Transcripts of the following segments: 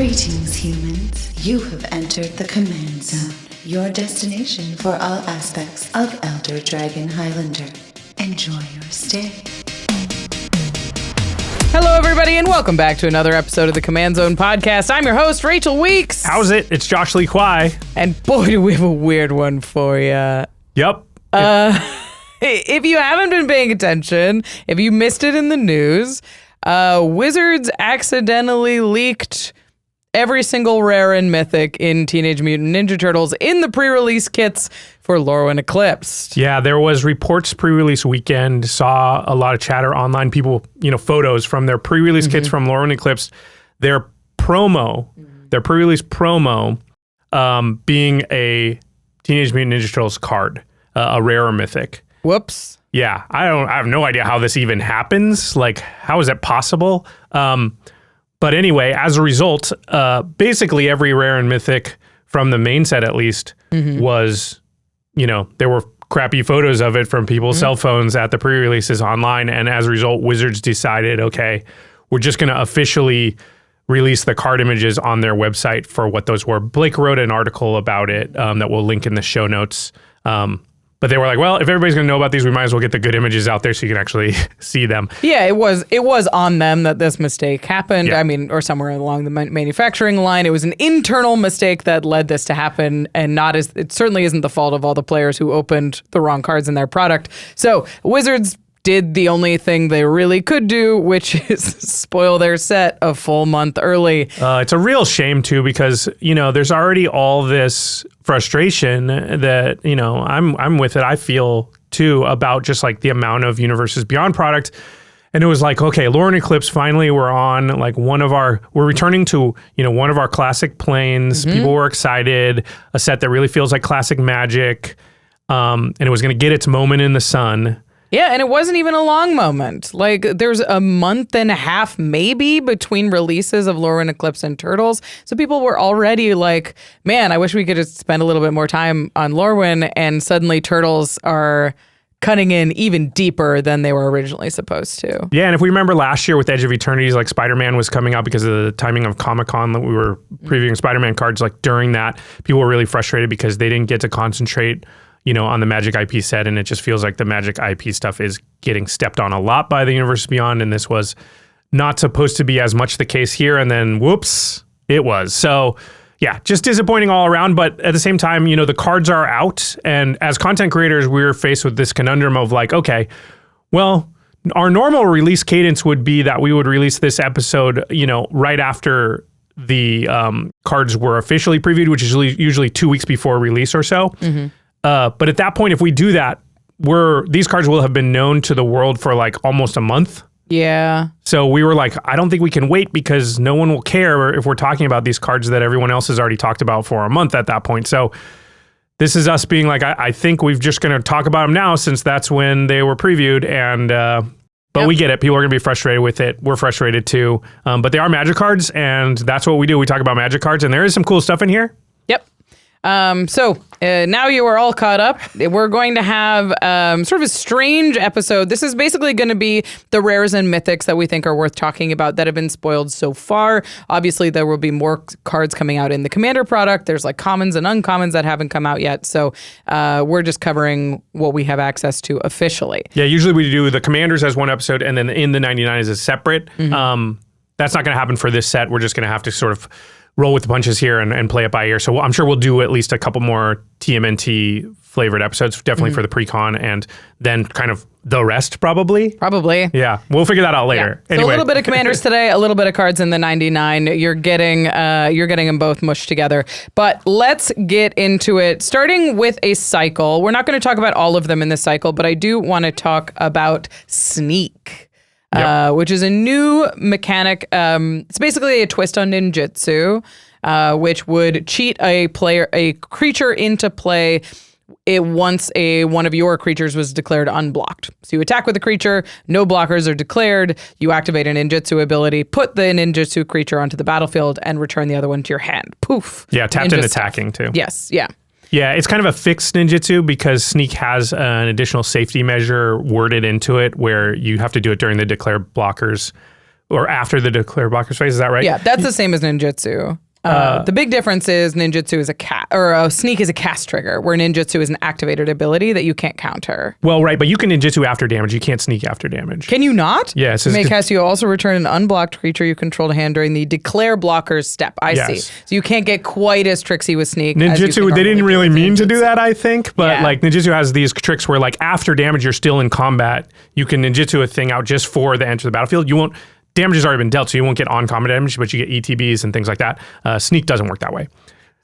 Greetings, humans. You have entered the Command Zone, your destination for all aspects of Elder Dragon Highlander. Enjoy your stay. Hello, everybody, and welcome back to another episode of the Command Zone podcast. I'm your host, Rachel Weeks. How's it? It's Josh Lee Kwai. And boy, do we have a weird one for you. Yep. If you haven't been paying attention, if you missed it in the news, Wizards accidentally leaked every single rare and mythic in Teenage Mutant Ninja Turtles in the pre-release kits for Lorwyn Eclipsed. Yeah, there was reports pre-release weekend, saw a lot of chatter online, people, photos from their pre-release kits from Lorwyn Eclipsed, their pre-release promo being a Teenage Mutant Ninja Turtles card, a rare or mythic. Whoops. Yeah, I have no idea how this even happens. Like, how is that possible? But anyway, as a result, basically every rare and mythic from the main set, at least, was, there were crappy photos of it from people's cell phones at the pre-releases online. And as a result, Wizards decided, okay, we're just going to officially release the card images on their website for what those were. Blake wrote an article about it that we'll link in the show notes. But they were like, well, if everybody's going to know about these, we might as well get the good images out there so you can actually see them. Yeah, it was on them that this mistake happened. Yeah. I mean, or somewhere along the manufacturing line. It was an internal mistake that led this to happen, and it certainly isn't the fault of all the players who opened the wrong cards in their product. So Wizards did the only thing they really could do, which is spoil their set a full month early. It's a real shame, too, because, there's already all this frustration that, I'm with it, I feel, too, about just like the amount of Universes Beyond product. And it was like, okay, Lorwyn Eclipsed, finally we're on like we're returning to, one of our classic planes. People were excited, a set that really feels like classic Magic. And it was going to get its moment in the sun. Yeah, and it wasn't even a long moment. Like, there's a month and a half maybe between releases of Lorwyn Eclipsed and Turtles. So people were already like, man, I wish we could just spend a little bit more time on Lorwyn. And suddenly Turtles are cutting in even deeper than they were originally supposed to. Yeah, and if we remember last year with Edge of Eternities, like Spider-Man was coming out because of the timing of Comic-Con that we were previewing Spider-Man cards. Like during that, people were really frustrated because they didn't get to concentrate on the Magic IP set, and it just feels like the Magic IP stuff is getting stepped on a lot by the Universe Beyond, and this was not supposed to be as much the case here, and then whoops, it was. So yeah, just disappointing all around, but at the same time, the cards are out, and as content creators, we're faced with this conundrum of like, okay, well, our normal release cadence would be that we would release this episode, right after the cards were officially previewed, which is usually 2 weeks before release or so. But at that point, if we do that, these cards will have been known to the world for like almost a month. Yeah. So we were like, I don't think we can wait because no one will care if we're talking about these cards that everyone else has already talked about for a month at that point. So this is us being like, I think we're just going to talk about them now since that's when they were previewed. And but we get it. People are going to be frustrated with it. We're frustrated too. But they are Magic cards, and that's what we do. We talk about Magic cards, and there is some cool stuff in here. Yep. So now you are all caught up. We're going to have sort of a strange episode. This is basically going to be the rares and mythics that we think are worth talking about that have been spoiled so far. Obviously, there will be more cards coming out in the Commander product. There's like commons and uncommons that haven't come out yet. So we're just covering what we have access to officially. Yeah, usually we do the Commanders as one episode, and then in the 99 is a separate. That's not going to happen for this set. We're just going to have to sort of roll with the punches here and play it by ear. So I'm sure we'll do at least a couple more TMNT flavored episodes, definitely for the pre-con, and then kind of the rest probably. Yeah, we'll figure that out later. Yeah. Anyway. So a little bit of Commanders today, a little bit of cards in the 99. You're getting them both mushed together. But let's get into it, starting with a cycle. We're not going to talk about all of them in this cycle, but I do want to talk about Sneak. Which is a new mechanic. It's basically a twist on ninjutsu, which would cheat a creature into play once one of your creatures was declared unblocked. So you attack with a creature, no blockers are declared, you activate a ninjutsu ability, put the ninjutsu creature onto the battlefield, and return the other one to your hand. Poof. Yeah, tapped and attacking too. Yes, yeah. Yeah, it's kind of a fixed ninjutsu because Sneak has an additional safety measure worded into it where you have to do it during the declare blockers or after the declare blocker's phase. Is that right? Yeah, that's the same as ninjutsu. The big difference is ninjutsu is a sneak is a cast trigger, where ninjutsu is an activated ability that you can't counter. Well, right, but you can ninjutsu after damage. You can't sneak after damage. Can you not? Yes. May cast, you also return an unblocked creature you control to hand during the declare blocker's step. I see. So you can't get quite as tricksy with sneak. Ninjutsu, they didn't really mean to do that, I think, but like ninjutsu has these tricks where like after damage, you're still in combat. You can ninjutsu a thing out just for the enter the battlefield. You won't. Damage has already been dealt, so you won't get on-combat damage, but you get ETBs and things like that. Sneak doesn't work that way.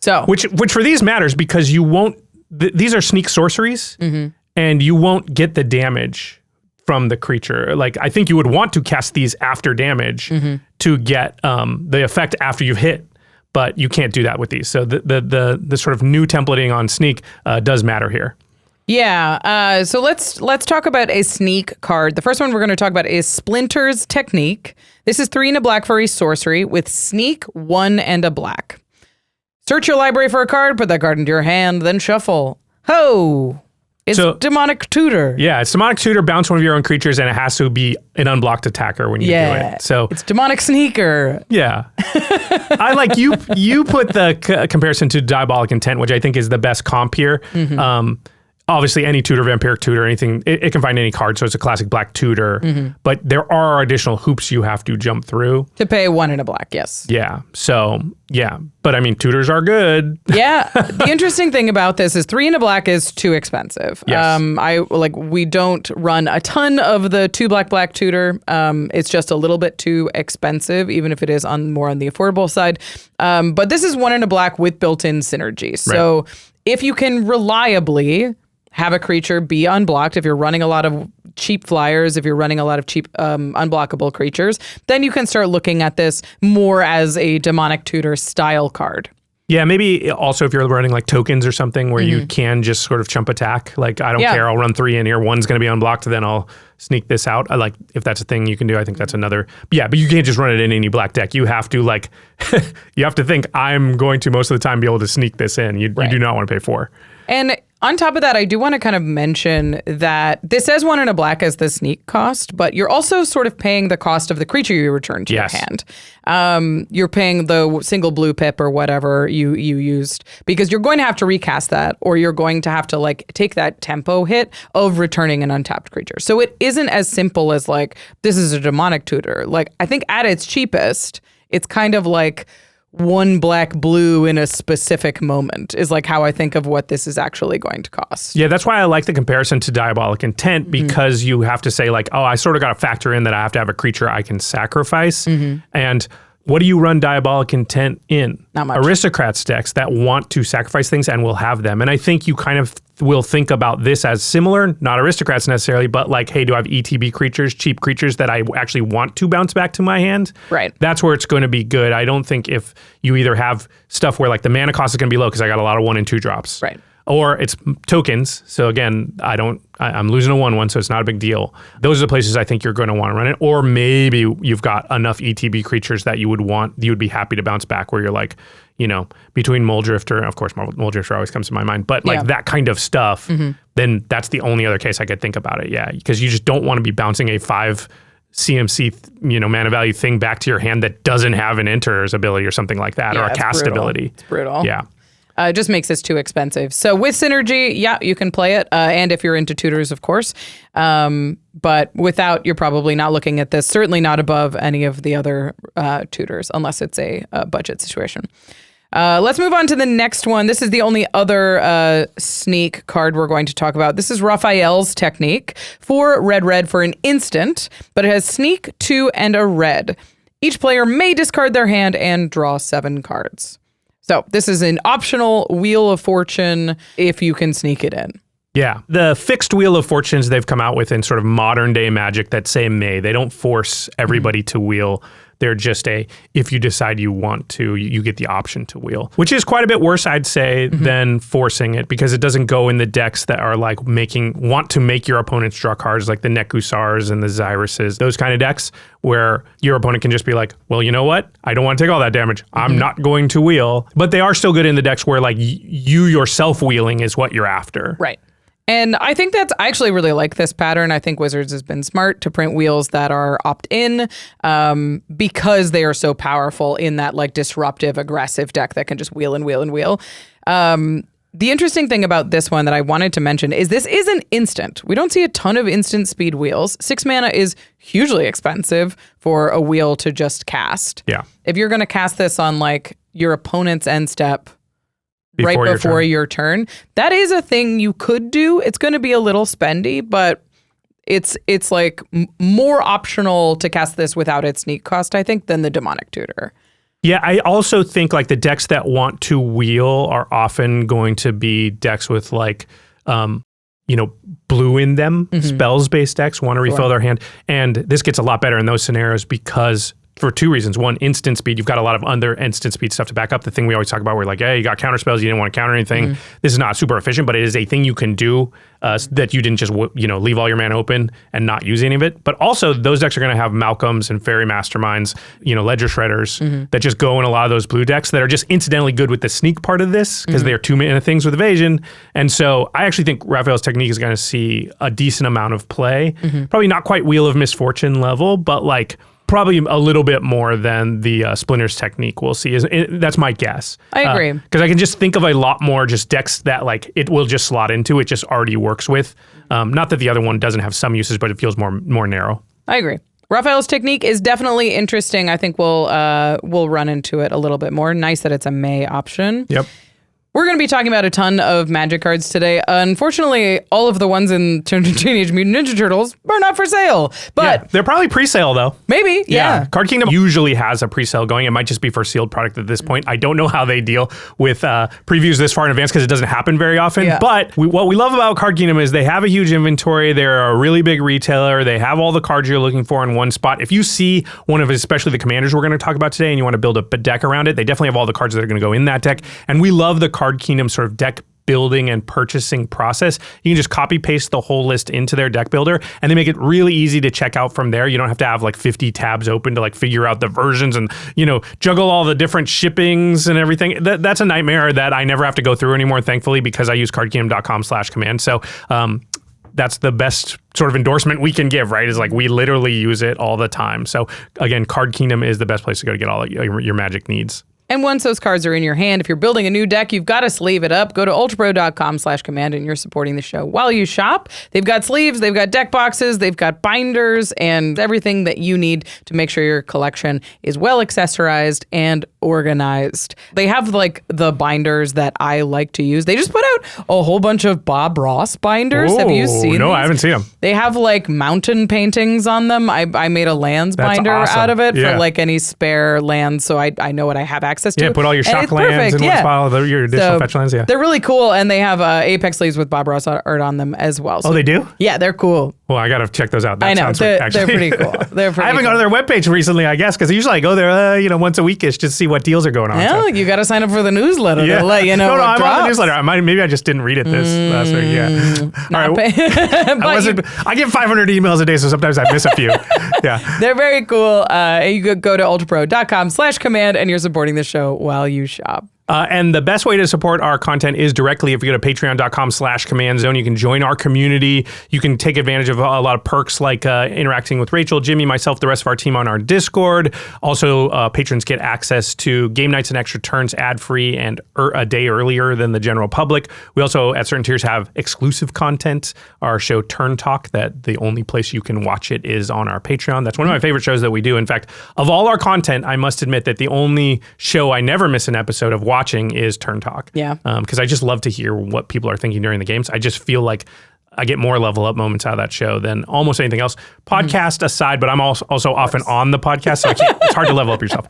So, which for these matters because you won't. These are sneak sorceries, and you won't get the damage from the creature. Like I think you would want to cast these after damage to get the effect after you've hit, but you can't do that with these. So the sort of new templating on sneak does matter here. Yeah, so let's talk about a sneak card. The first one we're going to talk about is Splinter's Technique. This is 3 and a black for a sorcery with sneak, 1 and a black. Search your library for a card, put that card into your hand, then shuffle. Ho! It's Demonic Tutor. Yeah, it's Demonic Tutor, bounce one of your own creatures, and it has to be an unblocked attacker when you do it. So it's Demonic Sneaker. Yeah. I like you put the comparison to Diabolic Intent, which I think is the best comp here. Obviously, any tutor, vampiric tutor, anything, it can find any card, so it's a classic black tutor. But there are additional hoops you have to jump through. To pay 1 and a black, yes. Yeah, so, yeah. But I mean, tutors are good. Yeah. The interesting thing about this is 3 and a black is too expensive. Yes. We don't run a ton of the 2 black tutor. It's just a little bit too expensive, even if it is more on the affordable side. But this is 1 and a black with built-in synergy. So if you can reliably have a creature be unblocked, if you're running a lot of cheap flyers, if you're running a lot of cheap unblockable creatures, then you can start looking at this more as a Demonic Tutor style card. Yeah, maybe also if you're running like tokens or something where you can just sort of chump attack. Like, I don't care, I'll run 3 in here, 1's going to be unblocked, then I'll sneak this out. I like, if that's a thing you can do, I think that's another. Yeah, but you can't just run it in any black deck. You have to like, you have to think, I'm going to most of the time be able to sneak this in. You do not want to pay 4. And on top of that, I do want to kind of mention that this says 1 and a black as the sneak cost, but you're also sort of paying the cost of the creature you return to your hand. You're paying the single blue pip or whatever you used, because you're going to have to recast that, or you're going to have to like take that tempo hit of returning an untapped creature. So it isn't as simple as like, this is a Demonic Tutor. Like, I think at its cheapest, it's kind of like 1 black blue in a specific moment is like how I think of what this is actually going to cost. Yeah, that's why I like the comparison to Diabolic Intent, because you have to say like, oh, I sort of got to factor in that I have to have a creature I can sacrifice. And what do you run Diabolic Intent in? Not much. Aristocrats decks that want to sacrifice things and will have them. And I think you kind of will think about this as similar, not Aristocrats necessarily, but like, hey, do I have ETB creatures, cheap creatures that I actually want to bounce back to my hand? Right. That's where it's going to be good. I don't think if you either have stuff where like the mana cost is going to be low because I got a lot of 1 and 2 drops. Right. Or it's tokens. So again, I'm losing a 1/1, so it's not a big deal. Those are the places I think you're going to want to run it. Or maybe you've got enough ETB creatures that you would be happy to bounce back, where you're like, you know, between Moldrifter, of course, Moldrifter always comes to my mind, but like that kind of stuff, then that's the only other case I could think about it. Yeah, because you just don't want to be bouncing a 5 CMC, mana value thing back to your hand that doesn't have an Enter's ability or something like that, or a cast ability. It's brutal. Yeah. It just makes this too expensive. So with synergy, yeah, you can play it. And if you're into tutors, of course. But without, you're probably not looking at this. Certainly not above any of the other tutors, unless it's a budget situation. Let's move on to the next one. This is the only other sneak card we're going to talk about. This is Raphael's Technique. 4 red for an instant, but it has sneak, 2, and a red. Each player may discard their hand and draw 7 cards. So this is an optional Wheel of Fortune if you can sneak it in. Yeah. The fixed Wheel of Fortunes they've come out with in sort of modern day Magic that say may. They don't force everybody to wheel. They're just if you decide you want to, you get the option to wheel, which is quite a bit worse, I'd say, than forcing it, because it doesn't go in the decks that are like want to make your opponents draw cards, like the Nekusars and the Xyruses, those kind of decks where your opponent can just be like, well, you know what? I don't want to take all that damage. I'm not going to wheel. But they are still good in the decks where like you yourself wheeling is what you're after. Right. And I think I actually really like this pattern. I think Wizards has been smart to print wheels that are opt-in because they are so powerful in that like disruptive, aggressive deck that can just wheel and wheel and wheel. The interesting thing about this one that I wanted to mention is this isn't instant. We don't see a ton of instant speed wheels. 6 mana is hugely expensive for a wheel to just cast. Yeah. If you're going to cast this on like your opponent's end step right before your turn, that is a thing you could do. It's going to be a little spendy, but it's like more optional to cast this without its sneak cost, I think, than the Demonic Tutor. Yeah, I also think like the decks that want to wheel are often going to be decks with like, blue in them, spells-based decks, want to refill their hand. And this gets a lot better in those scenarios because for 2 reasons. One, instant speed. You've got a lot of other instant speed stuff to back up. The thing we always talk about, we're like, hey, you got counter spells, you didn't want to counter anything. This is not super efficient, but it is a thing you can do that you didn't just leave all your mana open and not use any of it. But also, those decks are going to have Malcolms and Fairy Masterminds, Ledger Shredders that just go in a lot of those blue decks that are just incidentally good with the sneak part of this because they are 2 mana things with evasion. And so I actually think Raphael's technique is going to see a decent amount of play. Probably not quite Wheel of Misfortune level, but like probably a little bit more than the Splinter's technique we'll see. That's my guess. I agree. Because I can just think of a lot more just decks that like it will just slot into, it just already works with. Not that the other one doesn't have some uses, but it feels more narrow. I agree. Raphael's technique is definitely interesting. I think we'll run into it a little bit more. Nice that it's a May option. Yep. We're going to be talking about a ton of Magic cards today. Unfortunately, all of the ones in Teenage Mutant Ninja Turtles are not for sale. But they're probably pre-sale, though. Maybe, yeah. Card Kingdom usually has a pre-sale going. It might just be for sealed product at this point. I don't know how they deal with previews this far in advance because it doesn't happen very often. Yeah. But what we love about Card Kingdom is they have a huge inventory. They're a really big retailer. They have all the cards you're looking for in one spot. If you see one of, especially the commanders we're going to talk about today, and you want to build a deck around it, they definitely have all the cards that are going to go in that deck. And we love the Card Kingdom sort of deck building and purchasing process. You can just copy paste the whole list into their deck builder and they make it really easy to check out from there. You don't have to have like 50 tabs open to like figure out the versions and, juggle all the different shippings and everything. That's a nightmare that I never have to go through anymore, thankfully, because I use cardkingdom.com/command. So, that's the best sort of endorsement we can give, right? Is like we literally use it all the time. So again, Card Kingdom is the best place to go to get all your Magic needs. And once those cards are in your hand, if you're building a new deck, you've got to sleeve it up. Go to ultrapro.com/command and you're supporting the show while you shop. They've got sleeves, they've got deck boxes, they've got binders, and everything that you need to make sure your collection is well accessorized and organized. They have like the binders that I like to use. They just put out a whole bunch of Bob Ross binders. Have you seen No, these? I haven't seen them. They have like mountain paintings on them. I made a lands binder out of it for like any spare lands, so I know what I have access to. Yeah, put all your shock lands in one file, your additional fetch lands. Yeah, they're really cool, and they have Apex sleeves with Bob Ross art on them as well. So, they do? Yeah, they're cool. Well, I gotta check those out. That I know sounds they're pretty cool. I haven't gone to their webpage recently, I guess, because usually I go there, once a weekish just to see what deals are going on. Yeah, you got to sign up for the newsletter to let you know. No, I'm drops. on the newsletter. Maybe I just didn't read it this last week. Yeah. All right. I get 500 emails a day, so sometimes I miss a few. Yeah. They're very cool. You could go to ultrapro.com/command and you're supporting the show while you shop. And the best way to support our content is directly if you go to patreon.com/command zone. You can join our community. You can take advantage of a lot of perks like interacting with Rachel, Jimmy, myself, the rest of our team on our Discord. Also, patrons get access to game nights and extra turns ad-free and a day earlier than the general public. We also, at certain tiers, have exclusive content. Our show Turn Talk, that the only place you can watch it is on our Patreon. That's one of my favorite shows that we do. In fact, of all our content, I must admit that the only show I never miss an episode of watching is Turn Talk. Yeah. Because I just love to hear what people are thinking during the games. I just feel like I get more level up moments out of that show than almost anything else. Podcast aside, but I'm also often on the podcast, so it's hard to level up yourself.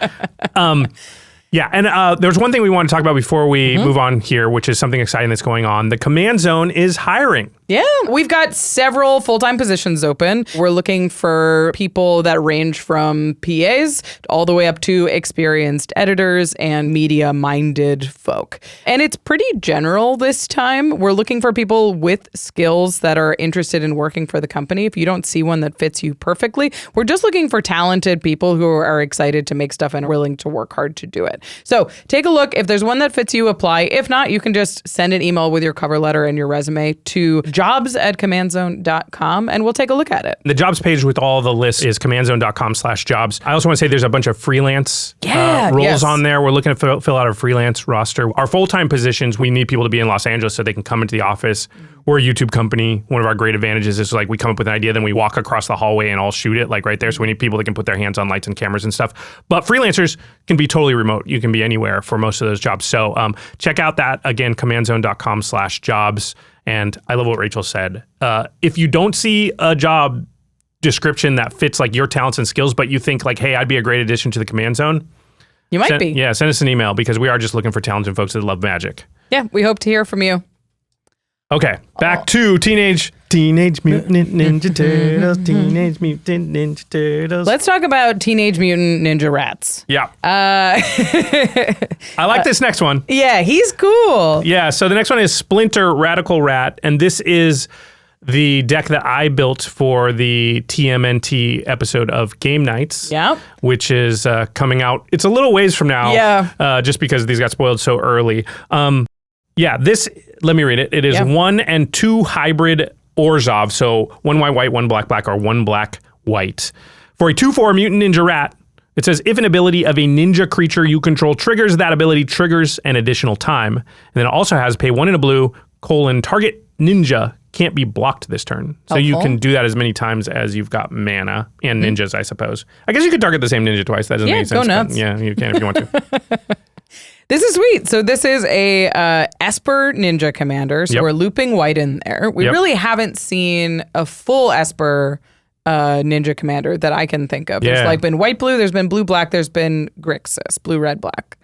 Yeah, and there's one thing we want to talk about before we move on here, which is something exciting that's going on. The Command Zone is hiring. Yeah, we've got several full-time positions open. We're looking for people that range from PAs all the way up to experienced editors and media-minded folk. And it's pretty general this time. We're looking for people with skills that are interested in working for the company. If you don't see one that fits you perfectly, we're just looking for talented people who are excited to make stuff and are willing to work hard to do it. So take a look. If there's one that fits you, apply. If not, you can just send an email with your cover letter and your resume to jobs@commandzone.com, and we'll take a look at it. The jobs page with all the lists is commandzone.com/jobs. I also want to say there's a bunch of freelance roles on there. We're looking to fill out a freelance roster. Our full-time positions, we need people to be in Los Angeles so they can come into the office. We're a YouTube company. One of our great advantages is like we come up with an idea, then we walk across the hallway and all shoot it like right there. So we need people that can put their hands on lights and cameras and stuff. But freelancers can be totally remote. You can be anywhere for most of those jobs. So check out that, again, commandzone.com/jobs. And I love what Rachel said. If you don't see a job description that fits like your talents and skills, but you think like, hey, I'd be a great addition to the Command Zone. You might be. Yeah, send us an email because we are just looking for talented folks that love magic. Yeah, we hope to hear from you. Okay, back to Teenage Mutant Ninja Turtles, Teenage Mutant Ninja Turtles. Let's talk about Teenage Mutant Ninja Rats. Yeah. I like this next one. Yeah, he's cool. Yeah, so the next one is Splinter Radical Rat, and this is the deck that I built for the TMNT episode of Game Nights. Yeah. Which is coming out. It's a little ways from now. Yeah. Just because these got spoiled so early. Yeah, this, let me read it. It is 1 and 2 hybrid Orzhov. So 1 white, 1 black, or 1 black-white. For a 2/4 Mutant Ninja Rat, it says if an ability of a ninja creature you control triggers, that ability triggers an additional time. And then it also has pay 1 in a blue, target ninja can't be blocked this turn. So you can do that as many times as you've got mana and ninjas, I suppose. I guess you could target the same ninja twice. That doesn't make sense. Go nuts. Yeah, you can if you want to. This is sweet. So this is a Esper Ninja Commander. So we're looping white in there. We really haven't seen a full Esper Ninja Commander that I can think of. There's like been white-blue, there's been blue-black, there's been Grixis, blue-red-black.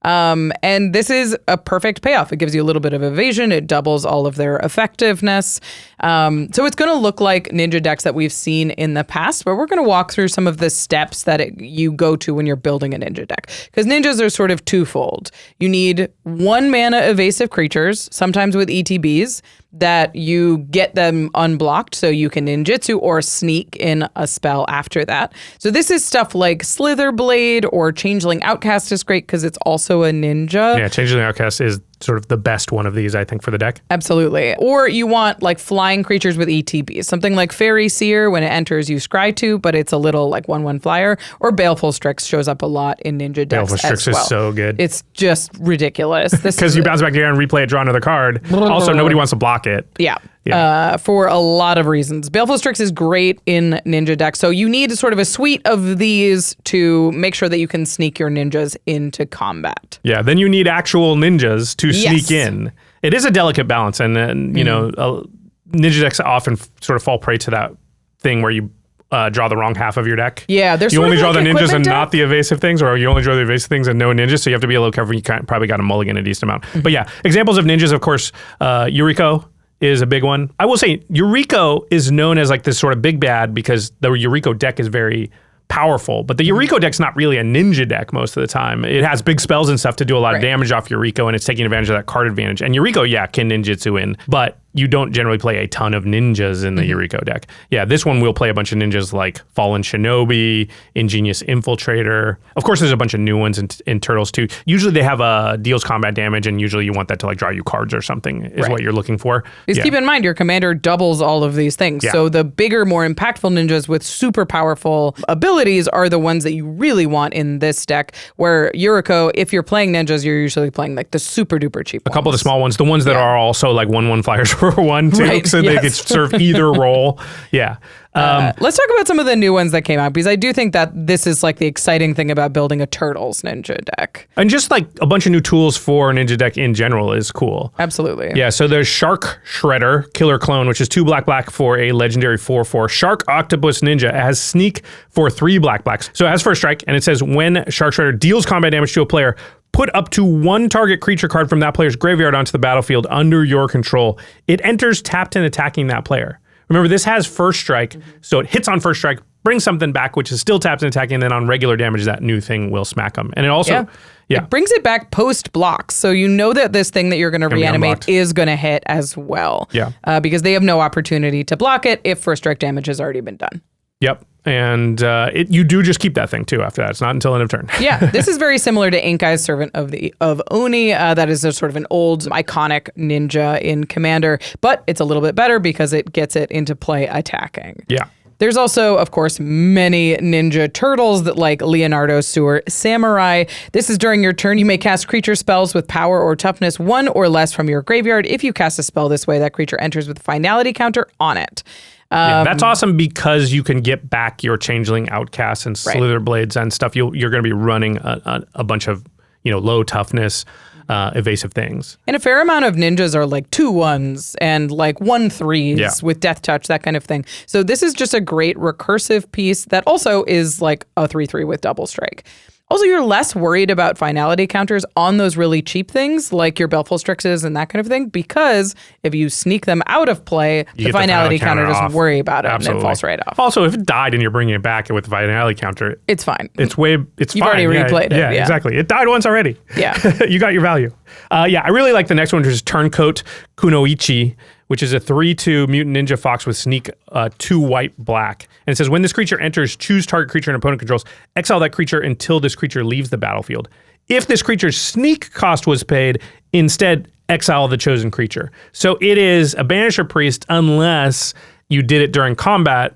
And this is a perfect payoff. It gives you a little bit of evasion. It doubles all of their effectiveness. So it's going to look like ninja decks that we've seen in the past, but we're going to walk through some of the steps that you go to when you're building a ninja deck. Because ninjas are sort of twofold. You need 1 mana evasive creatures, sometimes with ETBs, that you get them unblocked so you can ninjutsu or sneak in a spell after that. So this is stuff like Slitherblade or Changeling Outcast is great because it's also a ninja. Yeah, Changeling Outcast is sort of the best one of these, I think, for the deck. Absolutely. Or you want like flying creatures with ETBs. Something like Fairy Seer, when it enters, you scry 2, but it's a little like 1/1 flyer. Or Baleful Strix shows up a lot in ninja decks. Baleful Strix is so good. It's just ridiculous. Because you bounce back here and replay it, draw another card. Also, nobody wants to block it. Yeah. For a lot of reasons. Baleful Strix is great in ninja decks. So you need sort of a suite of these to make sure that you can sneak your ninjas into combat. Yeah, then you need actual ninjas to sneak in. It is a delicate balance. And you know, ninja decks often sort of fall prey to that thing where you draw the wrong half of your deck. Yeah, there's you only draw like the ninjas and deck? not the evasive things, or you only draw the evasive things and no ninjas, so you have to be a little careful. You probably got to mulligan a decent amount. But yeah, examples of ninjas, of course, Yuriko is a big one. I will say Yuriko is known as like this sort of big bad because the Yuriko deck is very powerful, but the Yuriko deck's not really a ninja deck most of the time. It has big spells and stuff to do a lot of damage off Yuriko, and it's taking advantage of that card advantage. And Yuriko, can ninjutsu in, but you don't generally play a ton of ninjas in the Yuriko deck. Yeah, this one will play a bunch of ninjas like Fallen Shinobi, Ingenious Infiltrator. Of course, there's a bunch of new ones in Turtles too. Usually they have deals combat damage, and usually you want that to like draw you cards or something is what you're looking for. Just keep in mind, your commander doubles all of these things. So the bigger, more impactful ninjas with super powerful abilities are the ones that you really want in this deck, where Yuriko, if you're playing ninjas, you're usually playing like the super duper cheap ones. A couple of the small ones, the ones that are also like 1/1 flyers for 1 too, so they could serve either role. Yeah. Let's talk about some of the new ones that came out, because I do think that this is like the exciting thing about building a Turtles ninja deck. And just like a bunch of new tools for a ninja deck in general is cool. Absolutely. Yeah, so there's Shark Shredder, Killer Clone, which is 2 black for a legendary 4/4. Shark Octopus Ninja. It has Sneak for 3 blacks. So it has first strike, and it says when Shark Shredder deals combat damage to a player, put up to 1 target creature card from that player's graveyard onto the battlefield under your control. It enters tapped and attacking that player. Remember, this has first strike, so it hits on first strike, brings something back, which is still tapped and attacking, and then on regular damage, that new thing will smack them. And it also... It brings it back post blocks, so you know that this thing that you're going to reanimate is going to hit as well. Yeah. Because they have no opportunity to block it if first strike damage has already been done. Yep. And you do just keep that thing too after that. It's not until end of turn. Yeah, this is very similar to Ink Eye's Servant of Oni. That is a sort of an old iconic ninja in Commander, but it's a little bit better because it gets it into play attacking. Yeah. There's also, of course, many Ninja Turtles that like Leonardo Sewer Samurai. This is during your turn. You may cast creature spells with power or toughness 1 or less from your graveyard. If you cast a spell this way, that creature enters with a finality counter on it. Yeah, that's awesome because you can get back your Changeling Outcasts and Slither Blades and stuff. You're going to be running a bunch of low toughness, evasive things. And a fair amount of ninjas are like 2/1s and like 1/3s with Death Touch, that kind of thing. So this is just a great recursive piece that also is like a 3/3 with Double Strike. Also, you're less worried about finality counters on those really cheap things like your Baleful Strixes and that kind of thing, because if you sneak them out of play, the finality counter doesn't worry about it. Absolutely. And it falls right off. Also, if it died and you're bringing it back with the finality counter, it's fine. You've fine. Already replayed it. Yeah, exactly. It died once already. Yeah. You got your value. I really like the next one, which is Turncoat Kunoichi, which is a 3/2 Mutant Ninja Fox with Sneak 2 white black. And it says, when this creature enters, choose target creature an opponent controls, exile that creature until this creature leaves the battlefield. If this creature's sneak cost was paid, instead exile the chosen creature. So it is a Banisher Priest unless you did it during combat,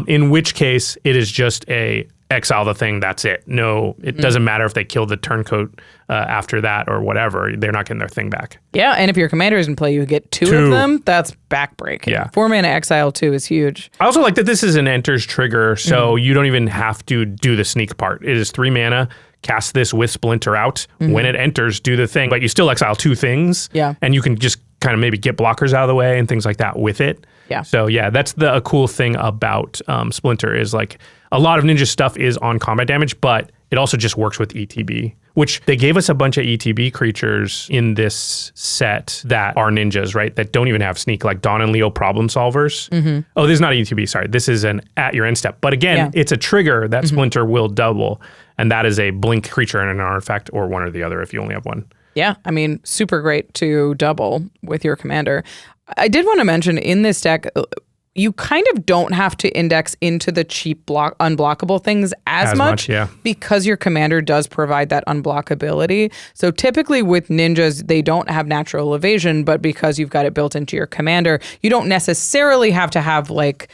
in which case it is just a exile the thing, that's it. No, it doesn't matter if they kill the Turncoat after that or whatever. They're not getting their thing back. Yeah, and if your commander is in play, you get two of them. That's backbreaking. Yeah. 4-mana exile 2 is huge. I also like that this is an enters trigger, so you don't even have to do the sneak part. It is 3 mana. Cast this with Splinter out. When it enters, do the thing, but you still exile 2 things. Yeah. And you can just kind of maybe get blockers out of the way and things like that with it. Yeah. So yeah, that's a cool thing about Splinter is like a lot of ninja stuff is on combat damage, but it also just works with ETB, which they gave us a bunch of ETB creatures in this set that are ninjas, right? That don't even have sneak, like Dawn and Leo Problem Solvers. Oh, this is not ETB, sorry. This is an at your end step. But again, it's a trigger that Splinter will double, and that is a blink creature and an artifact or one or the other if you only have one. Yeah, I mean, super great to double with your commander. I did want to mention in this deck, you kind of don't have to index into the cheap unblockable things as much because your commander does provide that unblockability. So typically with ninjas, they don't have natural evasion, but because you've got it built into your commander, you don't necessarily have to have like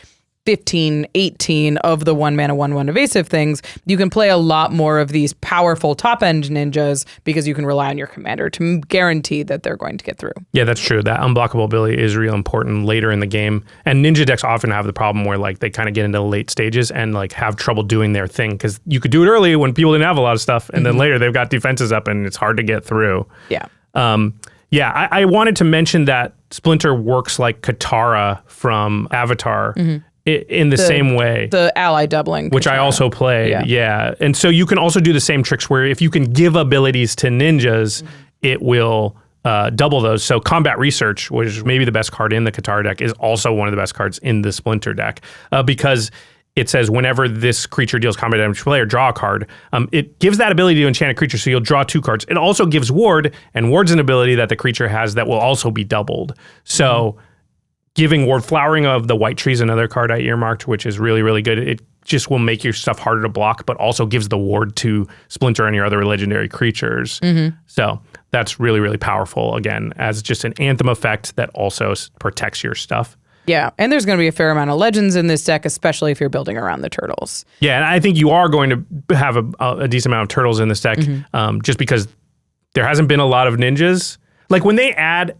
15, 18 of the 1-mana 1/1 evasive things. You can play a lot more of these powerful top-end ninjas because you can rely on your commander to guarantee that they're going to get through. Yeah, that's true. That unblockable ability is real important later in the game. And ninja decks often have the problem where like they kind of get into the late stages and like have trouble doing their thing because you could do it early when people didn't have a lot of stuff, and then later they've got defenses up and it's hard to get through. Yeah. I wanted to mention that Splinter works like Katara from Avatar. In the same way. The ally doubling. Which I also played, yeah. And so you can also do the same tricks where if you can give abilities to ninjas, it will double those. So Combat Research, which is maybe the best card in the Katara deck, is also one of the best cards in the Splinter deck because it says whenever this creature deals combat damage to player, draw a card. It gives that ability to enchant a creature, so you'll draw 2 cards. It also gives Ward, and Ward's an ability that the creature has that will also be doubled. So giving Ward Flowering of the White Tree is another card I earmarked, which is really, really good. It just will make your stuff harder to block, but also gives the ward to Splinter and your other legendary creatures. So that's really, really powerful, again, as just an Anthem effect that also protects your stuff. Yeah, and there's going to be a fair amount of legends in this deck, especially if you're building around the turtles. Yeah, and I think you are going to have a decent amount of turtles in this deck, just because there hasn't been a lot of ninjas. Like when they add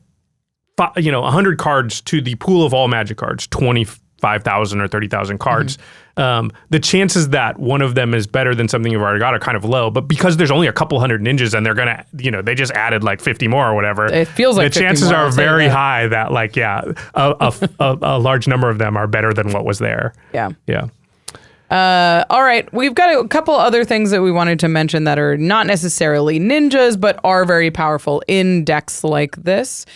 100 cards to the pool of all Magic cards, 25,000 or 30,000 cards, the chances that one of them is better than something you've already got are kind of low. But because there's only a couple hundred ninjas and they're going to, they just added like 50 more or whatever. It feels like the chances are very high that like, a large number of them are better than what was there. Yeah. Yeah. All right, we've got a couple other things that we wanted to mention that are not necessarily ninjas, but are very powerful in decks like this.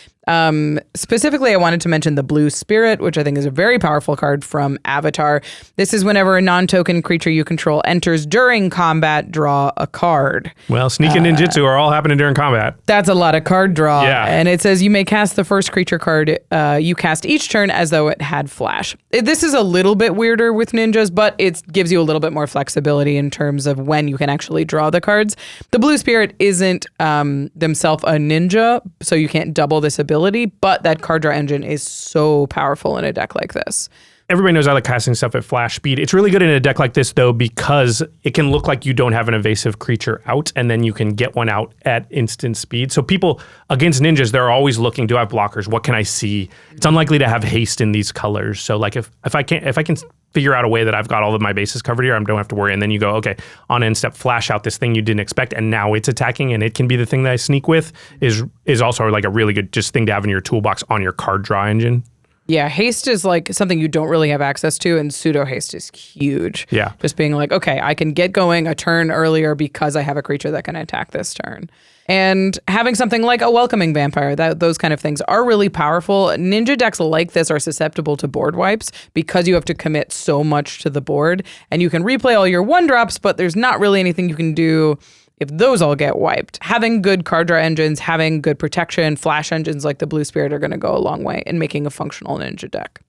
Specifically, I wanted to mention the Blue Spirit, which I think is a very powerful card from Avatar. This is whenever a non-token creature you control enters during combat, draw a card. Well, Sneak and Ninjutsu are all happening during combat. That's a lot of card draw. Yeah. And it says you may cast the first creature card you cast each turn as though it had flash. This is a little bit weirder with ninjas, but it gives you a little bit more flexibility in terms of when you can actually draw the cards. The Blue Spirit isn't themselves a ninja, so you can't double this ability, but that card draw engine is so powerful in a deck like this. Everybody knows I like casting stuff at flash speed. It's really good in a deck like this, though, because it can look like you don't have an evasive creature out, and then you can get one out at instant speed. So people, against ninjas, they're always looking, do I have blockers? What can I see? It's unlikely to have haste in these colors. So like if I can figure out a way that I've got all of my bases covered here, I don't have to worry. And then you go, okay, on end step, flash out this thing you didn't expect, and now it's attacking, and it can be the thing that I sneak with, is also like a really good just thing to have in your toolbox on your card draw engine. Yeah, haste is like something you don't really have access to, and pseudo haste is huge. Yeah. Just being like, okay, I can get going a turn earlier because I have a creature that can attack this turn. And having something like a welcoming vampire, those kind of things are really powerful. Ninja decks like this are susceptible to board wipes because you have to commit so much to the board, and you can replay all your 1-drops, but there's not really anything you can do if those all get wiped. Having good card draw engines, having good protection, flash engines like the Blue Spirit are going to go a long way in making a functional ninja deck.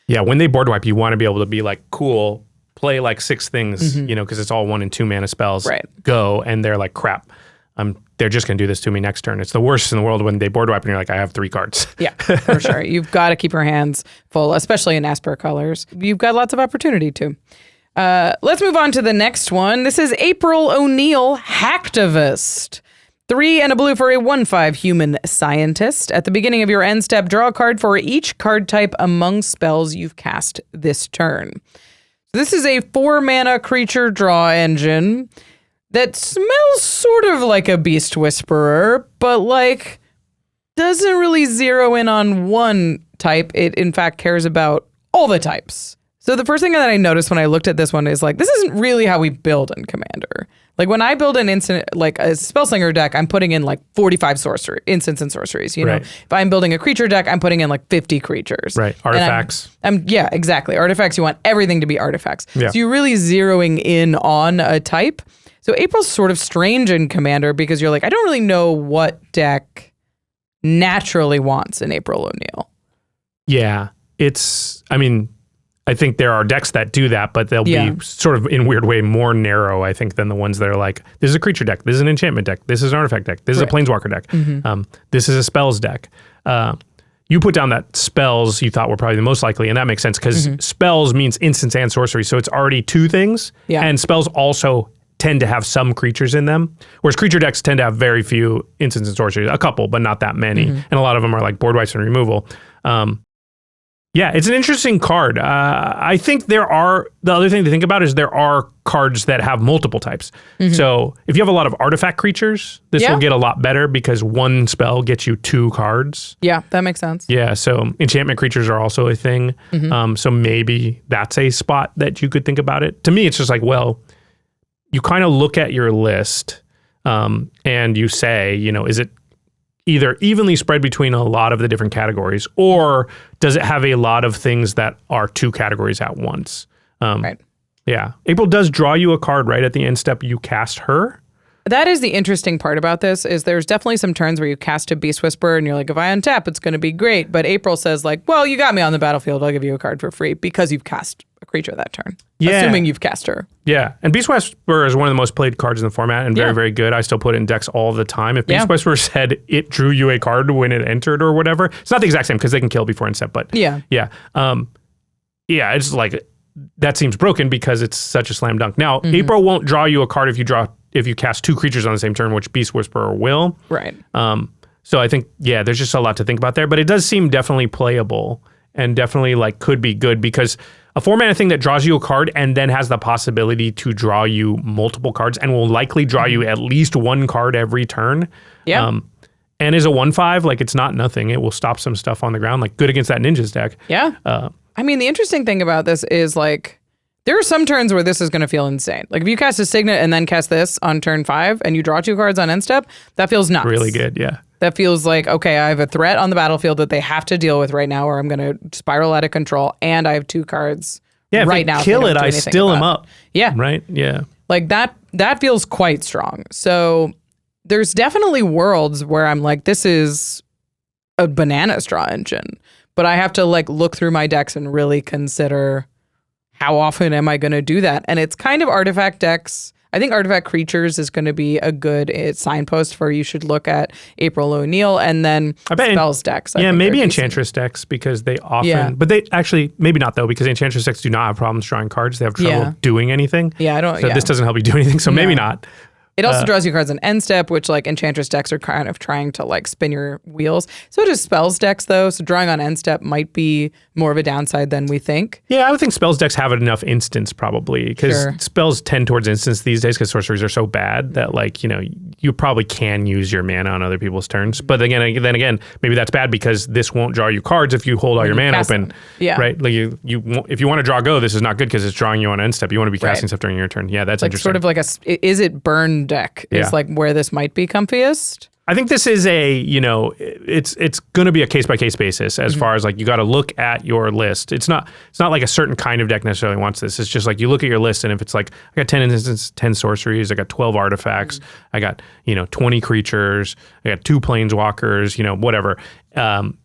Yeah, when they board wipe, you want to be able to be like, cool, play like 6 things, because it's all 1 and 2 mana spells. Right. Go, and they're like, crap, they're just going to do this to me next turn. It's the worst in the world when they board wipe and you're like, I have 3 cards. Yeah, for sure. You've got to keep your hands full, especially in Asper colors. You've got lots of opportunity too. Let's move on to the next one. This is April O'Neil, Hacktivist. 3 and a blue for a 1/5 human scientist. At the beginning of your end step, draw a card for each card type among spells you've cast this turn. This is a 4-mana creature draw engine that smells sort of like a Beast Whisperer, but like doesn't really zero in on one type. It in fact cares about all the types. So the first thing that I noticed when I looked at this one is like, this isn't really how we build in Commander. Like when I build an instant, like a Spellslinger deck, I'm putting in like 45 instants and sorceries. You know, if I'm building a creature deck, I'm putting in like 50 creatures. Right. Artifacts. Yeah, exactly. Artifacts. You want everything to be artifacts. Yeah. So you're really zeroing in on a type. So April's sort of strange in Commander because you're like, I don't really know what deck naturally wants an April O'Neil. Yeah. I think there are decks that do that, but they'll be sort of in a weird way more narrow, I think, than the ones that are like, this is a creature deck, this is an enchantment deck, this is an artifact deck, this is a planeswalker deck, this is a spells deck. You put down that spells you thought were probably the most likely, and that makes sense because spells means instants and sorcery, so it's already 2 things, and spells also tend to have some creatures in them, whereas creature decks tend to have very few instants and sorceries, a couple, but not that many, and a lot of them are like board wipes and removal. Yeah, it's an interesting card. I think the other thing to think about is there are cards that have multiple types. So if you have a lot of artifact creatures, this will get a lot better because 1 spell gets you 2 cards. Yeah, that makes sense. Yeah, so enchantment creatures are also a thing. So maybe that's a spot that you could think about it. To me, it's just like, well, you kind of look at your list and you say, is it either evenly spread between a lot of the different categories, or does it have a lot of things that are 2 categories at once? Right. Yeah. April does draw you a card right at the end step. You cast her. That is the interesting part about this, is there's definitely some turns where you cast a Beast Whisperer and you're like, if I untap, it's going to be great. But April says like, well, you got me on the battlefield. I'll give you a card for free because you've cast a creature that turn. Yeah. Assuming you've cast her. Yeah. And Beast Whisperer is one of the most played cards in the format and very, very good. I still put it in decks all the time. If Beast Whisperer said it drew you a card when it entered or whatever, it's not the exact same because they can kill before end step, but yeah. It's like, that seems broken because it's such a slam dunk. Now, April won't draw you a card if you cast 2 creatures on the same turn, which Beast Whisperer will. Right. So I think, there's just a lot to think about there, but it does seem definitely playable and definitely like could be good because a 4-mana thing that draws you a card and then has the possibility to draw you multiple cards and will likely draw you at least 1 card every turn. Yeah. And is a 1/5, like it's not nothing. It will stop some stuff on the ground, like good against that Ninjas deck. Yeah. I mean, the interesting thing about this is like, there are some turns where this is going to feel insane. Like if you cast a Signet and then cast this on turn 5 and you draw 2 cards on end step, that feels nuts. Really good, yeah. That feels like, okay, I have a threat on the battlefield that they have to deal with right now, or I'm going to spiral out of control, and I have 2 cards right now. If they kill it, I still am up. Yeah. Right? Yeah. Like that feels quite strong. So there's definitely worlds where I'm like, this is a banana straw engine, but I have to like look through my decks and really consider how often am I going to do that? And it's kind of artifact decks. I think artifact creatures is going to be a good signpost for you should look at April O'Neil, and then spells decks. Yeah, maybe Enchantress decks, because they often, but they actually, maybe not though, because Enchantress decks do not have problems drawing cards. They have trouble doing anything. Yeah, I don't. So this doesn't help you do anything. So maybe not. It also draws you cards on end step, which like Enchantress decks are kind of trying to like spin your wheels. So does spells decks though. So drawing on end step might be more of a downside than we think. Yeah, I would think spells decks have enough instance probably, because spells tend towards instance these days because sorceries are so bad that like, you know, you probably can use your mana on other people's turns. But then again, maybe that's bad because this won't draw you cards if you hold all your mana open. Yeah. Right? Like if you want to draw go, this is not good because it's drawing you on end step. You want to be casting stuff during your turn. Yeah, that's like interesting. Sort of like is it burn deck is like where this might be comfiest. I think this is it's going to be a case by case basis as far as like you got to look at your list. It's not like a certain kind of deck necessarily wants this. It's just like you look at your list, and if it's like I got 10 instances, 10 sorceries, I got 12 artifacts, I got 20 creatures, I got 2 planeswalkers, whatever. Then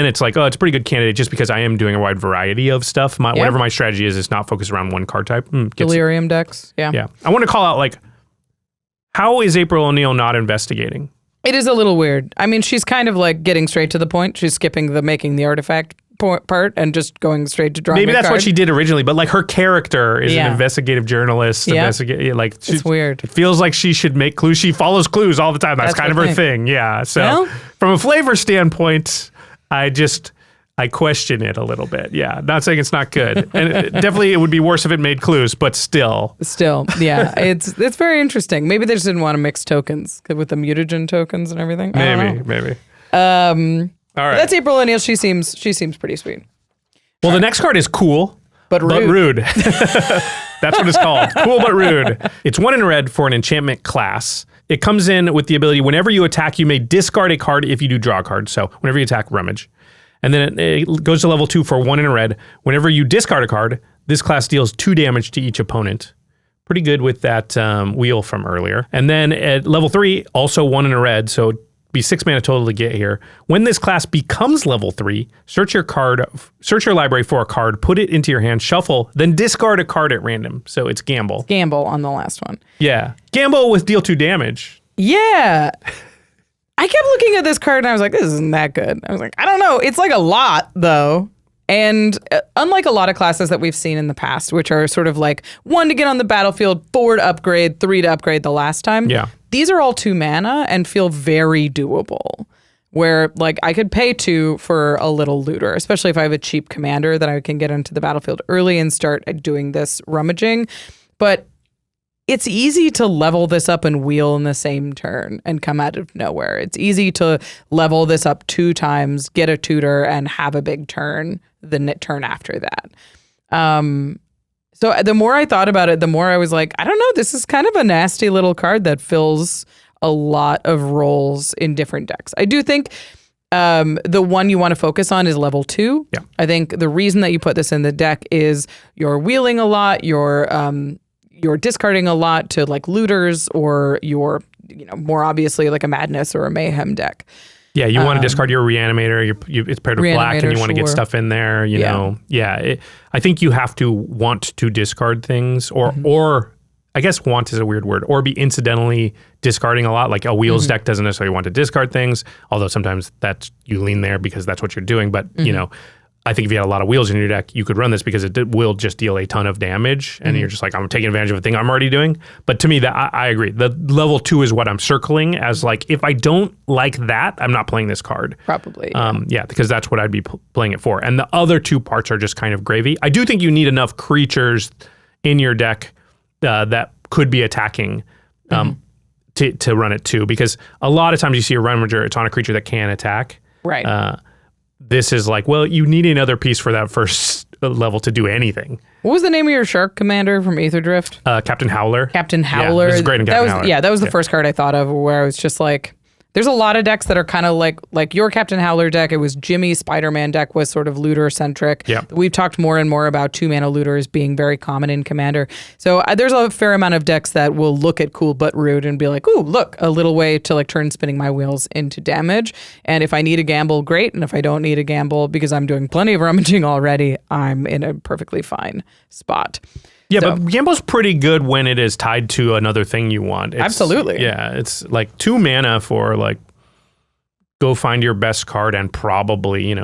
it's like, oh, it's a pretty good candidate just because I am doing a wide variety of stuff. Whatever my strategy is, it's not focused around one card type. Delirium decks. Yeah. I want to call out like, how is April O'Neil not investigating? It is a little weird. I mean, she's kind of like getting straight to the point. She's skipping the making the artifact part and just going straight to drawing. Maybe that's card. what she did originally, but like her character is an investigative journalist. It's weird. It feels like she should make clues. She follows clues all the time. That's kind of her thing. Yeah. So from a flavor standpoint, I question it a little bit. Yeah. Not saying it's not good. And definitely it would be worse if it made clues, but still. Yeah. It's very interesting. Maybe they just didn't want to mix tokens with the mutagen tokens and everything. Maybe. All right. That's April O'Neil. She seems pretty sweet. Well, the next card is cool, but rude. That's what it's called. Cool but rude. It's 1 in red for an enchantment class. It comes in with the ability, whenever you attack, you may discard a card if you do draw a card. So whenever you attack, rummage. And then it goes to level 2 for 1 in red. Whenever you discard a card, this class deals 2 damage to each opponent. Pretty good with that wheel from earlier. And then at level 3, also 1 in a red, so it'd be 6 mana total to get here. When this class becomes level 3, search your library for a card, put it into your hand, shuffle, then discard a card at random. So it's gamble. Gamble on the last one. Yeah. Gamble with deal 2 damage. Yeah. I kept looking at this card and I was like, this isn't that good. I was like, I don't know. It's like a lot though. And unlike a lot of classes that we've seen in the past, which are sort of like 1 to get on the battlefield, 4 to upgrade, 3 to upgrade the last time. Yeah. These are all 2 mana and feel very doable. Where like I could pay 2 for a little looter, especially if I have a cheap commander that I can get into the battlefield early and start doing this rummaging. But it's easy to level this up and wheel in the same turn and come out of nowhere. It's easy to level this up 2 times, get a tutor, and have a big turn the turn after that. So the more I thought about it, the more I was like, I don't know, this is kind of a nasty little card that fills a lot of roles in different decks. I do think the one you want to focus on is level 2. Yeah. I think the reason that you put this in the deck is you're wheeling a lot, you're discarding a lot to like looters, or you're, more obviously like a madness or a mayhem deck. Yeah, you want to discard your reanimator. It's paired with black, and you want to get stuff in there. You know, I think you have to want to discard things, or I guess want is a weird word, or be incidentally discarding a lot. Like a wheels deck doesn't necessarily want to discard things, although sometimes you lean there because that's what you're doing. But I think if you had a lot of wheels in your deck, you could run this because it will just deal a ton of damage, and you're just like, I'm taking advantage of a thing I'm already doing. But to me, I agree. The level 2 is what I'm circling as like, if I don't like that, I'm not playing this card. Probably. Because that's what I'd be playing it for. And the other 2 parts are just kind of gravy. I do think you need enough creatures in your deck that could be attacking to run it too, because a lot of times you see a rummager, it's on a creature that can attack. Right. This is like, well, you need another piece for that first level to do anything. What was the name of your shark commander from Aetherdrift? Captain Howler. Captain Howler. Yeah, this is great in Captain Howler. Yeah, that was the first card I thought of where I was just like, There's a lot of decks that are kind of like your Captain Howler deck. It was Jimmy's Spider-Man deck was sort of looter-centric. Yep. We've talked more and more about 2-mana looters being very common in Commander. So there's a fair amount of decks that will look at cool but rude and be like, ooh, look, a little way to like turn spinning my wheels into damage. And if I need a gamble, great. And if I don't need a gamble because I'm doing plenty of rummaging already, I'm in a perfectly fine spot. Yeah, So- but Gamble's pretty good when it is tied to another thing you want. Absolutely. Yeah, it's like 2 mana for like go find your best card and probably,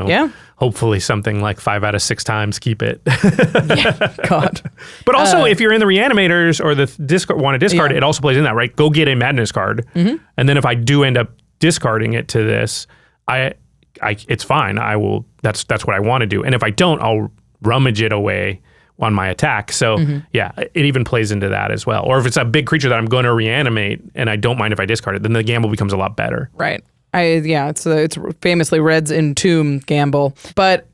hopefully something like 5 out of 6 times keep it. Yeah, God. But also if you're in the reanimators or the want to discard it also plays in that, right? Go get a madness card. And then if I do end up discarding it to this, it's fine. I will that's what I want to do. And if I don't, I'll rummage it away on my attack. So yeah, it even plays into that as well. Or if it's a big creature that I'm going to reanimate and I don't mind if I discard it, then the gamble becomes a lot better. Right. It's famously Red's Entomb gamble. But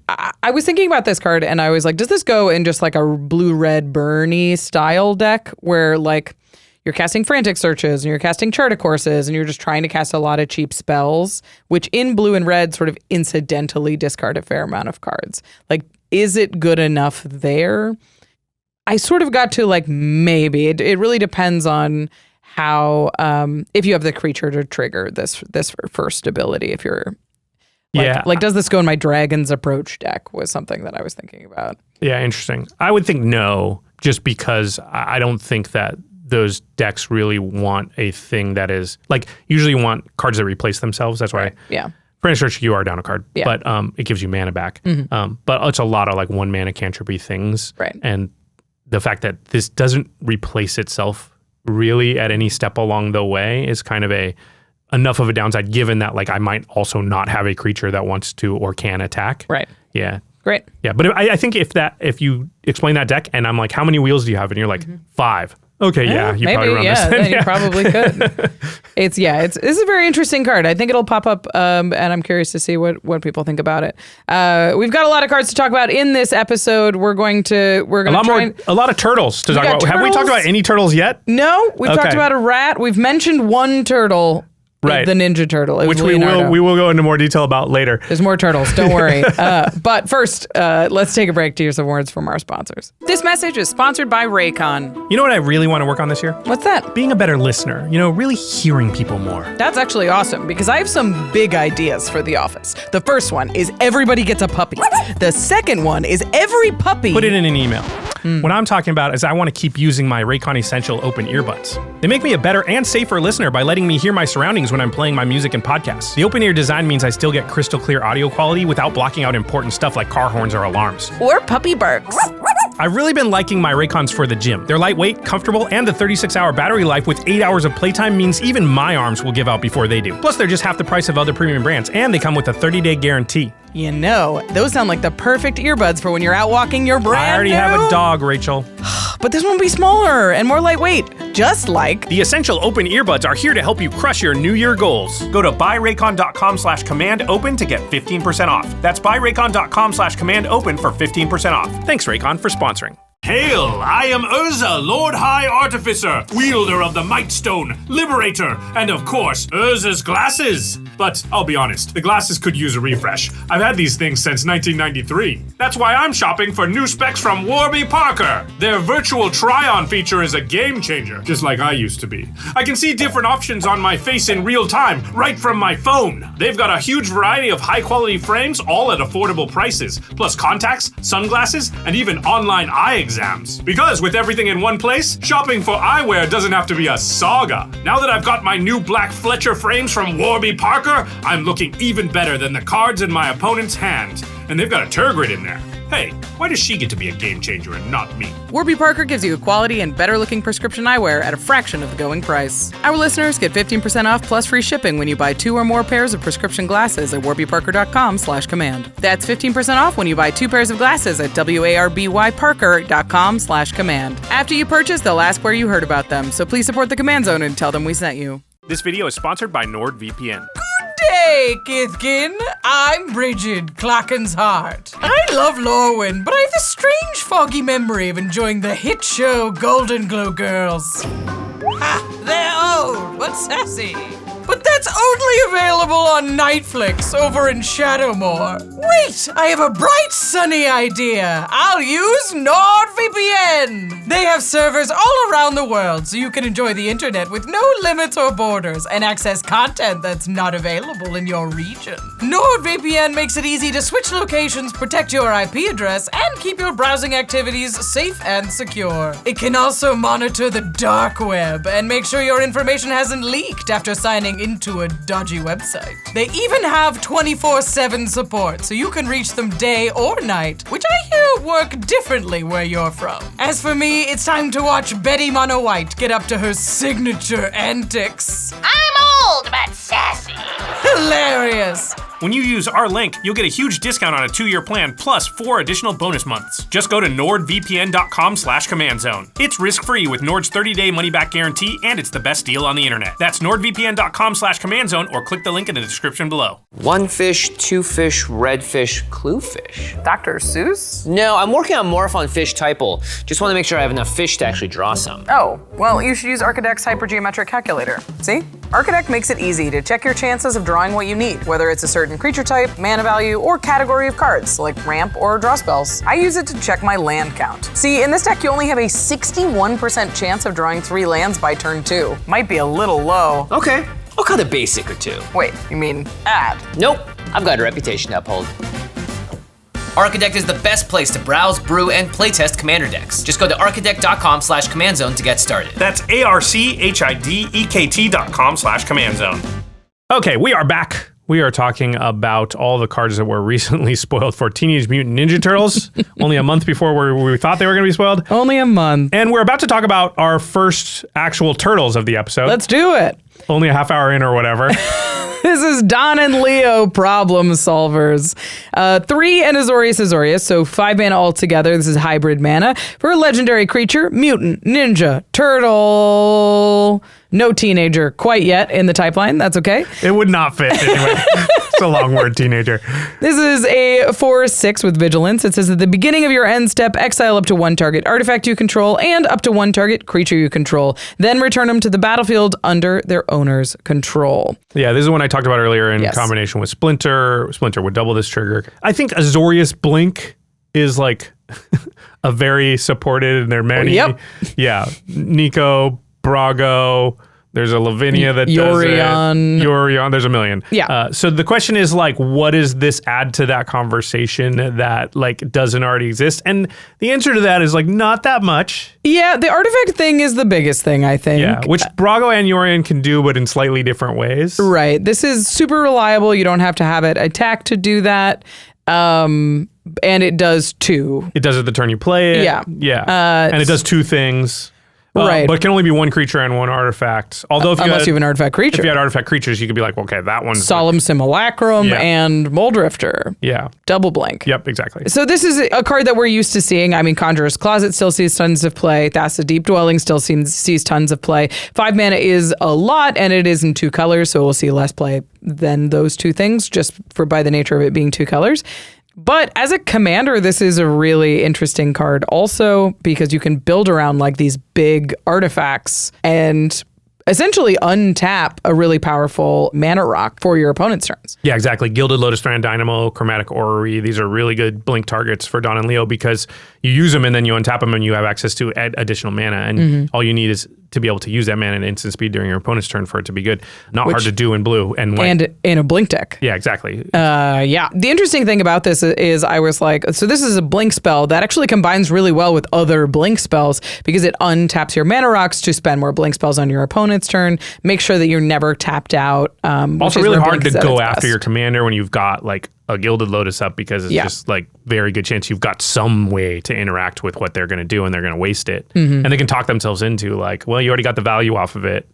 I was thinking about this card and I was like, does this go in just like a blue-red Bernie style deck where like you're casting frantic searches and you're casting chart of courses and you're just trying to cast a lot of cheap spells, which in blue and red sort of incidentally discard a fair amount of cards. Like, is it good enough there? I sort of got to like maybe. It really depends on how if you have the creature to trigger this first ability. If you're like does this go in my Dragon's Approach deck was something that I was thinking about. Yeah, interesting. I would think no, just because I don't think that those decks really want a thing that is like usually you want cards that replace themselves. That's why. Yeah. For instance, you are down a card, Yeah. but it gives you mana back. But it's a lot of like 1 mana cantripy things. Right. And the fact that this doesn't replace itself really at any step along the way is kind of enough of a downside, given that like I might also not have a creature that wants to or can attack. Right. Yeah. Great. Yeah. But I think if you explain that deck and I'm like, how many wheels do you have? And you're like, 5. Okay, yeah, you maybe, probably run this. then you probably could. It's a very interesting card. I think it'll pop up, and I'm curious to see what people think about it. We've got a lot of cards to talk about in this episode. We're going to a lot of turtles to talk about. Have we talked about any turtles yet? No, we've talked about a rat. We've mentioned one turtle. Right. The Ninja Turtle. Which we will go into more detail about later. There's more turtles, don't worry. But first, let's take a break to hear some words from our sponsors. This message is sponsored by RAYCON. You know what I really want to work on this year? What's that? Being a better listener. Really hearing people more. That's actually awesome because I have some big ideas for the office. The first one is everybody gets a puppy. The second one is every puppy. Put it in an email. What I'm talking about is I want to keep using my RAYCON Essential open earbuds. They make me a better and safer listener by letting me hear my surroundings when I'm playing my music and podcasts. The open ear design means I still get crystal clear audio quality without blocking out important stuff like car horns or alarms. Or puppy barks. I've really been liking my RAYCONs for the gym. They're lightweight, comfortable, and the 36-hour battery life with 8 hours of playtime means even my arms will give out before they do. Plus, they're just half the price of other premium brands, and they come with a 30-day guarantee. Those sound like the perfect earbuds for when you're out walking your brand I already have a dog, Rachel. But this one will be smaller and more lightweight, just like... The Essential Open Earbuds are here to help you crush your New Year goals. Go to buyraycon.com/command-open to get 15% off. That's buyraycon.com/command-open for 15% off. Thanks, Raycon, for sponsoring. Hail! I am Urza, Lord High Artificer, wielder of the Might Stone, Liberator, and of course, Urza's glasses. But I'll be honest, the glasses could use a refresh. I've had these things since 1993. That's why I'm shopping for new specs from Warby Parker. Their virtual try-on feature is a game changer, just like I used to be. I can see different options on my face in real time, right from my phone. They've got a huge variety of high-quality frames, all at affordable prices, plus contacts, sunglasses, and even online eye exams. Because with everything in one place, shopping for eyewear doesn't have to be a saga. Now that I've got my new black Fletcher frames from Warby Parker, I'm looking even better than the cards in my opponent's hand. And they've got a Turgid in there. Hey, why does she get to be a game changer and not me? Warby Parker gives you quality and better looking prescription eyewear at a fraction of the going price. Our listeners get 15% off plus free shipping when you buy 2 or more pairs of prescription glasses at warbyparker.com/command. That's 15% off when you buy 2 pairs of glasses at warbyparker.com/command. After you purchase, they'll ask where you heard about them, so please support the Command Zone and tell them we sent you. This video is sponsored by NordVPN. Hey, Kithkin. I'm Bridget, Clacken's heart. I love Lorwyn, but I have a strange foggy memory of enjoying the hit show Golden Glow Girls. Ha! They're old, but sassy. but that's only available on Nightflix over in Shadowmoor. Wait, I have a bright, sunny idea. I'll use NORDVPN. They have servers all around the world, so you can enjoy the internet with no limits or borders and access content that's not available in your region. NORDVPN makes it easy to switch locations, protect your IP address, and keep your browsing activities safe and secure. It can also monitor the dark web and make sure your information hasn't leaked after signing into a dodgy website. They even have 24/7 support, so you can reach them day or night, which I hear work differently where you're from. As for me, it's time to watch Betty Mono White get up to her signature antics. I'm old but sassy. Hilarious. When you use our link, you'll get a huge discount on a 2-year plan plus 4 additional bonus months. Just go to nordvpn.com/command-zone. It's risk-free with Nord's 30-day money-back guarantee, and it's the best deal on the internet. That's nordvpn.com/command-zone or click the link in the description below. One fish, two fish, red fish, clue fish. Dr. Seuss? No, I'm working on Morph on Fish Typal. Just want to make sure I have enough fish to actually draw some. Oh, well, you should use ARCHIDEKT's hypergeometric calculator. See? ARCHIDEKT makes it easy to check your chances of drawing what you need, whether it's a certain creature type, mana value, or category of cards, like ramp or draw spells. I use it to check my land count. See, in this deck you only have a 61% chance of drawing 3 lands by turn 2. Might be a little low. Okay, I'll cut a basic or 2. Wait, you mean add? Nope, I've got a reputation to uphold. ARCHIDEKT is the best place to browse, brew, and playtest commander decks. Just go to archidekt.com/command-zone to get started. That's ARCHIDEKT.com/command-zone. Okay, we are back. We are talking about all the cards that were recently spoiled for Teenage Mutant Ninja Turtles, only a month before we thought they were going to be spoiled. Only a month. And we're about to talk about our first actual Turtles of the episode. Let's do it. Only a half hour in or whatever. This is Don and Leo Problem Solvers. 3 and Azorius, so 5 mana altogether. This is hybrid mana for a legendary creature, Mutant Ninja Turtle. No teenager quite yet in the type line. That's okay. It would not fit anyway. It's a long word, teenager. This is a 4/6 with Vigilance. It says at the beginning of your end step, exile up to 1 target artifact you control and up to 1 target creature you control. Then return them to the battlefield under their owner's control. Yeah, this is one I talked about earlier in combination with Splinter. Splinter would double this trigger. I think Azorius Blink is like a very supported, and there are many. Yep. Yeah, Nico, Brago. There's a Lavinia that Yorion. does it. Yorion. There's a million. Yeah. So the question is like, what does this add to that conversation that like doesn't already exist? And the answer to that is like not that much. Yeah, the artifact thing is the biggest thing, I think. Yeah, which Brago and Yorion can do, but in slightly different ways. Right. This is super reliable. You don't have to have it attack to do that. And it does 2. It does it the turn you play it. Yeah. Yeah. And it does 2 things. Right. But it can only be 1 creature and 1 artifact. Although if unless you have an artifact creature. If you had artifact creatures, you could be like, okay, that one's Solemn Simulacrum Yeah. and Moldrifter. Yeah. Double blank. Yep, exactly. So this is a card that we're used to seeing. I mean, Conjurer's Closet still sees tons of play. Thassa Deep Dwelling still sees tons of play. 5 mana is a lot, and it is in 2 colors, so we'll see less play than those 2 things, just for by the nature of it being 2 colors. But as a commander, this is a really interesting card also because you can build around like these big artifacts and essentially untap a really powerful mana rock for your opponent's turns. Yeah, exactly. Gilded Lotus Strand Dynamo, Chromatic Orrery. These are really good blink targets for Don and Leo because you use them and then you untap them and you have access to additional mana. And all you need is to be able to use that mana in instant speed during your opponent's turn for it to be good. Not hard to do in blue and white. And in a blink deck. Yeah, exactly. Yeah. The interesting thing about this is I was like, so this is a blink spell that actually combines really well with other blink spells because it untaps your mana rocks to spend more blink spells on your opponent's turn. Make sure that you're never tapped out. Also really hard to go after your commander when you've got like a Gilded Lotus up because it's just like very good chance you've got some way to interact with what they're going to do and they're going to waste it. And they can talk themselves into like, well, you already got the value off of it.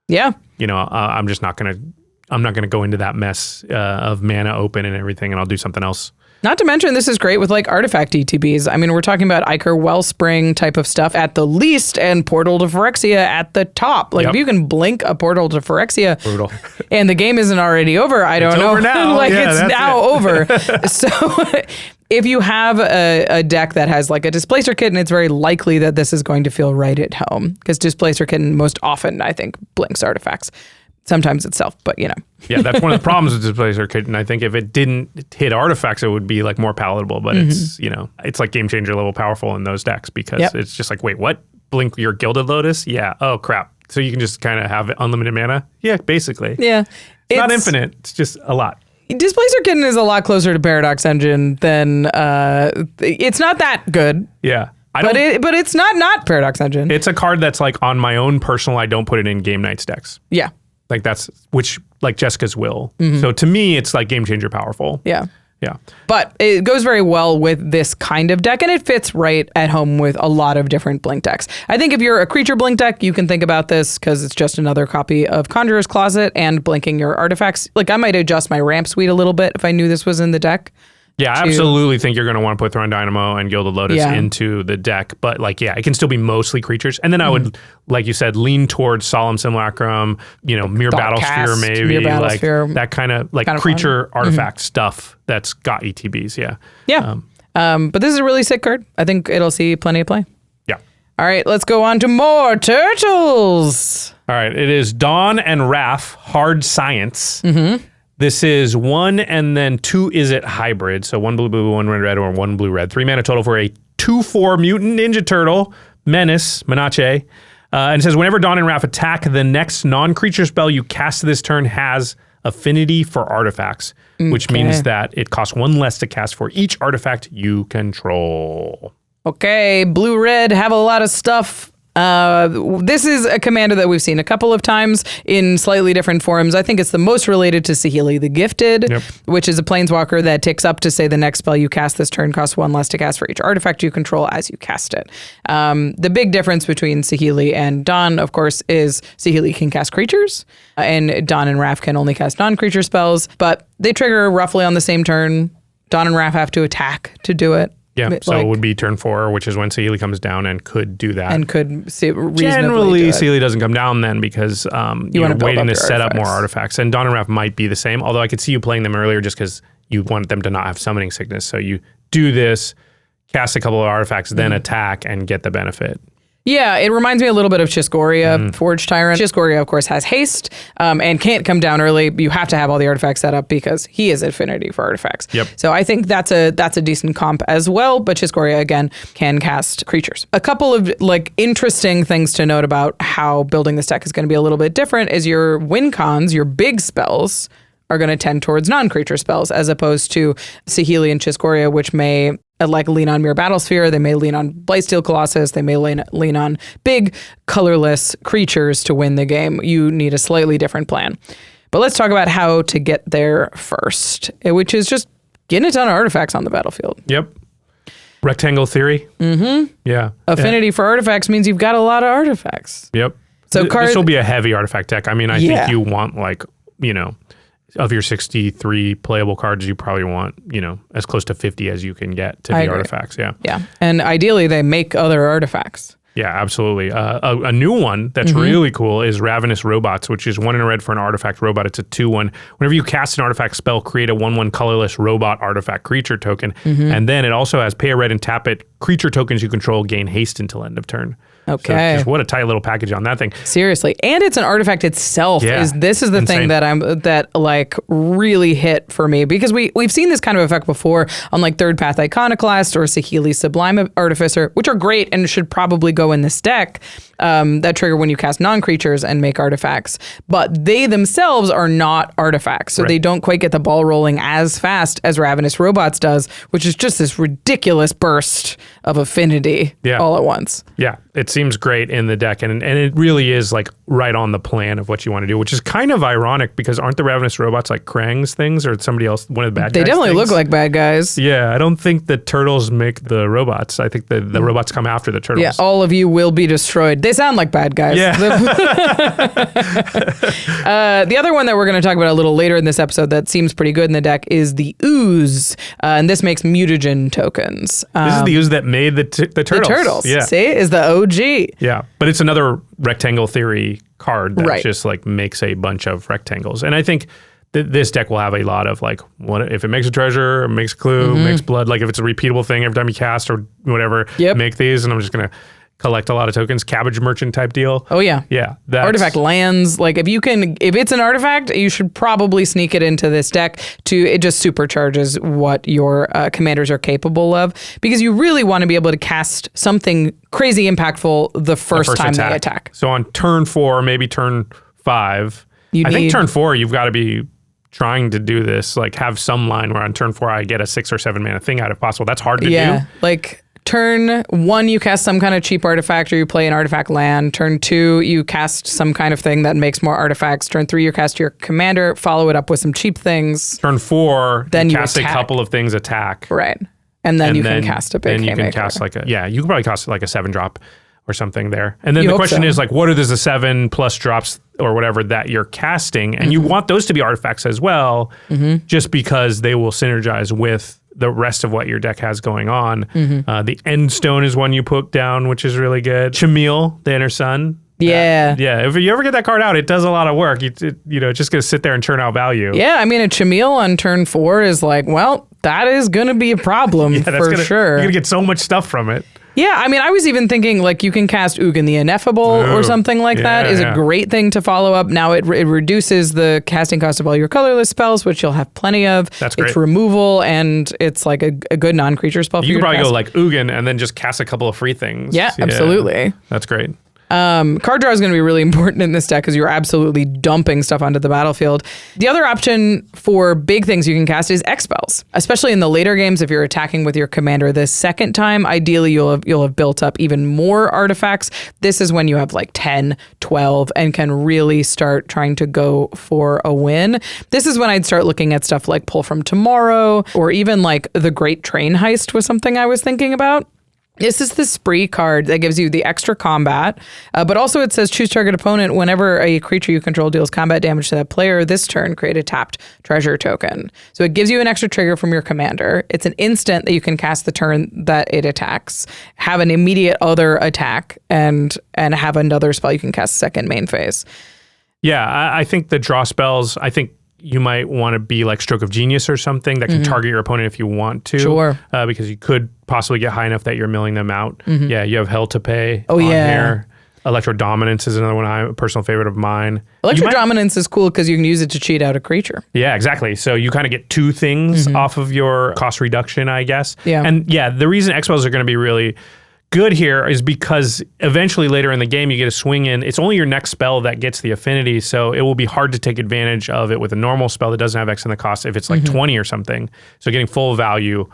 Yeah. You know, I'm not going to go into that mess of mana open and everything and I'll do something else. Not to mention, this is great with like artifact ETBs. I mean, we're talking about Ichor Wellspring type of stuff at the least and Portal to Phyrexia at the top. Like if you can blink a Portal to Phyrexia Brutal. And the game isn't already over, I don't know. Over now. Like yeah, it's now over. So if you have a deck that has like a Displacer Kitten, it's very likely that this is going to feel right at home because Displacer Kitten most often, I think, blinks artifacts. Sometimes itself, but Yeah, that's one of the problems with Displacer Kit, and I think if it didn't hit artifacts, it would be like more palatable, but it's like game changer level powerful in those decks because it's just like, wait, what? Blink your Gilded Lotus? Yeah. Oh, crap. So you can just kind of have unlimited mana? Yeah, basically. Yeah. It's not infinite. It's just a lot. Displacer Kitten is a lot closer to Paradox Engine than it's not that good. Yeah. But it's not Paradox Engine. It's a card that's like on my own personal, I don't put it in Game Nights decks. Yeah. Like which Jessica's will. So to me, it's like game changer powerful. Yeah. Yeah. But it goes very well with this kind of deck, and it fits right at home with a lot of different Blink decks. I think if you're a creature Blink deck, you can think about this because it's just another copy of Conjurer's Closet and blinking your artifacts. Like, I might adjust my ramp suite a little bit if I knew this was in the deck. Yeah, I absolutely think you're going to want to put Throne Dynamo and Gilded Lotus into the deck. But it can still be mostly creatures. And then I would, like you said, lean towards Solemn Simulacrum, Mere Battlesphere maybe. Mere Battlesphere. Like that kind of creature artifact stuff that's got ETBs, Yeah. But this is a really sick card. I think it'll see plenty of play. Yeah. All right, let's go on to more Turtles. All right, it is Dawn and Raph, Hard Science. This is 1 and then 2 Izzet hybrid. So 1 blue, 1 red, or 1 blue-red. 3 mana total for a 2/4 Mutant Ninja Turtle, Menace, and it says whenever Dawn and Raph attack, the next non-creature spell you cast this turn has affinity for artifacts, which means that it costs 1 less to cast for each artifact you control. Okay, blue-red have a lot of stuff. This is a commander that we've seen a couple of times in slightly different forms. I think it's the most related to Saheeli the Gifted, which is a planeswalker that ticks up to say the next spell you cast this turn costs 1 less to cast for each artifact you control as you cast it. The big difference between Saheeli and Dawn, of course, is Saheeli can cast creatures, and Dawn and Raph can only cast non-creature spells, but they trigger roughly on the same turn. Dawn and Raph have to attack to do it. Yeah, so it would be turn 4, which is when Saheeli comes down and could do that. And could reasonably Generally, do it. Saheeli doesn't come down then because you're waiting to set up more artifacts. And Dawn and Raph might be the same, although I could see you playing them earlier just because you want them to not have summoning sickness. So you do this, cast a couple of artifacts, then attack and get the benefit. Yeah, it reminds me a little bit of Chiskoria, Forge Tyrant. Chiskoria, of course, has haste and can't come down early. You have to have all the artifacts set up because he is affinity for artifacts. Yep. So I think that's a decent comp as well. But Chiskoria, again, can cast creatures. A couple of interesting things to note about how building this deck is going to be a little bit different is your win cons, your big spells, are going to tend towards non-creature spells as opposed to Saheeli and Chiskoria, which may lean on Mere Battlesphere, they may lean on Blightsteel Colossus, they may lean on big, colorless creatures to win the game. You need a slightly different plan. But let's talk about how to get there first, which is just getting a ton of artifacts on the battlefield. Yep. Rectangle theory. Yeah. Affinity for artifacts means you've got a lot of artifacts. Yep. So this will be a heavy artifact deck. I mean, I think you want of your 63 playable cards, you probably want, as close to 50 as you can get to be artifacts. Yeah. Yeah. And ideally, they make other artifacts. Yeah, absolutely. A new one that's really cool is Ravenous Robots, which is 1 in a red for an artifact robot. It's a 2/1. Whenever you cast an artifact spell, create a 1/1 colorless robot artifact creature token. And then it also has pay a red and tap it. Creature tokens you control gain haste until end of turn. Okay. So just what a tight little package on that thing. Seriously. And it's an artifact itself. Yeah. This is the thing that really hit for me because we've seen this kind of effect before on Third Path Iconoclast or Saheeli Sublime Artificer, which are great and should probably go in this deck. That trigger when you cast non-creatures and make artifacts. But they themselves are not artifacts. So they don't quite get the ball rolling as fast as Ravenous Robots does, which is just this ridiculous burst of affinity all at once. Yeah. It seems great in the deck, and it really is right on the plan of what you want to do, which is kind of ironic because aren't the Ravenous Robots like Krang's things or somebody else, one of the bad guys? They definitely look like bad guys. Yeah, I don't think the turtles make the robots. I think the robots come after the turtles. Yeah, all of you will be destroyed. They sound like bad guys. Yeah. The other one that we're going to talk about a little later in this episode that seems pretty good in the deck is the Ooze, and this makes mutagen tokens. This is the Ooze that made the turtles. The turtles, yeah. See, is the OG. Yeah, but it's another rectangle theory card that just makes a bunch of rectangles. And I think this deck will have a lot of what if it makes a treasure, makes a clue, makes blood, if it's a repeatable thing every time you cast or whatever, make these. And I'm just going to collect a lot of tokens, cabbage merchant type deal. Oh yeah. Yeah. Artifact lands, like if it's an artifact, you should probably sneak it into this deck it just supercharges what your commanders are capable of, because you really want to be able to cast something crazy impactful the first time they attack. So on turn 4, maybe turn 5, I think turn 4, you've got to be trying to do this, like have some line where on turn 4 I get a 6 or 7 mana thing out if possible. That's hard to do. Like turn 1, you cast some kind of cheap artifact or you play an artifact land. Turn 2, you cast some kind of thing that makes more artifacts. Turn 3, you cast your commander, follow it up with some cheap things. Turn 4, then you cast attack. A couple of things, attack. Right. And then you can cast a big Then you haymaker. can cast you could probably cast like a 7-drop or something there. And then the question is like, what are the 7+ drops or whatever that you're casting? And you want those to be artifacts as well, just because they will synergize with the rest of what your deck has going on. The End Stone is one you put down, which is really good. Chameel, the Inner Sun. Yeah. If you ever get that card out, it does a lot of work. It's just going to sit there and churn out value. Yeah, I mean, a Chameel on turn 4 is like, well, that is going to be a problem for sure. You're going to get so much stuff from it. Yeah, I mean, I was even thinking like you can cast Ugin the Ineffable or something like that is a great thing to follow up. Now it reduces the casting cost of all your colorless spells, which you'll have plenty of. That's great. It's removal and it's like a good non-creature spell. You could probably go like Ugin and then just cast a couple of free things. Yeah, absolutely. That's great. Card draw is going to be really important in this deck because you're absolutely dumping stuff onto the battlefield. The other option for big things you can cast is X spells, especially in the later games. If you're attacking with your commander the second time, ideally you'll have built up even more artifacts. This is when you have like 10, 12, and can really start trying to go for a win. This is when I'd start looking at stuff like Pull from Tomorrow, or even like the Great Train Heist was something I was thinking about. This is the Spree card that gives you the extra combat, but also it says choose target opponent. Whenever a creature you control deals combat damage to that player this turn, create a tapped treasure token. So it gives you an extra trigger from your commander. It's an instant that you can cast the turn that it attacks, have an immediate other attack, and have another spell you can cast second main phase. Yeah, I think the draw spells, you might want to be like Stroke of Genius or something that can target your opponent if you want to. Sure. Because you could possibly get high enough that you're milling them out. Yeah, you have Hell to Pay on yeah. here. Electro Dominance is another one, a personal favorite of mine. Electro Dominance is cool because you can use it to cheat out a creature. Yeah, exactly. So you kind of get two things off of your cost reduction, I guess. Yeah. And yeah, the reason X-Spells are going to be really good here is because eventually later in the game you get a swing in. It's only your next spell that gets the affinity, so it will be hard to take advantage of it with a normal spell that doesn't have X in the cost if it's like 20 or something. So getting full value,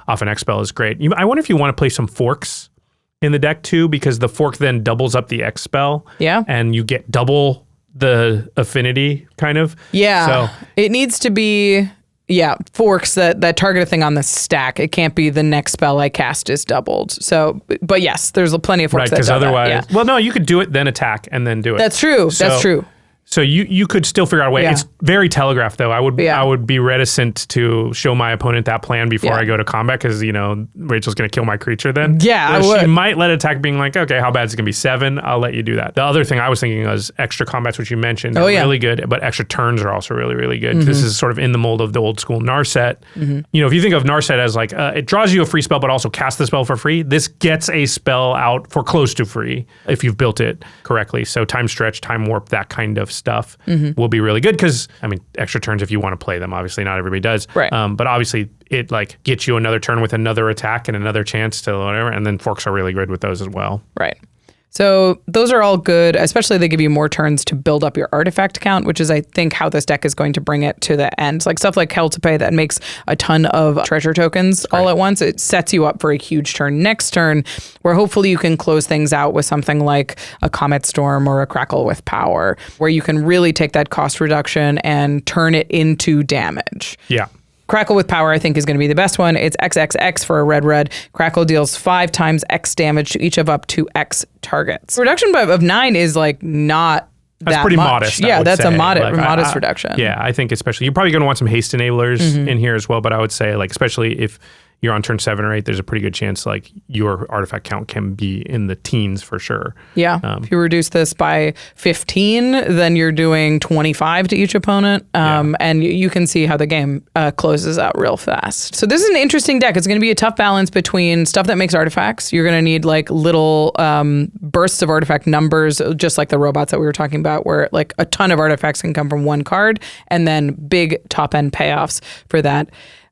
off an X spell is great. I wonder if you want to play some forks in the deck too, because the fork then doubles up the X spell. Yeah. And you get double the affinity kind of. Yeah. So it needs to be forks that target a thing on the stack. It can't be the next spell I cast is doubled. So, but yes, there's plenty of forks right, that because do otherwise, that. Yeah. well, no, you could do it, then attack, and then do it. That's true. That's true. So you could still figure out a way. Yeah. It's very telegraphed, though. I would be reticent to show my opponent that plan before I go to combat because Rachel's going to kill my creature then. Yeah, I would. She might let attack being like, okay, how bad is it going to be? 7? I'll let you do that. The other thing I was thinking was extra combats, which you mentioned, are really good, but extra turns are also really, really good. This is sort of in the mold of the old school Narset. If you think of Narset as like it draws you a free spell, but also casts the spell for free. This gets a spell out for close to free if you've built it correctly. So time stretch, time warp, that kind of stuff. Will be really good because, extra turns if you want to play them. Obviously, not everybody does. Right. But obviously, it like gets you another turn with another attack and another chance to whatever. And then forks are really good with those as well. Right. So those are all good, especially they give you more turns to build up your artifact count, which is, I think, how this deck is going to bring it to the end. Like stuff like Hell to Pay that makes a ton of treasure tokens all at once. It sets you up for a huge turn next turn, where hopefully you can close things out with something like a Comet Storm or a Crackle with Power, where you can really take that cost reduction and turn it into damage. Yeah. Crackle with Power, I think, is going to be the best one. It's XXX for a red. Crackle deals 5 times X damage to each of up to X targets. Reduction of 9 is like not That's that pretty much. modest. Yeah, that's say. a modest reduction. Yeah, I think especially you're probably going to want some haste enablers in here as well. But I would say, like, especially if you're on turn 7 or 8, there's a pretty good chance like your artifact count can be in the teens for sure. Yeah. If you reduce this by 15, then you're doing 25 to each opponent. And you can see how the game closes out real fast. So this is an interesting deck. It's going to be a tough balance between stuff that makes artifacts. You're going to need like little bursts of artifact numbers, just like the robots that we were talking about, where like a ton of artifacts can come from one card, and then big top end payoffs for that.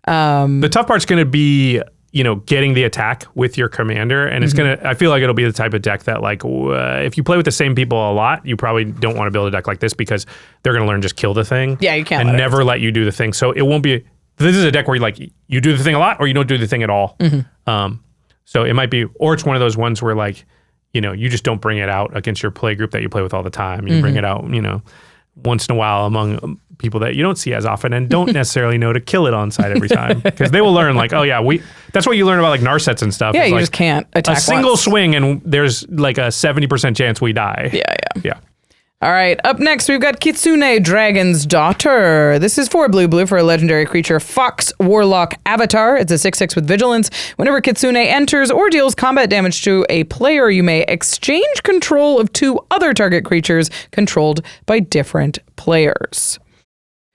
The tough part's going to be, getting the attack with your commander, and I feel like it'll be the type of deck that like, if you play with the same people a lot, you probably don't want to build a deck like this because they're going to learn just kill the thing. Yeah, you can't and never let you do the thing. So it won't be. This is a deck where you do the thing a lot, or you don't do the thing at all. So it might be, or it's one of those ones where like, you just don't bring it out against your play group that you play with all the time. You bring it out, once in a while among people that you don't see as often and don't necessarily know to kill it on side every time, because they will learn like, oh yeah, that's what you learn about like Narsets and stuff. Yeah, you like just can't attack a single once. swing and there's like a 70% chance we die. Yeah. All right, up next, we've got Kitsune, Dragon's Daughter. This is 4 blue for a legendary creature, Fox Warlock Avatar. It's a 6/6 with Vigilance. Whenever Kitsune enters or deals combat damage to a player, you may exchange control of 2 other target creatures controlled by different players.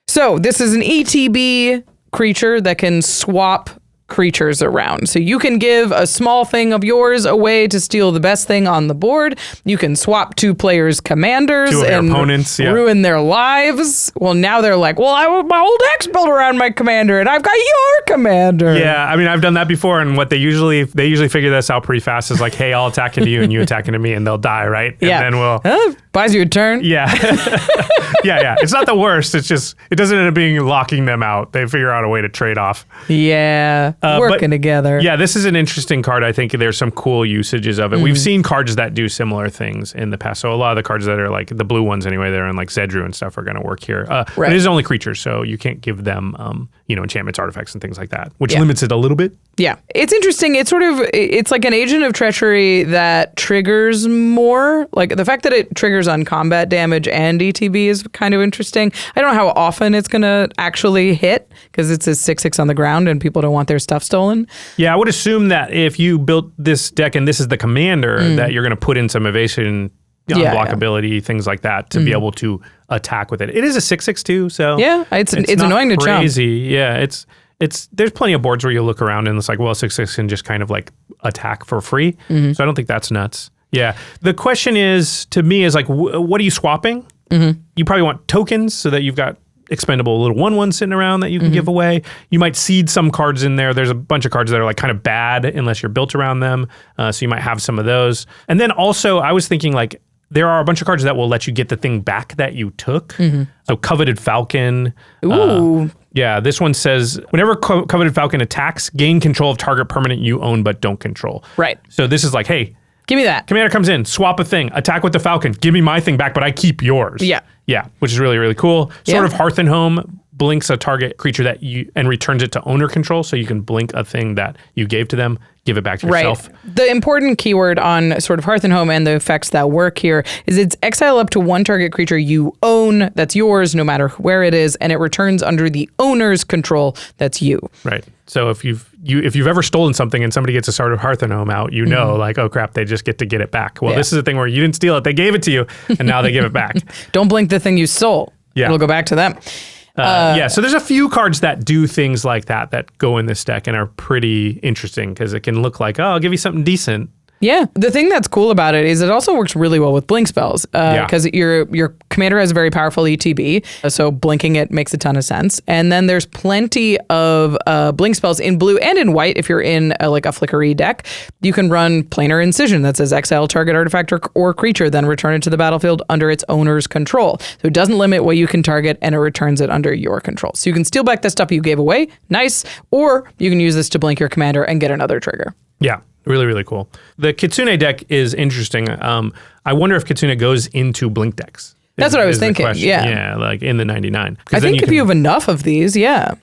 So this is an ETB creature that can swap creatures around. So you can give a small thing of yours away to steal the best thing on the board. You can swap 2 players' commanders and opponents, ruin their lives. Well, now they're like, well, I want my whole deck's built around my commander, and I've got your commander. Yeah, I mean, I've done that before, and what they usually figure this out pretty fast is like, hey, I'll attack into you and you attack into me, and they'll die, right? Yeah. And then we'll buys you a turn. Yeah. yeah. It's not the worst. It's just, it doesn't end up being locking them out. They figure out a way to trade off. Yeah. Working together. Yeah, this is an interesting card. I think there's some cool usages of it. We've seen cards that do similar things in the past. So a lot of the cards that are like the blue ones anyway, they're in like Zedru and stuff are going to work here. It is only creatures, so you can't give them, enchantments, artifacts, and things like that, which limits it a little bit. Yeah. It's interesting. It's like an agent of treachery that triggers more. Like the fact that it triggers on combat damage and ETB is kind of interesting. I don't know how often it's going to actually hit because it's a 6/6 on the ground and people don't want their stuff stolen. Yeah, I would assume that if you built this deck and this is the commander, that you're going to put in some evasion, unblockability, things like that to be able to attack with it. It is a 6/6 too, so yeah, it's annoying to chump. Crazy, yeah. It's there's plenty of boards where you look around and it's like, well, 6/6 can just kind of like attack for free. So I don't think that's nuts. Yeah, the question is to me is like, what are you swapping? You probably want tokens so that you've got expendable little 1/1 sitting around that you can give away. You might seed some cards in there. There's a bunch of cards that are like kind of bad unless you're built around them. So you might have some of those. And then also I was thinking like there are a bunch of cards that will let you get the thing back that you took. So Coveted Falcon. Ooh. Yeah, this one says, whenever Coveted Falcon attacks, gain control of target permanent you own but don't control. Right. So this is like, hey, give me that. Commander comes in, swap a thing, attack with the Falcon, give me my thing back, but I keep yours. Yeah. Yeah, which is really, really cool. Sort of Hearth and Home blinks a target creature that and returns it to owner control, so you can blink a thing that you gave to them, give it back to yourself. Right. The important keyword on sort of Hearth and Home and the effects that work here is it's exile up to 1 target creature you own that's yours no matter where it is, and it returns under the owner's control that's you. Right. So if you've ever stolen something and somebody gets a sort of Hearth and Home out, you know, like, oh crap, they just get to get it back. Well, this is a thing where you didn't steal it, they gave it to you, and now they give it back. Don't blink the thing you stole. Yeah. It'll go back to them. So there's a few cards that do things like that go in this deck and are pretty interesting because it can look like, oh, I'll give you something decent. Yeah. The thing that's cool about it is it also works really well with blink spells because your commander has a very powerful ETB, so blinking it makes a ton of sense. And then there's plenty of blink spells in blue and in white. If you're in like a flickery deck, you can run Planar Incision that says exile target artifact or creature, then return it to the battlefield under its owner's control. So it doesn't limit what you can target and it returns it under your control. So you can steal back the stuff you gave away, nice, or you can use this to blink your commander and get another trigger. Yeah. Really, really cool. The Kitsune deck is interesting. I wonder if Kitsune goes into blink decks. That's what I was thinking. Yeah. Yeah, like in the 99. I think if you have enough of these, yeah.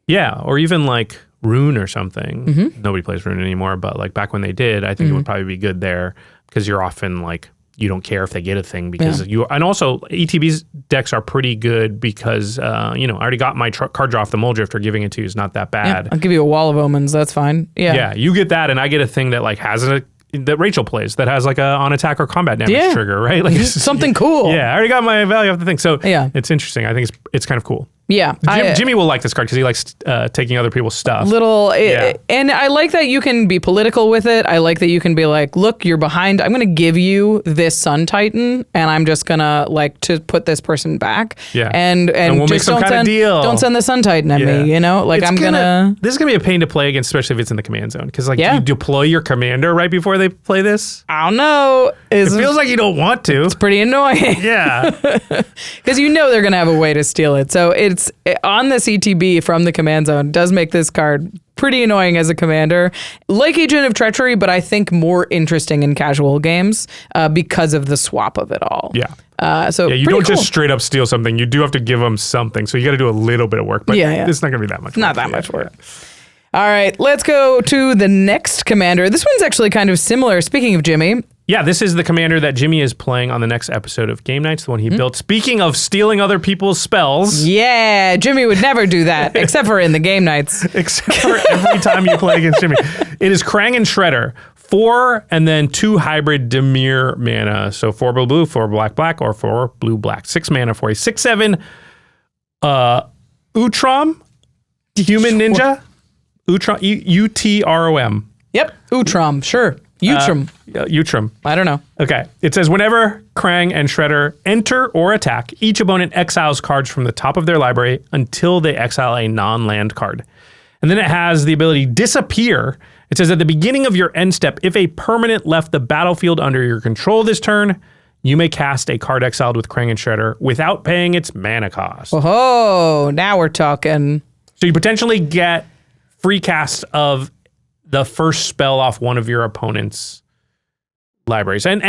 Yeah, or even like Rune or something. Nobody plays Rune anymore, but like back when they did, I think it would probably be good there because you're often like you don't care if they get a thing because and also ETB's decks are pretty good because I already got my card draw off the Mole Drifter. Giving it to you is not that bad. Yeah, I'll give you a Wall of Omens. That's fine. Yeah, you get that, and I get a thing that like has that Rachel plays that has like a on attack or combat damage trigger, right? Like something cool. Yeah, I already got my value off the thing, so it's interesting. I think it's kind of cool. Yeah, Jimmy will like this card because he likes taking other people's stuff. And I like that you can be political with it. I like that you can be like, look, you're behind. I'm going to give you this Sun Titan, and I'm just gonna like to put this person back. Yeah, and we'll make some kind of deal. Don't send the Sun Titan at me. Like this is gonna be a pain to play against, especially if it's in the command zone. Because you deploy your commander right before they play this. I don't know. It feels like you don't want to. It's pretty annoying. Yeah, because they're gonna have a way to steal it. So it's on the CTB from the command zone does make this card pretty annoying as a commander. Like Agent of Treachery, but I think more interesting in casual games because of the swap of it all. Yeah. So you don't just straight up steal something. You do have to give them something. So you got to do a little bit of work. But it's not going to be that much work. Not that much work. All right, let's go to the next commander. This one's actually kind of similar. Speaking of Jimmy. Yeah, this is the commander that Jimmy is playing on the next episode of Game Nights, the one he built. Speaking of stealing other people's spells. Yeah, Jimmy would never do that, except for in the Game Nights. Except for every time you play against Jimmy. It is Krang and Shredder. 4 and then 2 hybrid Dimir mana. So 4 blue, 4 black, or 4 blue-black. 6 mana for a 6/7 Utrom, Human Ninja. Utrom, Utrom. Yep, Utrom, sure. Utrom. Utrom. I don't know. Okay. It says whenever Krang and Shredder enter or attack, each opponent exiles cards from the top of their library until they exile a non-land card. And then it has the ability Disappear. It says at the beginning of your end step, if a permanent left the battlefield under your control this turn, you may cast a card exiled with Krang and Shredder without paying its mana cost. Oh, now we're talking. So you potentially get free cast of the first spell off one of your opponent's libraries. And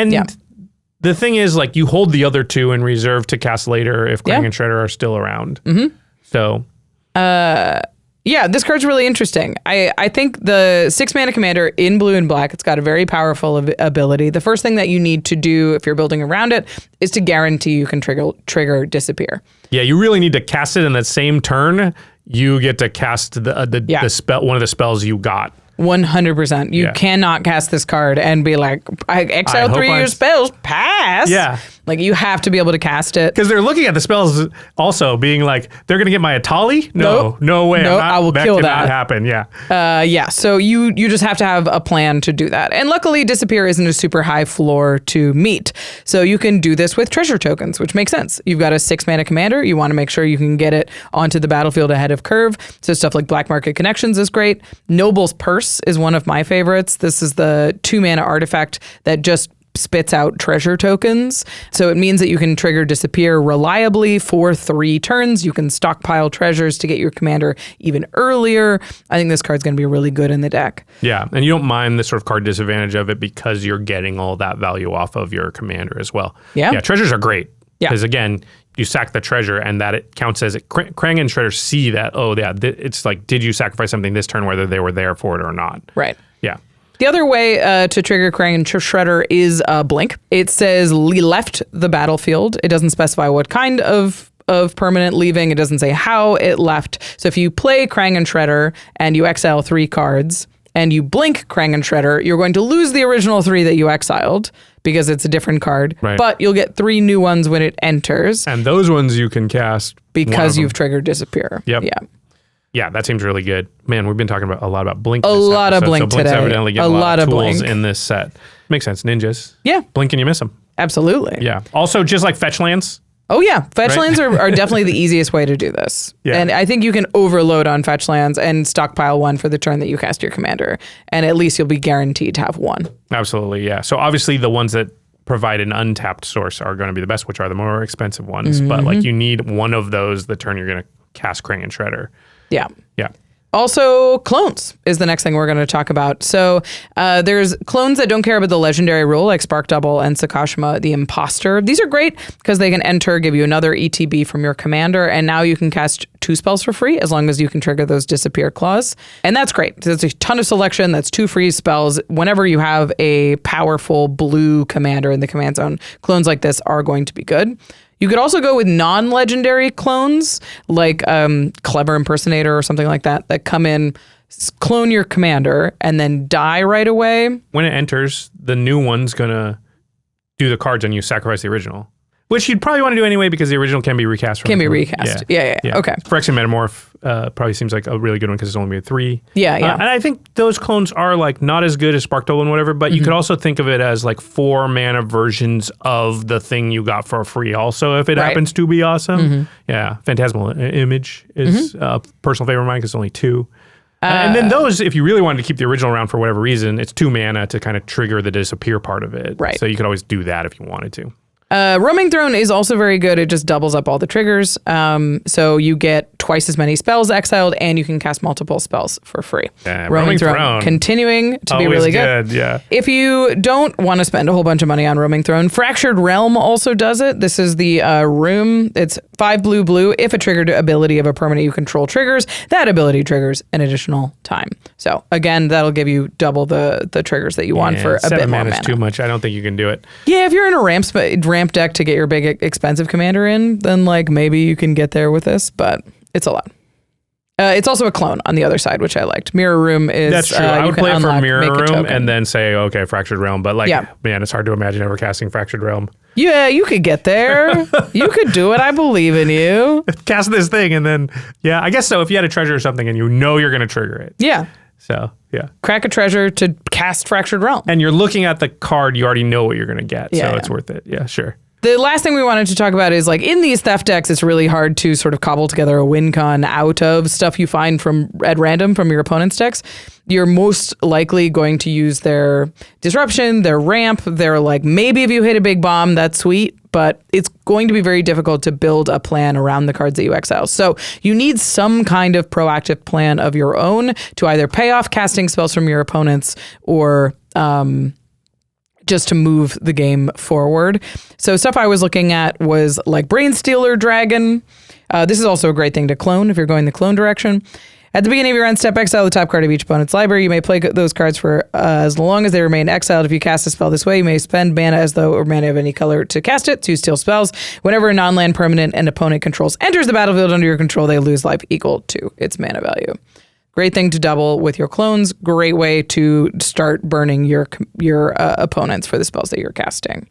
the thing is, like, you hold the other 2 in reserve to cast later if Krang and Shredder are still around. Mm-hmm. So... this card's really interesting. I think the 6 mana commander in blue and black, it's got a very powerful ability. The first thing that you need to do if you're building around it is to guarantee you can trigger Disappear. Yeah, you really need to cast it in that same turn. You get to cast the spell, one of the spells you got. 100%. You cannot cast this card and be like, I exile 3 of your spells, pass. Yeah. Like, you have to be able to cast it. Because they're looking at the spells also being like, they're going to get my Atali? No way. Nope, I will kill that. That cannot happen, yeah. So you just have to have a plan to do that. And luckily, Disappear isn't a super high floor to meet. So you can do this with treasure tokens, which makes sense. You've got a 6 mana commander. You want to make sure you can get it onto the battlefield ahead of curve. So stuff like Black Market Connections is great. Noble's Purse is one of my favorites. This is the 2 mana artifact that just spits out treasure tokens. So it means that you can trigger Disappear reliably for 3 turns. You can stockpile treasures to get your commander even earlier. I think this card's going to be really good in the deck. Yeah, and you don't mind the sort of card disadvantage of it because you're getting all that value off of your commander as well. Yeah, treasures are great. Because again, you sack the treasure and that it counts as Krang and Shredder see that, it's like, did you sacrifice something this turn, whether they were there for it or not? Right. Yeah. The other way to trigger Krang and Shredder is Blink. It says left the battlefield. It doesn't specify what kind of permanent leaving. It doesn't say how it left. So if you play Krang and Shredder and you exile 3 cards and you blink Krang and Shredder, you're going to lose the original 3 that you exiled because it's a different card. Right. But you'll get 3 new ones when it enters. And those ones you can cast because you've triggered Disappear. Yep. Yeah, that seems really good. Man, we've been talking about a lot about Blink. A lot of Blink so Blink's today. Evidently getting a lot of tools Blink in this set. Makes sense. Ninjas. Yeah. Blink and you miss them. Absolutely. Yeah. Also, just like fetch lands. Oh, yeah. Fetch lands are definitely the easiest way to do this. Yeah. And I think you can overload on fetch lands and stockpile 1 for the turn that you cast your commander. And at least you'll be guaranteed to have 1. Absolutely, yeah. So obviously the ones that provide an untapped source are going to be the best, which are the more expensive ones. Mm-hmm. But like you need one of those the turn you're going to cast Krang and Shredder. Yeah. Yeah. Also, clones is the next thing we're going to talk about. So there's clones that don't care about the legendary rule, like Spark Double and Sakashima the Imposter. These are great because they can enter, give you another ETB from your commander, and now you can cast 2 spells for free as long as you can trigger those disappear clause. And that's great. There's a ton of selection. That's 2 free spells. Whenever you have a powerful blue commander in the command zone, clones like this are going to be good. You could also go with non-legendary clones, like Clever Impersonator or something like that come in, clone your commander, and then die right away. When it enters, the new one's going to do the cards and you sacrifice the original. Which you'd probably want to do anyway because the original can be recast. Can be recast. Yeah. Okay. Phyrexian Metamorph probably seems like a really good one because it's only 3. Yeah. And I think those clones are like not as good as Spark Double and whatever, but you could also think of it as like 4 mana versions of the thing you got for free also if it happens to be awesome. Yeah. Phantasmal Image is a personal favorite of mine because it's only 2. And then those, if you really wanted to keep the original around for whatever reason, it's 2 mana to kind of trigger the disappear part of it. Right. So you could always do that if you wanted to. Roaming Throne is also very good. It just doubles up all the triggers. So you get twice as many spells exiled and you can cast multiple spells for free. Roaming Throne continuing to be really good. Yeah. If you don't want to spend a whole bunch of money on Roaming Throne, Fractured Realm also does it. This is the room. It's 5 blue. If a triggered ability of a permanent you control triggers, that ability triggers an additional time. So again, that'll give you double the triggers that you want for a bit more mana. 7 mana is too much. I don't think you can do it. Yeah, if you're in a ramp deck to get your big expensive commander in, then like maybe you can get there with this, but it's a lot. It's also a clone on the other side, which I liked. Mirror Room is... That's true. I would play it for Mirror Room and then say, okay, Fractured Realm. But like, man, it's hard to imagine ever casting Fractured Realm. Yeah, you could get there. You could do it. I believe in you. Cast this thing and then, yeah, I guess so. If you had a treasure or something and you know you're going to trigger it. Yeah. So, yeah. Crack a treasure to cast Fractured Realm. And you're looking at the card, you already know what you're going to get. So it's worth it. Yeah, sure. The last thing we wanted to talk about is like in these theft decks, it's really hard to sort of cobble together a win con out of stuff you find at random from your opponent's decks. You're most likely going to use their disruption, their ramp, their like maybe if you hit a big bomb, that's sweet, but it's going to be very difficult to build a plan around the cards that you exile. So you need some kind of proactive plan of your own to either pay off casting spells from your opponents or just to move the game forward. So stuff I was looking at was like Brainstealer Dragon. This is also a great thing to clone if you're going the clone direction. At the beginning of your end step, exile the top card of each opponent's library. You may play those cards for as long as they remain exiled. If you cast a spell this way, you may spend mana as though or mana of any color to cast it to steal spells. Whenever a non-land permanent an opponent controls enters the battlefield under your control, they lose life equal to its mana value. Great thing to double with your clones. Great way to start burning your opponents for the spells that you're casting.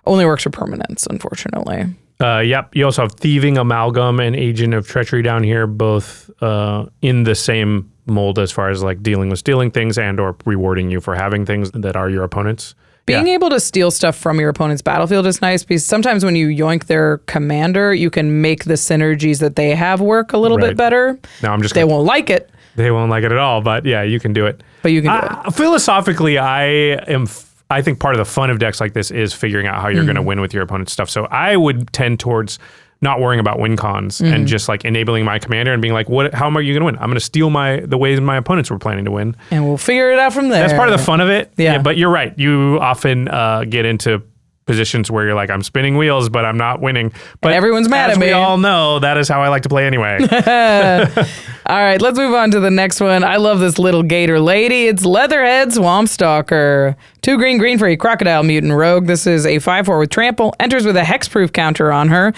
Only works for permanents, unfortunately. Yep. You also have Thieving Amalgam and Agent of Treachery down here, both in the same mold as far as like dealing with stealing things and or rewarding you for having things that are your opponents. Being able to steal stuff from your opponent's battlefield is nice because sometimes when you yoink their commander, you can make the synergies that they have work a little bit better. No, they won't like it. They won't like it at all, but yeah, you can do it. But you can do it. Philosophically, I think part of the fun of decks like this is figuring out how you're going to win with your opponent's stuff. So I would tend towards not worrying about win cons and just like enabling my commander and being like, how am I going to win? I'm going to steal the ways my opponents were planning to win. And we'll figure it out from there. That's part of the fun of it. Yeah. But you're right. You often get into positions where you're like, I'm spinning wheels, but I'm not winning. But and everyone's mad at me. As we all know, that is how I like to play anyway. All right, let's move on to the next one. I love this little gator lady. It's Leatherhead Swamp Stalker. 2 green for a Crocodile Mutant Rogue. This is a 5/4 with Trample. Enters with a hexproof counter on her.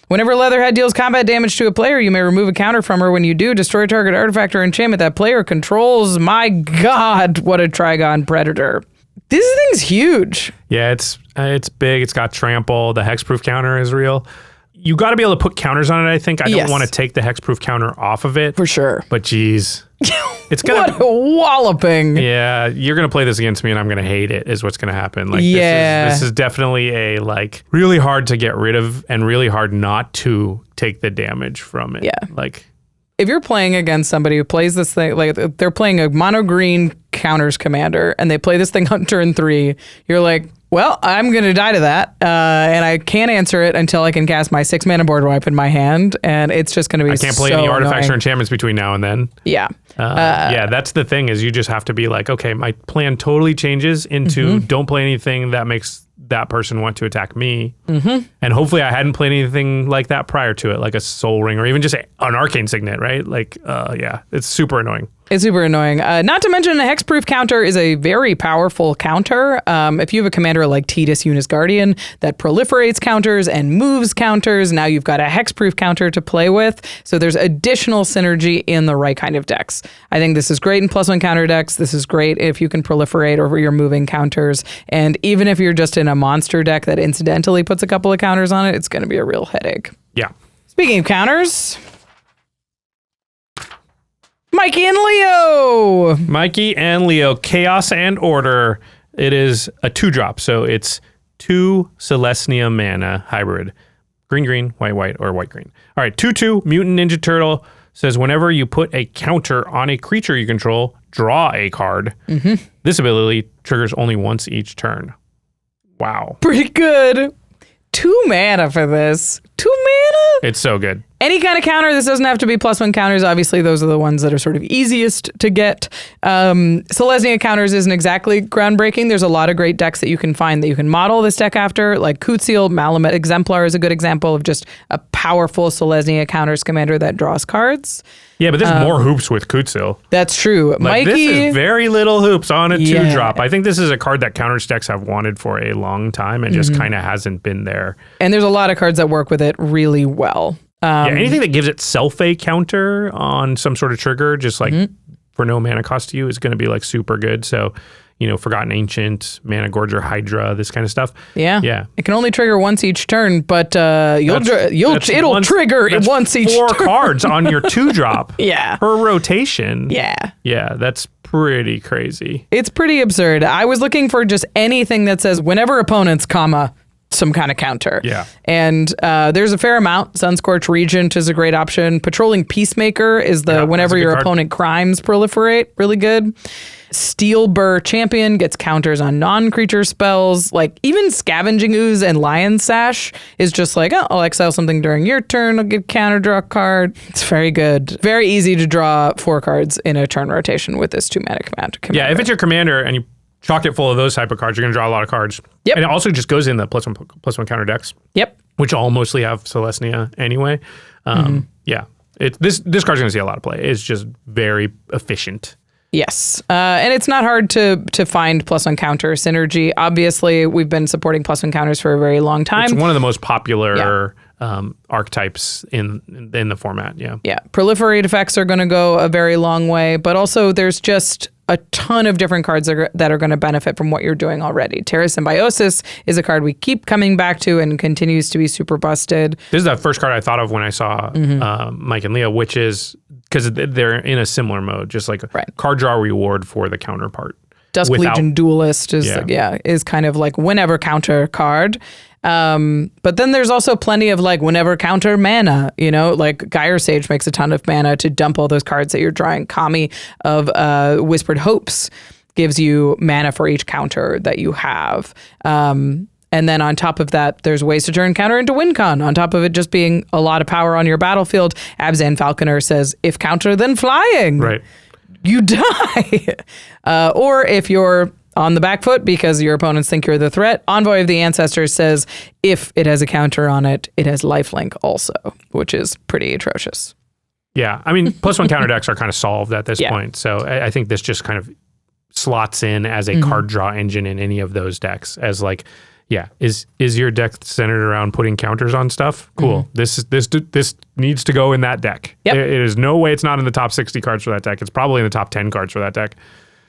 Whenever Leatherhead deals combat damage to a player, you may remove a counter from her. When you do, destroy target artifact or enchantment that player controls. My God, what a Trigon Predator. This thing's huge. Yeah, it's big. It's got trample. The hexproof counter is real. You got to be able to put counters on it, I think. I don't want to take the hexproof counter off of it. For sure. But geez. It's gonna, what a walloping. Yeah, you're going to play this against me and I'm going to hate it is what's going to happen. Like, this is definitely a like really hard to get rid of and really hard not to take the damage from it. Yeah. Like, if you're playing against somebody who plays this thing, like they're playing a mono green counters commander and they play this thing on turn 3, you're like, Well, I'm going to die to that, and I can't answer it until I can cast my 6 mana board wipe in my hand, and it's just going to be I can't play so any artifacts annoying. or enchantments between now and then. Yeah. Yeah, that's the thing is you just have to be like, okay, my plan totally changes into don't play anything that makes that person want to attack me. And hopefully I hadn't played anything like that prior to it, like a Soul Ring or even just an Arcane Signet, right? Like, yeah, it's super annoying. It's super annoying. Not to mention a hexproof counter is a very powerful counter. If you have a commander like Tidus Unis Guardian that proliferates counters and moves counters, now you've got a hexproof counter to play with. So there's additional synergy in the right kind of decks. I think this is great in +1 counter decks. This is great if you can proliferate over your moving counters. And even if you're just in a monster deck that incidentally puts a couple of counters on it, it's going to be a real headache. Yeah. Speaking of counters, Mikey and Leo. Mikey and Leo, Chaos and Order. It is a 2-drop, so it's 2 Celestia mana hybrid. Green, white, or white-green. All right, 2/2 Mutant Ninja Turtle says whenever you put a counter on a creature you control, draw a card. This ability triggers only once each turn. Wow. Pretty good. 2 mana for this. 2 mana? It's so good. Any kind of counter. This doesn't have to be +1 counters. Obviously, those are the ones that are sort of easiest to get. Celestia counters isn't exactly groundbreaking. There's a lot of great decks that you can find that you can model this deck after. Like Kutsil, Malamet Exemplar is a good example of just a powerful Celestia counters commander that draws cards. Yeah, but there's more hoops with Kutsil. That's true. Like, Mikey, this is very little hoops on a Yeah. 2-drop. I think this is a card that counters decks have wanted for a long time and just kind of hasn't been there. and there's a lot of cards that work with it really well. Yeah, anything that gives itself a counter on some sort of trigger, just like for no mana cost to you, is going to be like super good. So, you know, Forgotten Ancient, Mana Gorger, Hydra, this kind of stuff. Yeah. It can only trigger once each turn, but it'll trigger that's once each 4 turn. cards on your 2-drop. Yeah. Per rotation. Yeah. Yeah, that's pretty crazy. It's pretty absurd. I was looking for just anything that says whenever opponents, some kind of counter. Yeah. And there's a fair amount. Sunscorch Regent is a great option. Patrolling Peacemaker is the whenever your opponent crimes proliferate. Really good. Steel Burr Champion gets counters on non-creature spells. Like even Scavenging Ooze and Lion Sash is just like, oh, I'll exile something during your turn. I'll get counter draw a card. It's very good. Very easy to draw 4 cards in a turn rotation with this 2 mana command. Yeah, if it's your commander and you chock it full of those type of cards, you're going to draw a lot of cards. Yep. And it also just goes in the +1 counter decks. Yep. Which all mostly have Celestia anyway. Yeah. This card's going to see a lot of play. It's just very efficient. Yes. And it's not hard to find +1 counter synergy. Obviously, we've been supporting +1 counters for a very long time. It's one of the most popular archetypes in the format. Yeah. Yeah. Proliferate effects are going to go a very long way, but also there's just a ton of different cards that are going to benefit from what you're doing already. Terra Symbiosis is a card we keep coming back to and continues to be super busted. This is the first card I thought of when I saw Mike and Leo, which is because they're in a similar mode, just like card draw reward for the counterpart. Dusk Legion Duelist is is kind of like whenever counter card. But then there's also plenty of like whenever counter mana, you know, like Gyre Sage makes a ton of mana to dump all those cards that you're drawing. Kami of Whispered Hopes gives you mana for each counter that you have. And then on top of that, there's ways to turn counter into WinCon. On top of it just being a lot of power on your battlefield, Abzan Falconer says, if counter, then flying. Right. You die. Or if you're on the back foot because your opponents think you're the threat, Envoy of the Ancestors says, if it has a counter on it, it has lifelink also, which is pretty atrocious. Yeah. I mean, +1 counter decks are kind of solved at this point. So I think this just kind of slots in as a card draw engine in any of those decks as like, yeah, is your deck centered around putting counters on stuff? Cool. This needs to go in that deck. Yep. It is no way it's not in the top 60 cards for that deck. It's probably in the top 10 cards for that deck.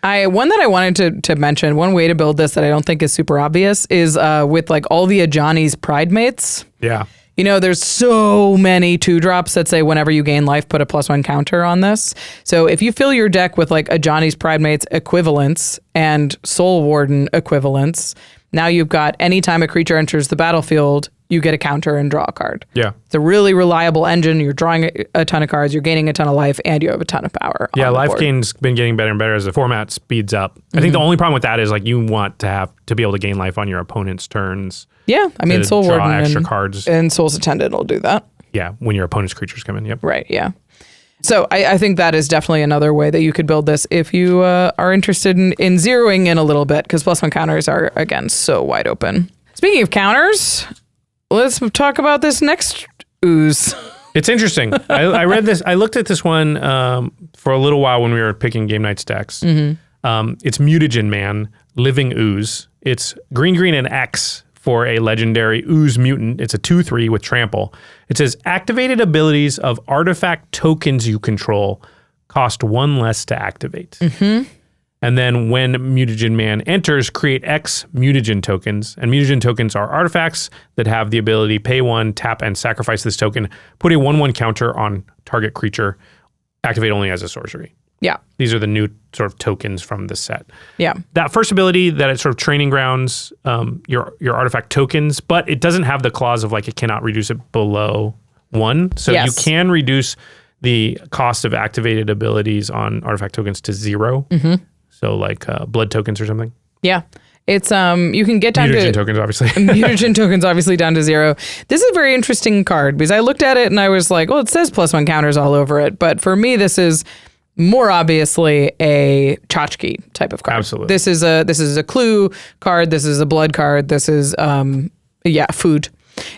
One that I wanted to mention, one way to build this that I don't think is super obvious is with like all the Ajani's Pride Mates. Yeah. You know, there's so many 2-drops that say whenever you gain life, put a +1 counter on this. So if you fill your deck with like Ajani's Pride Mates equivalents and Soul Warden equivalents, now you've got anytime a creature enters the battlefield, you get a counter and draw a card. Yeah. It's a really reliable engine. You're drawing a ton of cards, you're gaining a ton of life, and you have a ton of power. Yeah, on the life board. gain's been getting better and better as the format speeds up. I think the only problem with that is like you want to be able to gain life on your opponent's turns. Yeah, I mean, to Soul draw Warden extra cards. and Soul's Attendant will do that. Yeah, when your opponent's creatures come in. Yep. Right, yeah. So I think that is definitely another way that you could build this if you are interested in zeroing in a little bit, because +1 counters are, again, so wide open. Speaking of counters, let's talk about this next ooze. It's interesting. I read this. I looked at this one for a little while when we were picking Game Night's decks. It's Mutagen Man, Living Ooze. It's green, and X for a legendary Ooze Mutant. It's a 2/3 with Trample. It says, activated abilities of artifact tokens you control cost 1 less to activate. And then when Mutagen Man enters, create X mutagen tokens. And mutagen tokens are artifacts that have the ability pay 1, tap, and sacrifice this token. Put a 1/1 counter on target creature. Activate only as a sorcery. Yeah. These are the new sort of tokens from this set. Yeah. That first ability, that it's sort of training grounds your artifact tokens, but it doesn't have the clause of like it cannot reduce it below 1. So you can reduce the cost of activated abilities on artifact tokens to 0. So like blood tokens or something. Yeah. It's you can get down Mutagen to tokens, obviously. Mutagen tokens obviously down to 0. This is a very interesting card because I looked at it and I was like, well, it says +1 counters all over it, but for me this is more obviously a tchotchke type of card. Absolutely. This is a clue card, this is a blood card, this is food.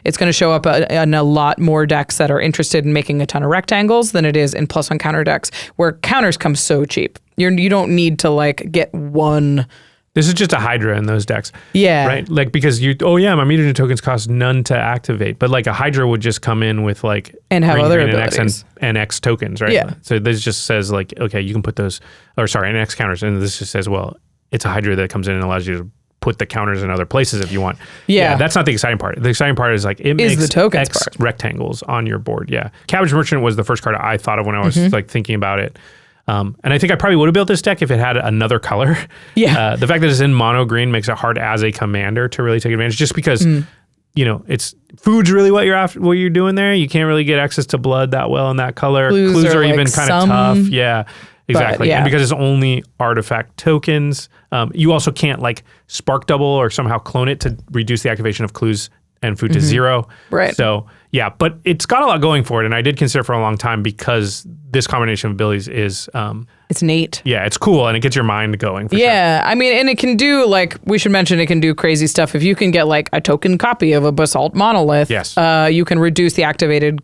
It's going to show up in a lot more decks that are interested in making a ton of rectangles than it is in +1 counter decks where counters come so cheap. You don't need to like get one. This is just a Hydra in those decks. Yeah. Right? Like because my mutagen tokens cost none to activate, but like a Hydra would just come in with like and have other and abilities. and X tokens, right? Yeah. So this just says like, okay, you can put those, and X counters, and this just says, well, it's a Hydra that comes in and allows you to put the counters in other places if you want. Yeah. That's not the exciting part. The exciting part is like it makes the tokens X part. rectangles on your board. Yeah. Cabbage Merchant was the first card I thought of when I was like thinking about it. And I think I probably would have built this deck if it had another color. Yeah. The fact that it's in mono green makes it hard as a commander to really take advantage, just because it's food's really what you're doing there. You can't really get access to blood that well in that color. Clues are like even kind of tough. Yeah. Exactly. And because it's only artifact tokens, you also can't like spark double or somehow clone it to reduce the activation of clues and food to 0. Right. So yeah, but it's got a lot going for it, and I did consider for a long time because this combination of abilities is it's neat. Yeah, it's cool, and it gets your mind going. For sure. I mean, and it can do like we should mention it can do crazy stuff. If you can get like a token copy of a basalt monolith, yes, you can reduce the activated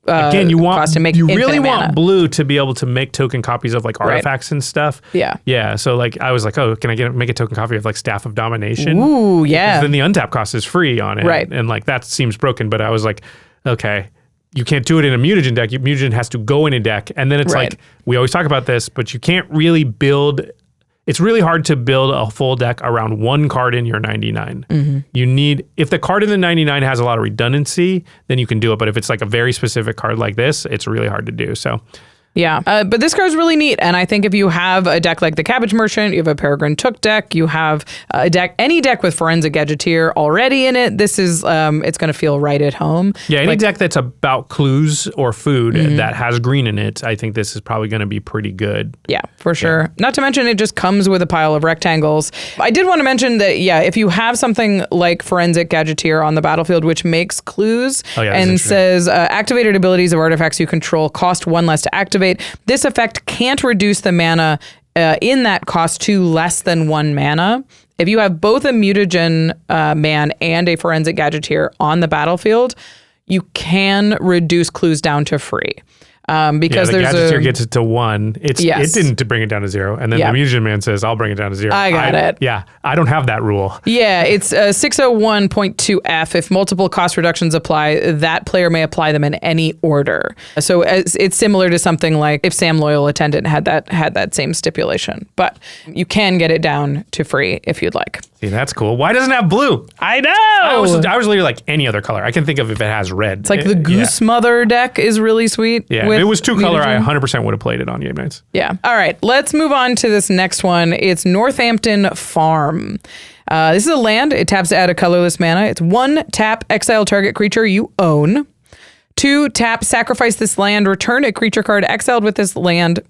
again, cost to make you really mana. want blue to be able to make token copies of like artifacts and stuff. Yeah. So like I was like, oh, can I make a token copy of like Staff of Domination? Ooh, yeah. Because then the untap cost is free on it, right? And like that seems broken. But I was like, okay, you can't do it in a mutagen deck. Mutagen has to go in a deck, and then it's like we always talk about this, but you can't really build. It's really hard to build a full deck around one card in your 99. You need, if the card in the 99 has a lot of redundancy, then you can do it. But if it's like a very specific card like this, it's really hard to do. So yeah, but this card's really neat, and I think if you have a deck like the Cabbage Merchant, you have a Peregrine Took deck, you have a deck, any deck with Forensic Gadgeteer already in it, this is it's going to feel right at home. Yeah, any deck that's about clues or food that has green in it, I think this is probably going to be pretty good. Yeah, for sure. Yeah. Not to mention it just comes with a pile of rectangles. I did want to mention that, if you have something like Forensic Gadgeteer on the battlefield, which makes clues and says activated abilities of artifacts you control cost 1 less to activate, this effect can't reduce the mana in that cost to less than 1 mana. If you have both a Mutagen Man and a Forensic Gadgeteer on the battlefield, you can reduce clues down to free. Because the there's Gadgeteer gets it to 1. It didn't bring it down to 0. And then the Mutagen Man says, I'll bring it down to 0. I got it. Yeah, I don't have that rule. Yeah, it's 601.2F. If multiple cost reductions apply, that player may apply them in any order. So it's similar to something like if Sam Loyal Attendant had that same stipulation. But you can get it down to free if you'd like. See, that's cool. Why doesn't it have blue? I know. I was literally like any other color. I can think of if it has red. It's like the Goose Mother deck is really sweet. Yeah, if it was 2 color, I 100% would have played it on game nights. Yeah. All right, let's move on to this next one. It's Northampton Farm. This is a land. It taps to add a colorless mana. It's 1 tap, exile target creature you own. 2 tap, sacrifice this land, return a creature card exiled with this land,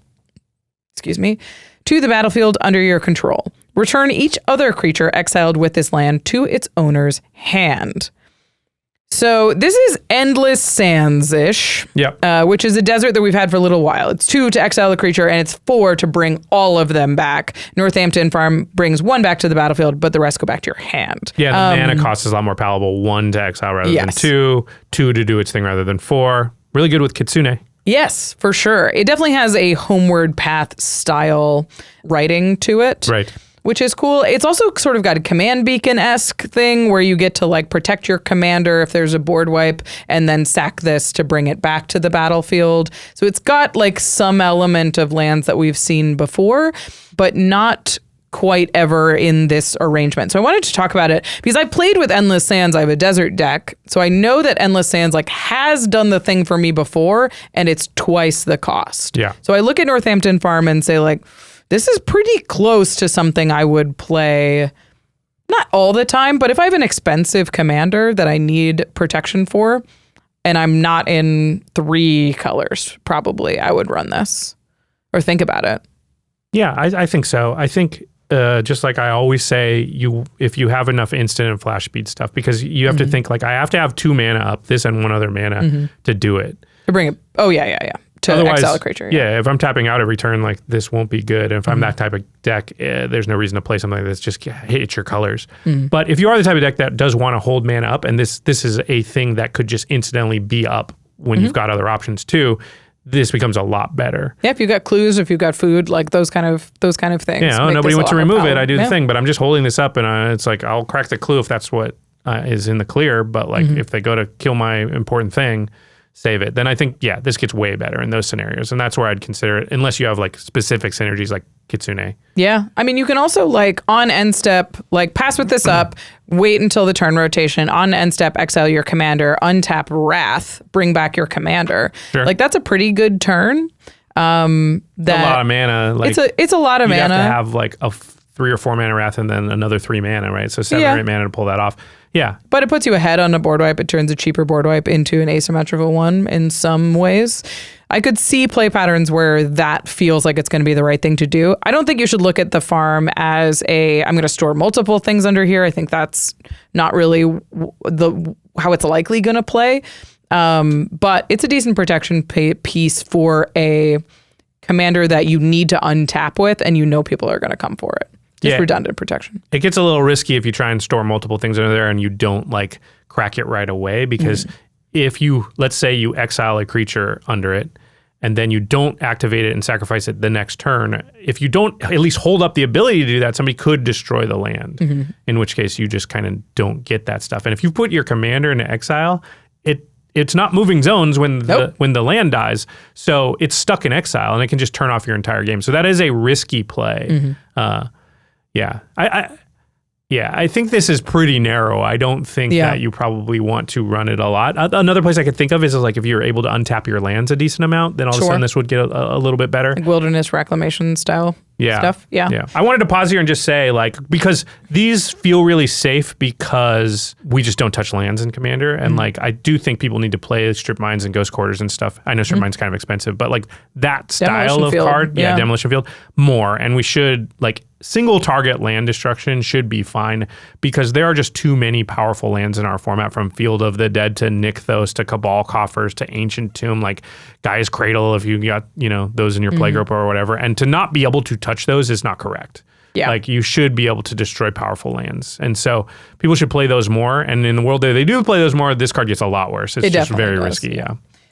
to the battlefield under your control. Return each other creature exiled with this land to its owner's hand. So this is Endless Sands-ish, which is a desert that we've had for a little while. It's 2 to exile the creature, and it's 4 to bring all of them back. Northampton Farm brings 1 back to the battlefield, but the rest go back to your hand. Yeah, the mana cost is a lot more palatable. 1 to exile rather than 2. 2 to do its thing rather than 4. Really good with Kitsune. Yes, for sure. It definitely has a Homeward Path style writing to it. Right. Which is cool. It's also sort of got a command beacon-esque thing where you get to like protect your commander if there's a board wipe and then sack this to bring it back to the battlefield. So it's got like some element of lands that we've seen before, but not quite ever in this arrangement. So I wanted to talk about it because I played with Endless Sands. I have a desert deck. So I know that Endless Sands like has done the thing for me before and it's twice the cost. Yeah. So I look at Northampton Farm and say like, this is pretty close to something I would play, not all the time, but if I have an expensive commander that I need protection for, and I'm not in 3 colors, probably I would run this or think about it. Yeah, I think so. I think just like I always say, if you have enough instant and flash speed stuff, because you have to think like I have to have 2 mana up, this and 1 other mana to do it. To bring it. Oh, yeah. To exile a creature. Yeah, if I'm tapping out every turn, like this won't be good. And if I'm that type of deck, there's no reason to play something like this. Just hit your colors. But if you are the type of deck that does want to hold mana up, and this is a thing that could just incidentally be up when you've got other options too, this becomes a lot better. Yeah, if you've got clues, if you've got food, like those kind of things. Yeah, nobody went to remove it. I do the thing, but I'm just holding this up, and it's like I'll crack the clue if that's what is in the clear. But like if they go to kill my important thing, save it, then I think, this gets way better in those scenarios. And that's where I'd consider it, unless you have like specific synergies like Kitsune. Yeah. I mean, you can also like on end step, like pass with this up, wait until the turn rotation, on end step, exile your commander, untap Wrath, bring back your commander. Sure. Like that's a pretty good turn. That's a lot of mana. Like, it's a lot of mana. You have to have like a 3 or 4 mana Wrath and then another 3 mana, right? So 7 or 8 mana to pull that off. Yeah. But it puts you ahead on a board wipe. It turns a cheaper board wipe into an asymmetrical one in some ways. I could see play patterns where that feels like it's going to be the right thing to do. I don't think you should look at the farm as I'm going to store multiple things under here. I think that's not really how it's likely going to play. But it's a decent protection piece for a commander that you need to untap with, and you know people are going to come for it. Just redundant protection. It gets a little risky if you try and store multiple things under there and you don't like crack it right away, because if you, let's say you exile a creature under it and then you don't activate it and sacrifice it the next turn, if you don't at least hold up the ability to do that, somebody could destroy the land, in which case you just kind of don't get that stuff. And if you put your commander into exile, it's not moving zones when the land dies, so it's stuck in exile and it can just turn off your entire game. So that is a risky play. I think this is pretty narrow. I don't think that you probably want to run it a lot. Another place I could think of is like if you're able to untap your lands a decent amount, then all of a sudden this would get a little bit better. Like wilderness reclamation style stuff. Yeah. I wanted to pause here and just say, like, because these feel really safe because we just don't touch lands in Commander. And like, I do think people need to play Strip Mines and Ghost Quarters and stuff. I know Strip Mines kind of expensive, but like that style of card, Demolition Field, more. And we should like, single target land destruction should be fine because there are just too many powerful lands in our format, from Field of the Dead to Nykthos to Cabal Coffers to Ancient Tomb, like Gaia's Cradle if you got, those in your playgroup or whatever. And to not be able to touch those is not correct. Yeah. Like you should be able to destroy powerful lands. And so people should play those more. And in the world that they do play those more, this card gets a lot worse. It's just very risky.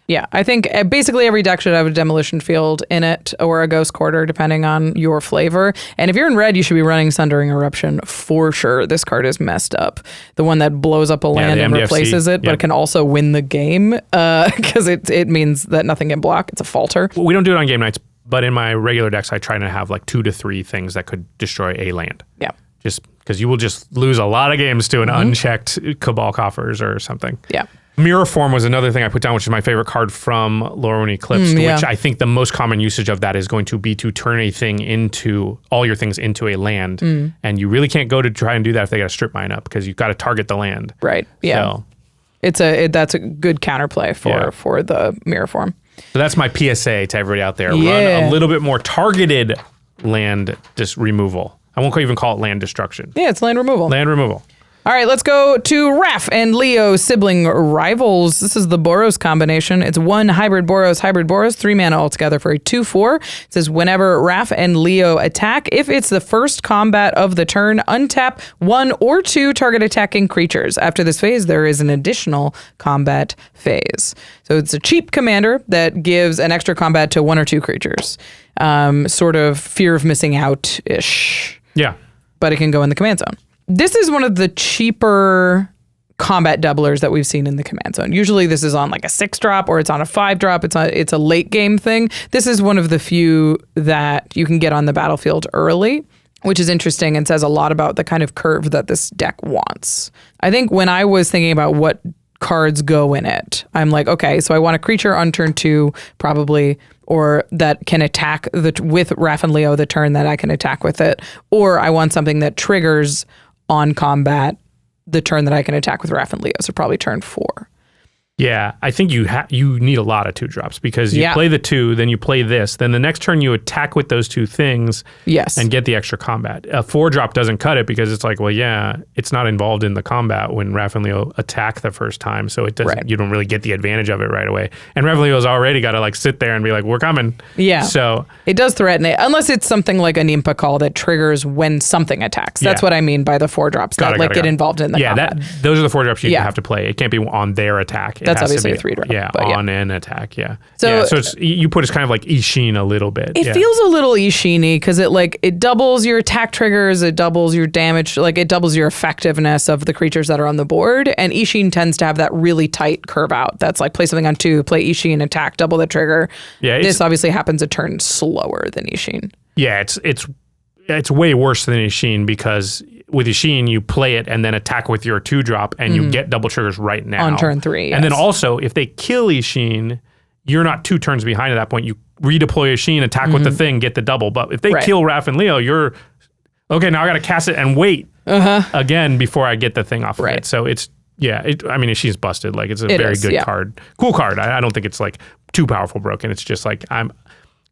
Yeah, I think basically every deck should have a Demolition Field in it or a Ghost Quarter, depending on your flavor. And if you're in red, you should be running Sundering Eruption for sure. This card is messed up. The one that blows up a land and replaces it, but it can also win the game because it means that nothing can block. It's a falter. We don't do it on game nights, but in my regular decks, I try to have like 2 to 3 things that could destroy a land. Yeah. Just because you will just lose a lot of games to an unchecked Cabal Coffers or something. Yeah. Mirror Form was another thing I put down, which is my favorite card from Lorwyn Eclipsed, which I think the most common usage of that is going to be to turn all your things into a land. And you really can't go to try and do that if they got a strip mine up, because you've got to target the land. Right. Yeah. So, that's a good counterplay for the Mirror Form. So that's my PSA to everybody out there. Run a little bit more targeted land removal. I won't even call it land destruction. Yeah, it's land removal. Land removal. All right, let's go to Raph and Leo, sibling rivals. This is the Boros combination. It's 1 hybrid Boros, 3 mana altogether for a 2/4. It says whenever Raph and Leo attack, if it's the first combat of the turn, untap 1 or 2 target attacking creatures. After this phase, there is an additional combat phase. So it's a cheap commander that gives an extra combat to 1 or 2 creatures. Sort of fear of missing out-ish. Yeah. But it can go in the command zone. This is one of the cheaper combat doublers that we've seen in the command zone. Usually this is on like a 6-drop or it's on a 5-drop. It's a late game thing. This is one of the few that you can get on the battlefield early, which is interesting and says a lot about the kind of curve that this deck wants. I think when I was thinking about what cards go in it, I'm like, okay, so I want a creature on turn 2 probably, or that can attack with Raph and Leo the turn that I can attack with it, or I want something that triggers on combat the turn that I can attack with Raph and Leo, so probably turn 4. Yeah, I think you need a lot of 2-drops, because you play the 2, then you play this, then the next turn you attack with those 2 things and get the extra combat. A 4-drop doesn't cut it, because it's like, well, yeah, it's not involved in the combat when Raph and Leo attack the first time, so it doesn't. You don't really get the advantage of it right away. And Raph and Leo's already got to like sit there and be like, we're coming. Yeah. So it does threaten it, unless it's something like a Nimpa Call that triggers when something attacks. That's what I mean by the 4-drops that get involved in the combat. Those are the 4-drops you have to play. It can't be on their attack. That's obviously a 3-drop. Yeah, on an attack, So it's, you put it kind of like Ishin a little bit. It feels a little Ishin-y, because it doubles your attack triggers, it doubles your damage, it doubles your effectiveness of the creatures that are on the board. And Ishin tends to have that really tight curve out. That's like play something on 2, play Ishin, attack, double the trigger. Yeah, this obviously happens a turn slower than Ishin. Yeah, it's way worse than Ishin, because with Ishin, you play it and then attack with your 2-drop, and you get double triggers right now. On turn 3, yes. And then also, if they kill Ishin, you're not 2 turns behind at that point. You redeploy Ishin, attack with the thing, get the double. But if they kill Raph and Leo, you're, okay, now I got to cast it and wait again before I get the thing off of it. So it's, Ishin's busted. Like, it's a very good card. Cool card. I don't think it's like too powerful broken. It's just like,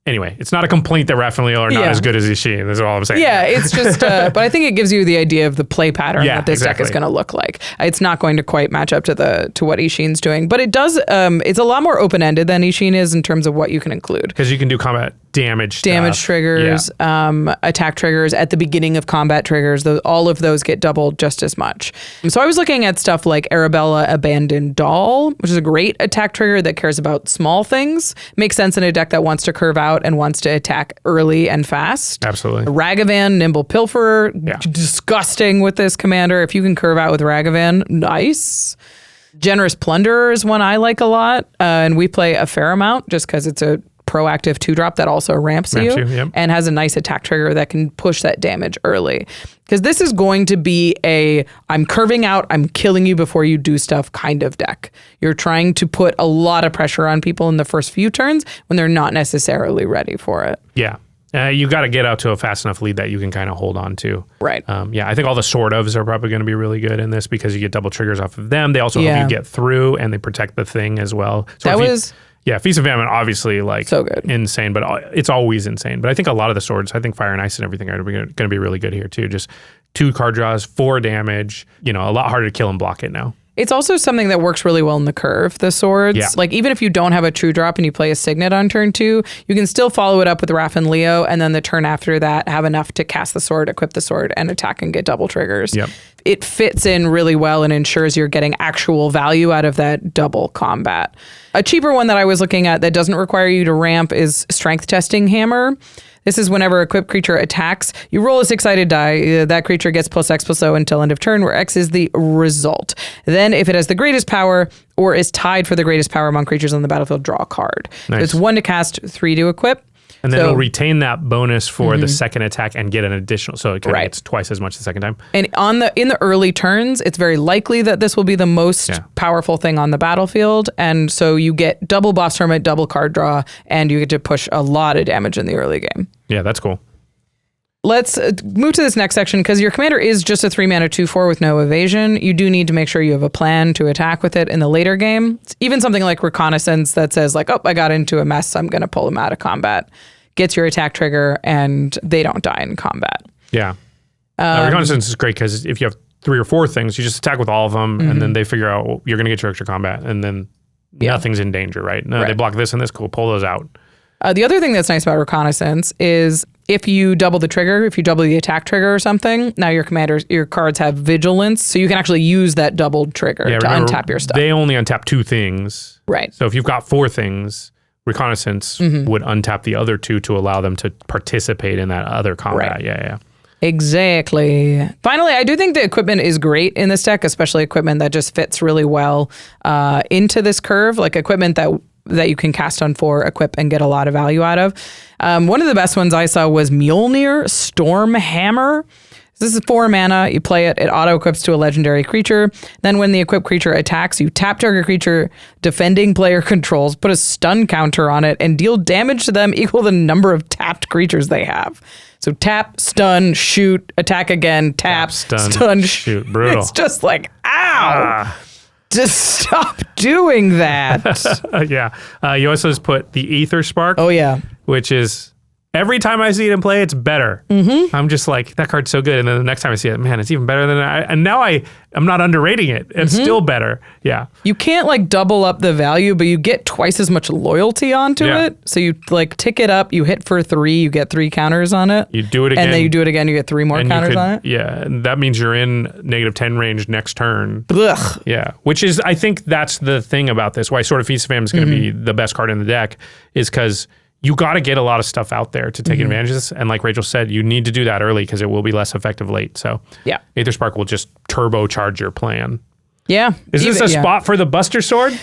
anyway, it's not a complaint that Raph and Leo are not as good as Ishin. That's all I'm saying. Yeah, it's just, but I think it gives you the idea of the play pattern that this deck is going to look like. It's not going to quite match up to what Ishin's doing, but it does. It's a lot more open ended than Ishin is in terms of what you can include. Because you can do combat damage triggers, attack triggers at the beginning of combat triggers. All of those get doubled just as much. So I was looking at stuff like Arabella Abandoned Doll, which is a great attack trigger that cares about small things. Makes sense in a deck that wants to curve out and wants to attack early and fast. Absolutely. Ragavan, Nimble Pilferer, disgusting with this commander. If you can curve out with Ragavan, nice. Generous Plunderer is one I like a lot, and we play a fair amount just because it's a proactive 2-drop that also ramps you and has a nice attack trigger that can push that damage early. Because this is going to be I'm curving out, I'm killing you before you do stuff kind of deck. You're trying to put a lot of pressure on people in the first few turns when they're not necessarily ready for it. Yeah. You got to get out to a fast enough lead that you can kind of hold on to. Right. I think all the sort ofs are probably going to be really good in this, because you get double triggers off of them. They also help you get through, and they protect the thing as well. So Feast of Famine, obviously, so good. Insane, but it's always insane. But I think a lot of the swords, I think Fire and Ice and everything are going to be really good here too. Just 2 card draws, 4 damage, a lot harder to kill and block it now. It's also something that works really well in the curve, the swords. Yeah. Like, even if you don't have a true drop and you play a Signet on turn 2, you can still follow it up with Raph and Leo, and then the turn after that have enough to cast the sword, equip the sword, and attack and get double triggers. Yep. It fits in really well and ensures you're getting actual value out of that double combat. A cheaper one that I was looking at that doesn't require you to ramp is Strength Testing Hammer. This is whenever a equipped creature attacks, you roll a 6-sided die. That creature gets +X+0 until end of turn, where X is the result. Then, if it has the greatest power or is tied for the greatest power among creatures on the battlefield, draw a card. Nice. So it's 1 to cast, 3 to equip. And then it'll retain that bonus for the second attack and get an additional. So it kind of gets twice as much the second time. And in the early turns, it's very likely that this will be the most powerful thing on the battlefield. And so you get double boss hermit, double card draw, and you get to push a lot of damage in the early game. Yeah, that's cool. Let's move to this next section because your commander is just a 3-mana 2/4 with no evasion. You do need to make sure you have a plan to attack with it in the later game. It's even something like Reconnaissance that says like, oh, I got into a mess, I'm going to pull him out of combat. Gets your attack trigger and they don't die in combat. Yeah. Reconnaissance is great because if you have 3 or 4 things, you just attack with all of them and then they figure out you're going to get your extra combat and then nothing's in danger, right? No, they block this and this, cool, pull those out. The other thing that's nice about Reconnaissance is if you double the trigger, if you double the attack trigger or something, now your cards have Vigilance, so you can actually use that doubled trigger to untap your stuff. They only untap 2 things. Right. So if you've got 4 things, Reconnaissance would untap the other 2 to allow them to participate in that other combat. Right. Yeah. Exactly. Finally, I do think the equipment is great in this deck, especially equipment that just fits really well into this curve, like equipment that you can cast on 4, equip, and get a lot of value out of. One of the best ones I saw was Mjolnir Stormhammer. This is 4 mana. You play it. It auto-equips to a legendary creature. Then when the equipped creature attacks, you tap target creature defending player controls, put a stun counter on it, and deal damage to them equal to the number of tapped creatures they have. So tap, stun, shoot, attack again, tap, stun, shoot. Brutal. It's just like, ow! Just stop doing that. You also just put the Aether Spark. Oh, yeah. Which is, every time I see it in play, it's better. I'm just like, that card's so good. And then the next time I see it, man, it's even better than and now I'm not underrating it. It's still better. Yeah. You can't like double up the value, but you get twice as much loyalty onto it. So you like tick it up, you hit for 3, you get 3 counters on it. You do it again. And then you do it again, you get 3 more counters on it. Yeah. And that means you're in -10 range next turn. Ugh. Yeah. Which is, I think that's the thing about this. Why Sword of Feast of Fam is going to be the best card in the deck is because you got to get a lot of stuff out there to take advantage of this. And like Rachel said, you need to do that early because it will be less effective late. So Aether Spark will just turbocharge your plan. Yeah. Is this a spot for the Buster Sword?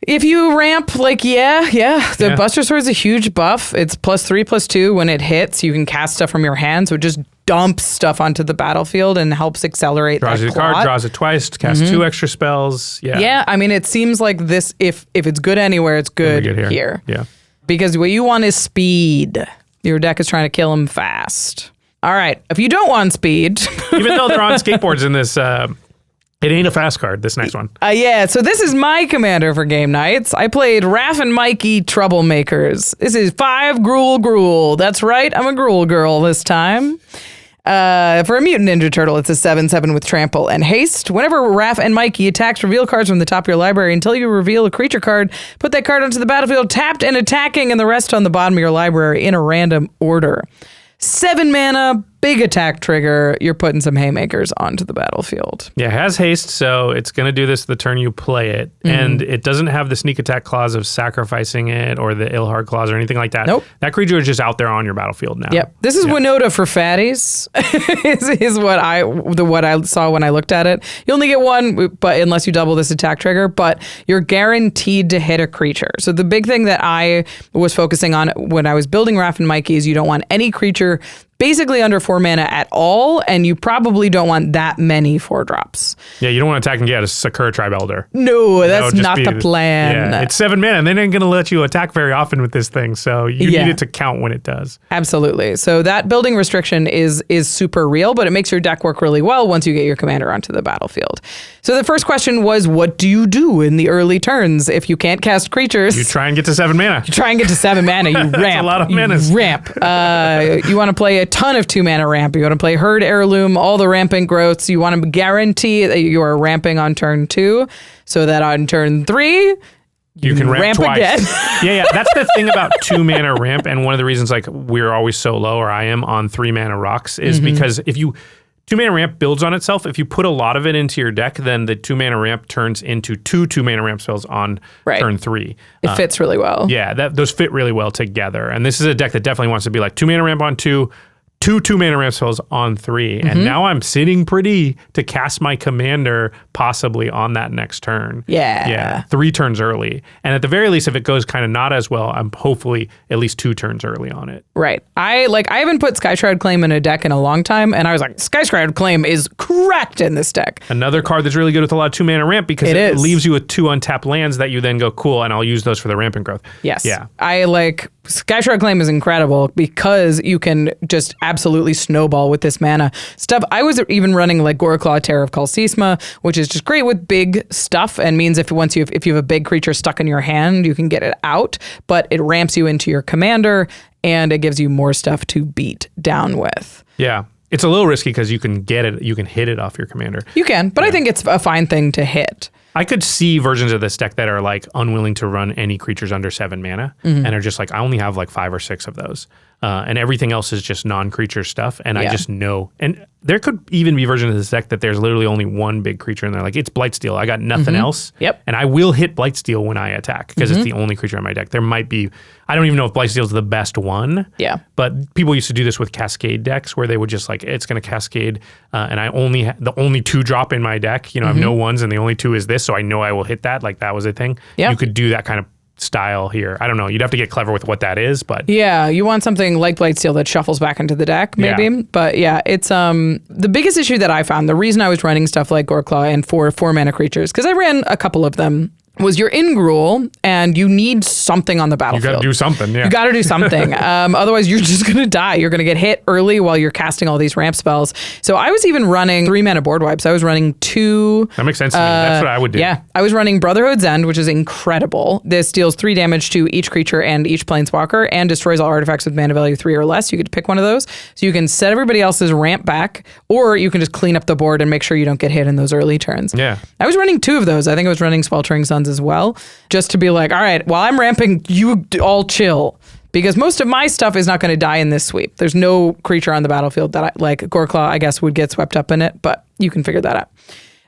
If you ramp, the Buster Sword is a huge buff. It's +3/+2 when it hits. You can cast stuff from your hand, so it just dumps stuff onto the battlefield and helps accelerate draws that you a card, draws it twice, casts 2 extra spells. Yeah. I mean, it seems like this, if it's good anywhere, it's good here. Yeah. Because what you want is speed. Your deck is trying to kill him fast. All right. If you don't want speed... Even though they're on skateboards in this... it ain't a fast card, this next one. So this is my commander for game nights. I played Raph and Mikey Troublemakers. This is 5 Gruul. That's right, I'm a Gruul girl this time. For a Mutant Ninja Turtle, it's a 7/7 with Trample and Haste. Whenever Raph and Mikey attacks, reveal cards from the top of your library until you reveal a creature card. Put that card onto the battlefield tapped and attacking, and the rest on the bottom of your library in a random order. 7 mana, big attack trigger. You're putting some haymakers onto the battlefield. Yeah, it has haste, so it's going to do this the turn you play it. And it doesn't have the sneak attack clause of sacrificing it or the Ilhard clause or anything like that. Nope. That creature is just out there on your battlefield now. Yep. This is Winota for fatties, is what I saw when I looked at it. You only get 1, but unless you double this attack trigger, but you're guaranteed to hit a creature. So the big thing that I was focusing on when I was building Raph and Mikey is you don't want any creature basically under 4 mana at all, and you probably don't want that many 4-drops. Yeah, you don't want to attack and get a Sakura Tribe Elder. No, that's not the plan. Yeah, it's 7 mana, and they ain't going to let you attack very often with this thing, so you need it to count when it does. Absolutely. So that building restriction is super real, but it makes your deck work really well once you get your commander onto the battlefield. So the first question was, what do you do in the early turns if you can't cast creatures? You try and get to 7 mana. You try and get to 7 mana. You ramp. That's a lot of manas. You ramp. You want to play a ton of 2 mana ramp. You want to play Herd Heirloom, all the rampant growths. You want to guarantee that you are ramping on turn 2 so that on turn 3, you can ramp twice. Again. Yeah. That's the thing about 2 mana ramp. And one of the reasons like we're always so low, or I am on 3 mana rocks, is because if you 2 mana ramp builds on itself. If you put a lot of it into your deck, then the 2 mana ramp turns into 2 mana ramp spells on turn 3. It fits really well. Yeah, those fit really well together. And this is a deck that definitely wants to be like 2 mana ramp on 2 2 2-mana ramp spells on 3, and now I'm sitting pretty to cast my commander possibly on that next turn. Yeah. 3 turns early. And at the very least, if it goes kind of not as well, I'm hopefully at least 2 turns early on it. Right. I haven't put Skyshroud Claim in a deck in a long time, and I was like, Skyshroud Claim is cracked in this deck. Another card that's really good with a lot of 2-mana ramp because it leaves you with 2 untapped lands that you then go, cool, and I'll use those for the rampant growth. Yes. Yeah. I like Skyshroud Claim is incredible because you can just absolutely snowball with this mana stuff. I was even running like Goreclaw, Terror of Kalsisma, which is just great with big stuff and means if you have a big creature stuck in your hand, you can get it out, but it ramps you into your commander and it gives you more stuff to beat down with. Yeah. It's a little risky because you can hit it off your commander. You can, but I think it's a fine thing to hit. I could see versions of this deck that are like unwilling to run any creatures under 7 mana and are just like, I only have like 5 or 6 of those. And everything else is just non-creature stuff. And I just know. And there could even be versions of this deck that there's literally only one big creature and they're like, it's Blightsteel. I got nothing else. Yep. And I will hit Blightsteel when I attack because it's the only creature in my deck. There might be, I don't even know if Blightsteel is the best one. Yeah. But people used to do this with Cascade decks where they would just like, it's going to Cascade. And I only, the only 2 drop in my deck, I have no 1s and the only 2 is this. So I know I will hit that. Like that was a thing. Yeah. You could do that kind of style here. I don't know. You'd have to get clever with what that is, but yeah, you want something like Blightsteel that shuffles back into the deck, maybe. Yeah. But yeah, it's the biggest issue that I found. The reason I was running stuff like Goreclaw and 4 mana creatures because I ran a couple of them. Was you're in Gruul and you need something on the battlefield. you got to do something. Yeah. You got to do something. Otherwise, you're just going to die. You're going to get hit early while you're casting all these ramp spells. So I was even running 3 mana board wipes. I was running 2. That makes sense to me. That's what I would do. Yeah. I was running Brotherhood's End, which is incredible. This deals 3 damage to each creature and each planeswalker and destroys all artifacts with mana value 3 or less. You get to pick one of those. So you can set everybody else's ramp back, or you can just clean up the board and make sure you don't get hit in those early turns. Yeah. I was running 2 of those. I think I was running Sweltering Suns as well, just to be like, all right, while I'm ramping, you all chill. Because most of my stuff is not going to die in this sweep. There's no creature on the battlefield that like Goreclaw, I guess, would get swept up in it, but you can figure that out.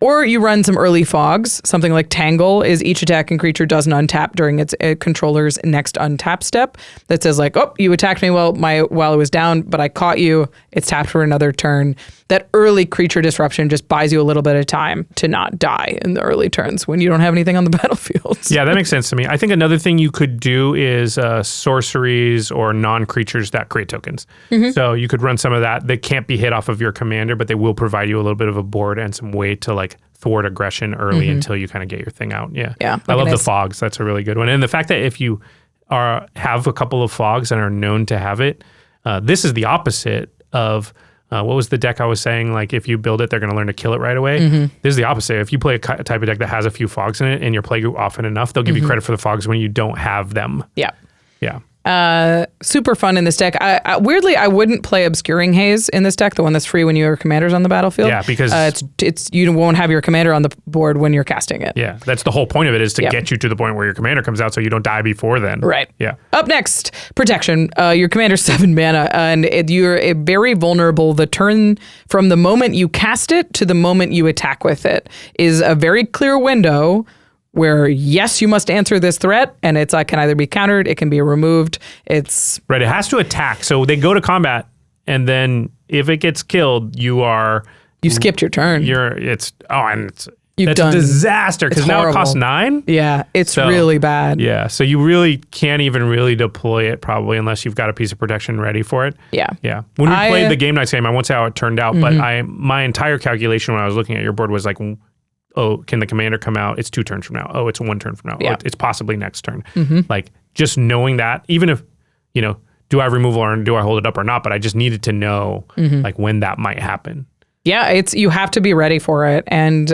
Or you run some early fogs. Something like Tangle is each attacking creature doesn't untap during its controller's next untap step. That says like, oh, you attacked me while it was down, but I caught you. It's tapped for another turn. That early creature disruption just buys you a little bit of time to not die in the early turns when you don't have anything on the battlefield. Yeah, that makes sense to me. I think another thing you could do is sorceries or non-creatures that create tokens. So you could run some of that. They can't be hit off of your commander, but they will provide you a little bit of a board and some way to like thwart aggression early until you kind of get your thing out. Yeah. I love the fogs. That's a really good one. And the fact that if you have a couple of fogs and are known to have it, this is the opposite of what was the deck I was saying? Like if you build it, they're going to learn to kill it right away. This is the opposite. If you play a type of deck that has a few fogs in it in your playgroup often enough, they'll give you credit for the fogs when you don't have them. Yeah. Super fun in this deck. Weirdly, I wouldn't play Obscuring Haze in this deck, the one that's free when your commander's on the battlefield. Yeah, because it's you won't have your commander on the board when you're casting it. Yeah, that's the whole point of it is to get you to the point where your commander comes out so you don't die before then. Right. Yeah. Up next, Protection. Your commander's 7 mana, and you're very vulnerable. The turn from the moment you cast it to the moment you attack with it is a very clear window where, yes, you must answer this threat, and it's can either be countered, it can be removed. It's right. It has to attack. So they go to combat, and then if it gets killed, you skipped your turn. That's a disaster because now it costs 9. Yeah, it's really bad. Yeah, so you really can't even really deploy it probably unless you've got a piece of protection ready for it. Yeah. When we played the Game Nights game, I won't say how it turned out, but my entire calculation when I was looking at your board was like, oh, can the commander come out? It's 2 turns from now. Oh, it's 1 turn from now. Yeah. Oh, it's possibly next turn. Like just knowing that, even if, do I remove or do I hold it up or not? But I just needed to know like when that might happen. Yeah, you have to be ready for it. And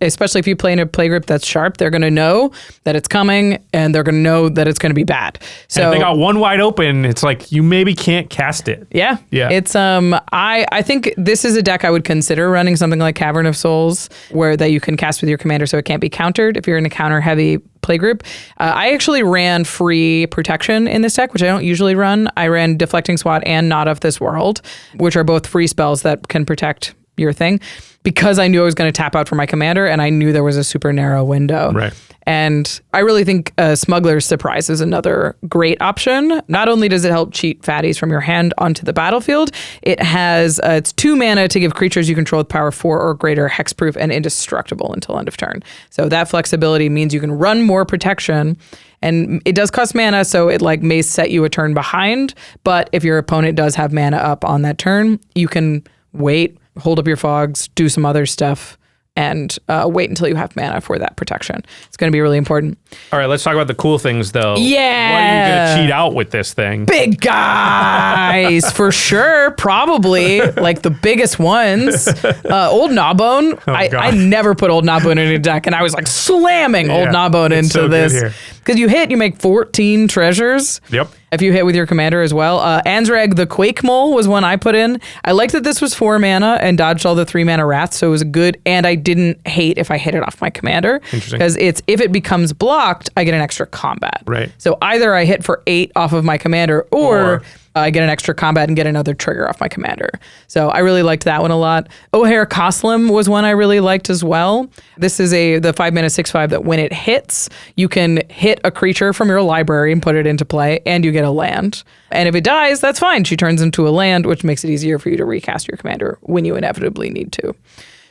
especially if you play in a playgroup that's sharp, they're going to know that it's coming and they're going to know that it's going to be bad. So and if they got one wide open, it's like you maybe can't cast it. Yeah. Yeah. It's I think this is a deck I would consider running something like Cavern of Souls that you can cast with your commander so it can't be countered if you're in a counter heavy playgroup. I actually ran free protection in this deck, which I don't usually run. I ran Deflecting Swat and Not of This World, which are both free spells that can protect your thing, because I knew I was going to tap out for my commander, and I knew there was a super narrow window. Right. And I really think Smuggler's Surprise is another great option. Not only does it help cheat fatties from your hand onto the battlefield, it has it's 2 mana to give creatures you control with power 4 or greater hexproof and indestructible until end of turn. So that flexibility means you can run more protection, and it does cost mana, so it like may set you a turn behind. But if your opponent does have mana up on that turn, you can wait, hold up your fogs, do some other stuff, and wait until you have mana for that protection. It's going to be really important. All right, let's talk about the cool things, though. Yeah. What are you going to cheat out with this thing? Big guys, for sure. Probably, like the biggest ones. Old Gnawbone. I never put Old Gnawbone in a deck, and I was like slamming Old Gnawbone into this. Because you make 14 treasures. Yep. If you hit with your commander as well. Ansreg the Quake Mole was one I put in. I liked that this was 4 mana and dodged all the 3 mana wraths, so it was good. And I didn't hate if I hit it off my commander. Interesting. Because if it becomes blocked, I get an extra combat. Right. So either I hit for 8 off of my commander, or I get an extra combat and get another trigger off my commander. So I really liked that one a lot. O'Hare Coslim was one I really liked as well. This is the 5 mana 6/5 that when it hits, you can hit a creature from your library and put it into play, and you get a land. And if it dies, that's fine. She turns into a land, which makes it easier for you to recast your commander when you inevitably need to.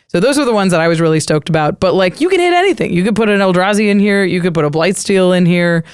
So those are the ones that I was really stoked about. But like, you can hit anything. You could put an Eldrazi in here. You could put a Blightsteel in here.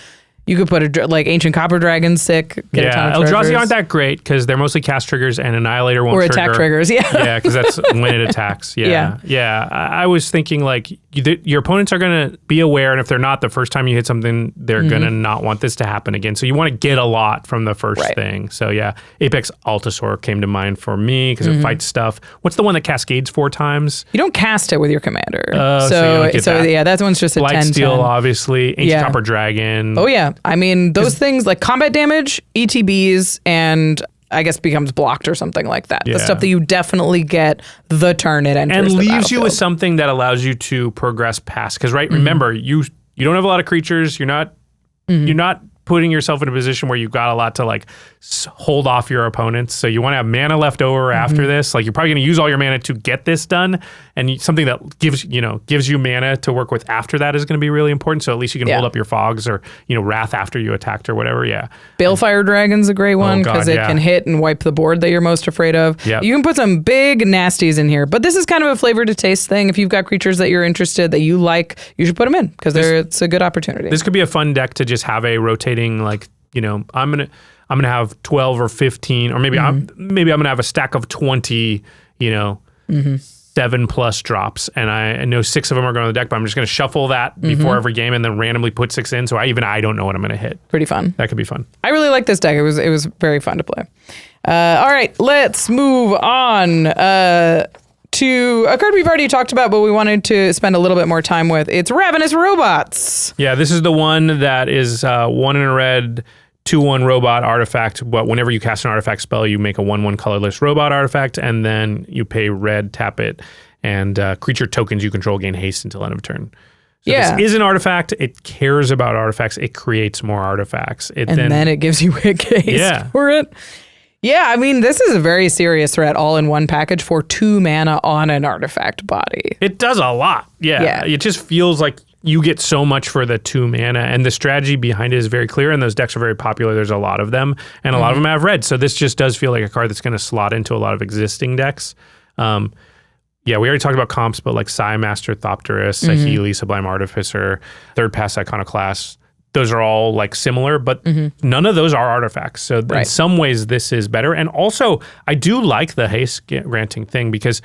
You could put Ancient Copper Dragon sick. Get a ton of Eldrazi treasures. aren't that great because they're mostly cast triggers and Annihilator won't trigger. Or attack triggers, yeah. Yeah, because that's when it attacks. Yeah. I was thinking like your opponents are going to be aware, and if they're not, the first time you hit something, they're going to not want this to happen again. So you want to get a lot from the first thing. So yeah, Apex Altasaur came to mind for me because it fights stuff. What's the one that cascades 4 times? You don't cast it with your commander. So yeah, that one's just a 10/10. Blightsteel, obviously. Ancient Copper Dragon. Oh yeah. I mean, those things like combat damage, ETBs, and I guess becomes blocked or something like that. The stuff that you definitely get the turn it enters and the leaves you with battlefield. something that allows you to progress past. Because remember, you don't have a lot of creatures. You're not putting yourself in a position where you've got a lot to like hold off your opponents. So you want to have mana left over after this. Like you're probably going to use all your mana to get this done, and something that gives you mana to work with after that is going to be really important. So at least you can hold up your fogs or wrath after you attacked or whatever. Yeah. Balefire Dragon's a great one because it can hit and wipe the board that you're most afraid of. Yep. You can put some big nasties in here, but this is kind of a flavor to taste thing. If you've got creatures that you're interested that you like, you should put them in because it's a good opportunity. This could be a fun deck to just have a rotating I'm gonna have 12 or 15, or maybe I'm gonna have a stack of 20, 7+ drops, and I know 6 of them are going on the deck, but I'm just gonna shuffle that before every game and then randomly put 6 in. So I don't know what I'm gonna hit. Pretty fun. That could be fun. I really like this deck. It was very fun to play. All right, let's move on to a card we've already talked about, but we wanted to spend a little bit more time with. It's Ravenous Robots. Yeah, this is the one that is 1 in a red, 2/1 robot artifact. But whenever you cast an artifact spell, you make a 1/1 colorless robot artifact, and then you pay red, tap it, and creature tokens you control gain haste until end of turn. So this is an artifact. It cares about artifacts. It creates more artifacts. Then it gives you a haste for it. Yeah, I mean, this is a very serious threat all in one package for 2 mana on an artifact body. It does a lot. Yeah. It just feels like you get so much for the 2 mana, and the strategy behind it is very clear, and those decks are very popular. There's a lot of them, and a lot of them have red. So this just does feel like a card that's going to slot into a lot of existing decks. We already talked about comps, but like Psymaster, Thopterus, Saheeli, Sublime Artificer, Third Pass Iconoclast, those are all like similar, but none of those are artifacts. So in some ways, this is better. And also, I do like the haste granting thing because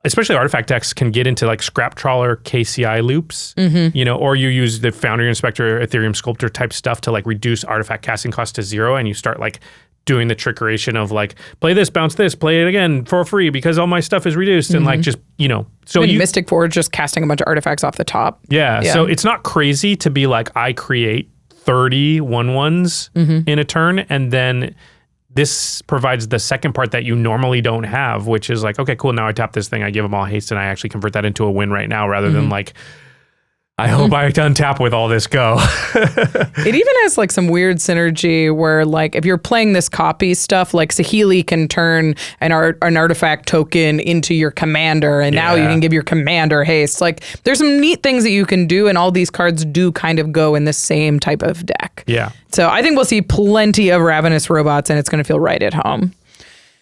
especially artifact decks can get into like Scrap Trawler, KCI loops, or you use the Foundry Inspector, Ethereum Sculptor type stuff to like reduce artifact casting cost to 0, and you start like doing the trickeration of like, play this, bounce this, play it again for free because all my stuff is reduced, and like just, so Mystic Forge just casting a bunch of artifacts off the top. Yeah. So it's not crazy to be like, I create 30 1/1s in a turn, and then this provides the second part that you normally don't have, which is like, okay, cool, now I tap this thing, I give them all haste, and I actually convert that into a win right now, rather than like, I hope I untap with all this go. It even has like some weird synergy where like if you're playing this copy stuff, like Saheeli can turn an artifact token into your commander, and now you can give your commander haste. Like there's some neat things that you can do, and all these cards do kind of go in the same type of deck. Yeah. So I think we'll see plenty of Ravenous Robots, and it's going to feel right at home.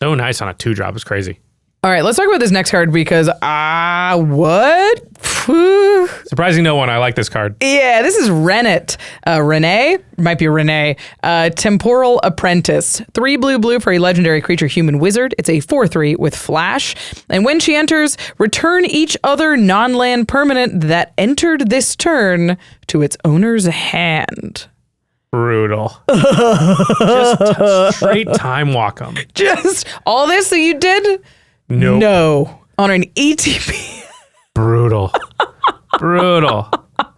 So nice on a 2-drop. It's crazy. All right, let's talk about this next card because, what? Surprising no one. I like this card. Yeah, this is Renee, might be Renee, Temporal Apprentice. 3 blue for a legendary creature human wizard. It's a 4/3 with flash. And when she enters, return each other non-land permanent that entered this turn to its owner's hand. Brutal. Just straight time walk 'em. Just all this that you did? Nope. No. On an ETB. Brutal.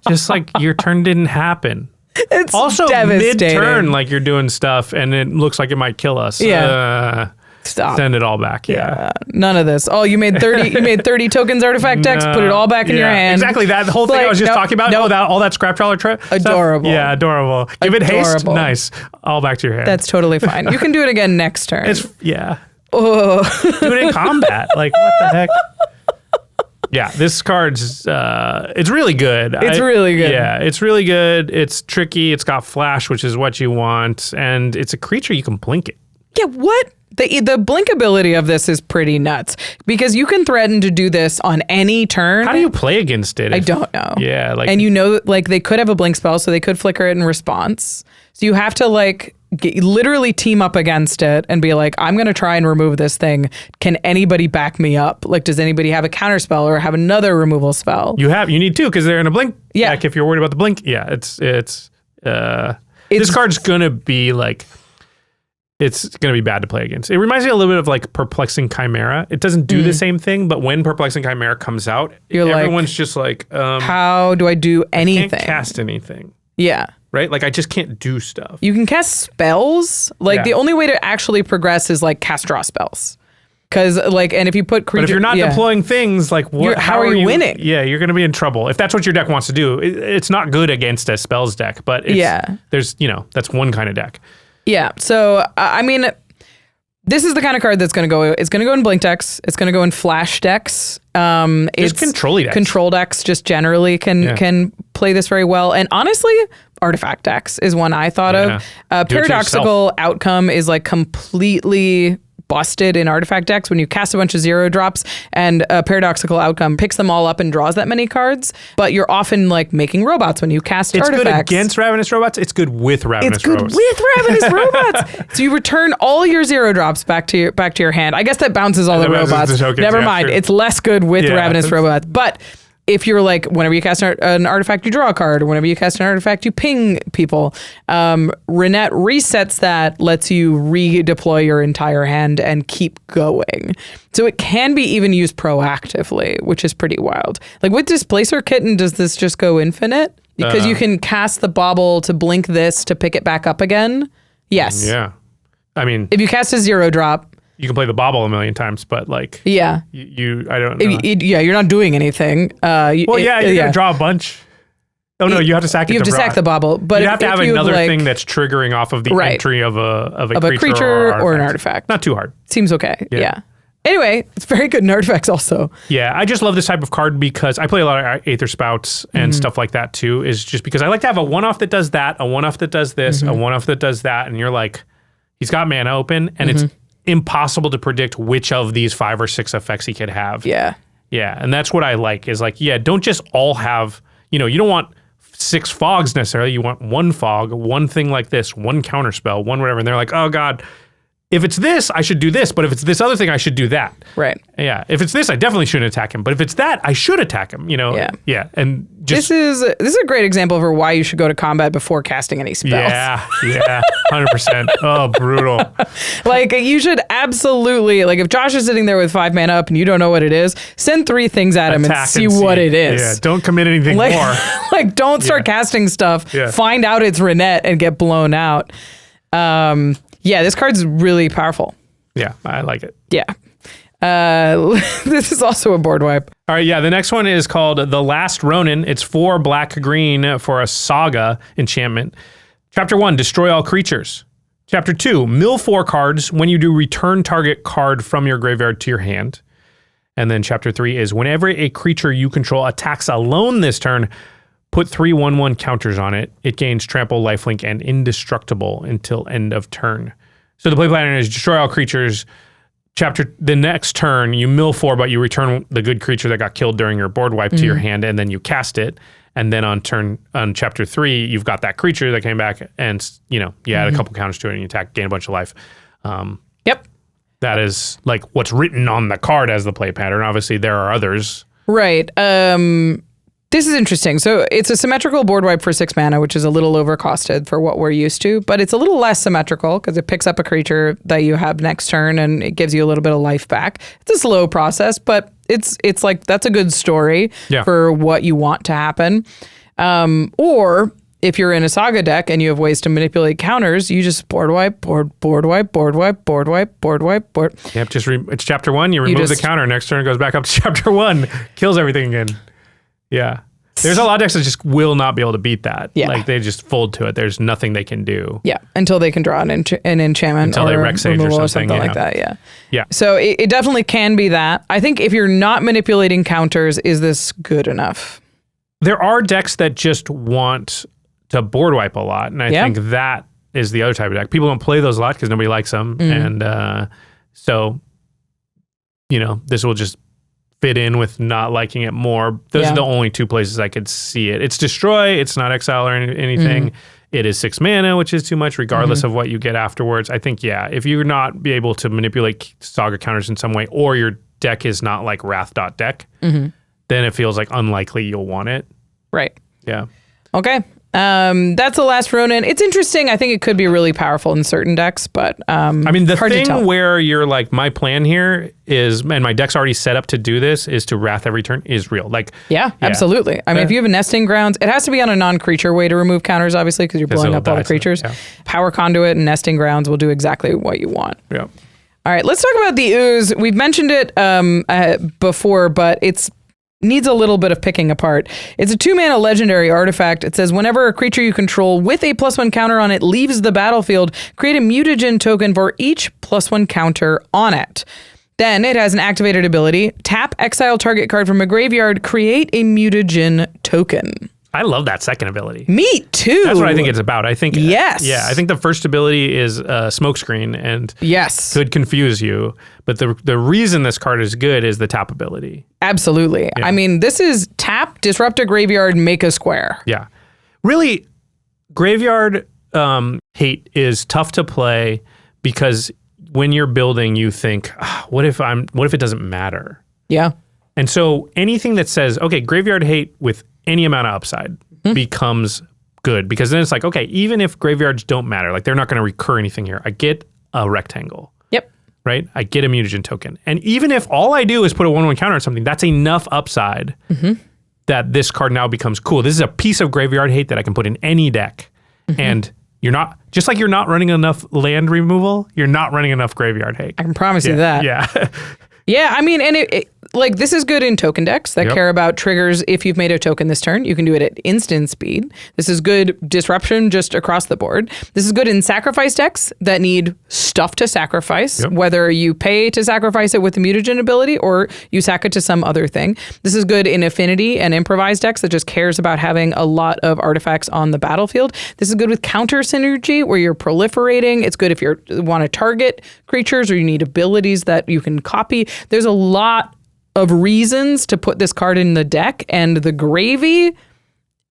Just like your turn didn't happen. It's also devastating. mid-turn, like you're doing stuff and it looks like it might kill us. Yeah. Stop. Send it all back. Yeah. None of this. Oh, you made 30. You made 30 tokens artifact decks. Put it all back in your hand. Exactly. That whole thing I was just talking about. All that scrap trawler adorable. Stuff. Yeah, adorable. Give it haste. Nice. All back to your hand. That's totally fine. You can do it again next turn. Do it in combat. Like, what the heck? Yeah, this card's, it's really good. It's really good. Yeah, it's really good. It's tricky. It's got flash, which is what you want. And it's a creature, you can blink it. Yeah, what? The blink ability of this is pretty nuts because you can threaten to do this on any turn. How do you play against it? I don't know. Yeah. And they could have a blink spell, so they could flicker it in response. So you have to literally team up against it and be like, I'm going to try and remove this thing. Can anybody back me up? Like, does anybody have a counter spell or have another removal spell? You need to because they're in a blink. Yeah. Like if you're worried about the blink. Yeah. This card's going to be like, it's going to be bad to play against. It reminds me a little bit of like Perplexing Chimera. It doesn't do the same thing, but when Perplexing Chimera comes out, everyone's just like, how do I do anything? I can't cast anything. Yeah. Right? Like I just can't do stuff. You can cast spells. Like the only way to actually progress is like cast draw spells. Because and if you put creatures, but if you're not deploying things, like how are you winning? Yeah, you're going to be in trouble if that's what your deck wants to do. It's not good against a spells deck, but there's that's one kind of deck. Yeah. So I mean, this is the kind of card that's going to go. It's going to go in blink decks. It's going to go in flash decks. It's control decks. Control decks just generally can play this very well. And honestly, artifact decks is one I thought of. Paradoxical Outcome is like completely busted in artifact decks when you cast a bunch of 0-drops and a Paradoxical Outcome picks them all up and draws that many cards. But you're often like making robots when you cast artifacts. It's good against Ravenous Robots. It's good with Ravenous Robots. It's good with Ravenous Robots. So you return all your 0-drops back to your hand. I guess that bounces all the robots. Never mind. Sure. It's less good with Ravenous Robots. But if you're like, whenever you cast an artifact, you draw a card, or whenever you cast an artifact, you ping people. Renette resets that, lets you redeploy your entire hand and keep going. So it can be even used proactively, which is pretty wild. Like with Displacer Kitten, does this just go infinite? Because you can cast the bauble to blink this to pick it back up again? Yes. Yeah. I mean, if you cast a 0-drop, you can play the bauble a million times, but like, I don't know. You're not doing anything. You're gonna draw a bunch. Oh no, you have to sack it. You have to sack the bauble, but you have to have another thing that's triggering off of the entry of a creature or an artifact. Not too hard. Seems okay. Yeah. Anyway, it's very good in artifacts also. Yeah, I just love this type of card because I play a lot of Aether Spouts and stuff like that too. Is just because I like to have a one-off that does that, a one-off that does this, a one-off that does that, and you're like, he's got mana open, and it's impossible to predict which of these 5 or 6 effects he could have. Yeah, and that's what I like. Is like, don't just all have. You don't want 6 fogs necessarily. You want 1 fog, 1 thing like this, 1 counterspell, 1 whatever. And they're like, oh god, if it's this, I should do this. But if it's this other thing, I should do that. Right. Yeah. If it's this, I definitely shouldn't attack him. But if it's that, I should attack him. Yeah. And just this is a great example for why you should go to combat before casting any spells. Yeah. 100%. Oh, brutal. Like you should absolutely, like if Josh is sitting there with 5 mana up and you don't know what it is, send 3 things at him and see what it is. Yeah. Don't commit anything more. Like don't start casting stuff. Yeah. Find out it's Renette and get blown out. Yeah, this card's really powerful. Yeah, I like it. Yeah. This is also a board wipe. All right, yeah, the next one is called The Last Ronin. It's 4 black-green for a saga enchantment. Chapter 1, destroy all creatures. Chapter 2, mill 4 cards. When you do, return target card from your graveyard to your hand. And then chapter 3 is whenever a creature you control attacks alone this turn, put 3 1/1 counters on it. It gains trample, lifelink, and indestructible until end of turn. So the play pattern is destroy all creatures. The next turn, you mill 4, but you return the good creature that got killed during your board wipe to your hand, and then you cast it. And then on chapter 3, you've got that creature that came back, and you add a couple counters to it, and you attack, gain a bunch of life. Yep. That is like what's written on the card as the play pattern. Obviously, there are others. Right. This is interesting. So it's a symmetrical board wipe for 6 mana, which is a little overcosted for what we're used to, but it's a little less symmetrical because it picks up a creature that you have next turn and it gives you a little bit of life back. It's a slow process, but it's like that's a good story for what you want to happen. Or if you're in a saga deck and you have ways to manipulate counters, you just board wipe. Yep, it's chapter 1. You remove the counter. Next turn it goes back up to chapter 1. Kills everything again. Yeah. There's a lot of decks that just will not be able to beat that. Yeah. Like they just fold to it. There's nothing they can do. Yeah. Until they can draw an enchantment until or they Rex Sage or something like that. Yeah. Yeah. So it definitely can be that. I think if you're not manipulating counters, is this good enough? There are decks that just want to board wipe a lot. And I think that is the other type of deck. People don't play those a lot because nobody likes them. And so, this will just fit in with not liking it more. Those are the only 2 places I could see it. It's destroy, it's not exile or anything. It is 6 mana, which is too much regardless of what you get afterwards. I think, if you're not be able to manipulate saga counters in some way, or your deck is not like Wrath.deck, then it feels like unlikely you'll want it. Right. Yeah. Okay. That's The Last Ronin. It's interesting. I think it could be really powerful in certain decks, but the hard to tell. thing where you're like, my plan here is, and my deck's already set up to do this, is to Wrath every turn is real. Like, yeah, absolutely. I mean, if you have a Nesting Grounds, it has to be on a non-creature way to remove counters, obviously, because you're blowing up all the creatures. Power Conduit and Nesting Grounds will do exactly what you want. Yeah. All right, let's talk about the ooze. We've mentioned it before, but it's needs a little bit of picking apart. It's a 2-mana legendary artifact. It says whenever a creature you control with a +1 counter on it leaves the battlefield, create a mutagen token for each +1 counter on it. Then it has an activated ability. Tap exile target card from a graveyard, create a mutagen token. I love that second ability. Me too. That's what I think it's about. I think I think the first ability is smokescreen and could confuse you. But the reason this card is good is the tap ability. Absolutely. Yeah. I mean, this is tap, disrupt a graveyard, make a square. Yeah. Really, graveyard hate is tough to play because when you're building, you think, what if it doesn't matter? Yeah. And so anything that says, okay, graveyard hate with any amount of upside becomes good, because then it's like, okay, even if graveyards don't matter, like they're not going to recur anything here, I get a rectangle. Yep. Right? I get a mutagen token. And even if all I do is put a 1/1 counter on something, that's enough upside that this card now becomes cool. This is a piece of graveyard hate that I can put in any deck. And you're not, just like you're not running enough land removal, you're not running enough graveyard hate. I can promise you that. Yeah. Yeah, I mean, and like this is good in token decks that care about triggers. If you've made a token this turn, you can do it at instant speed. This is good disruption just across the board. This is good in sacrifice decks that need stuff to sacrifice, whether you pay to sacrifice it with the mutagen ability or you sack it to some other thing. This is good in affinity and improvised decks that just cares about having a lot of artifacts on the battlefield. This is good with counter synergy where you're proliferating. It's good if you want to target creatures or you need abilities that you can copy. There's a lot of reasons to put this card in the deck, and the gravy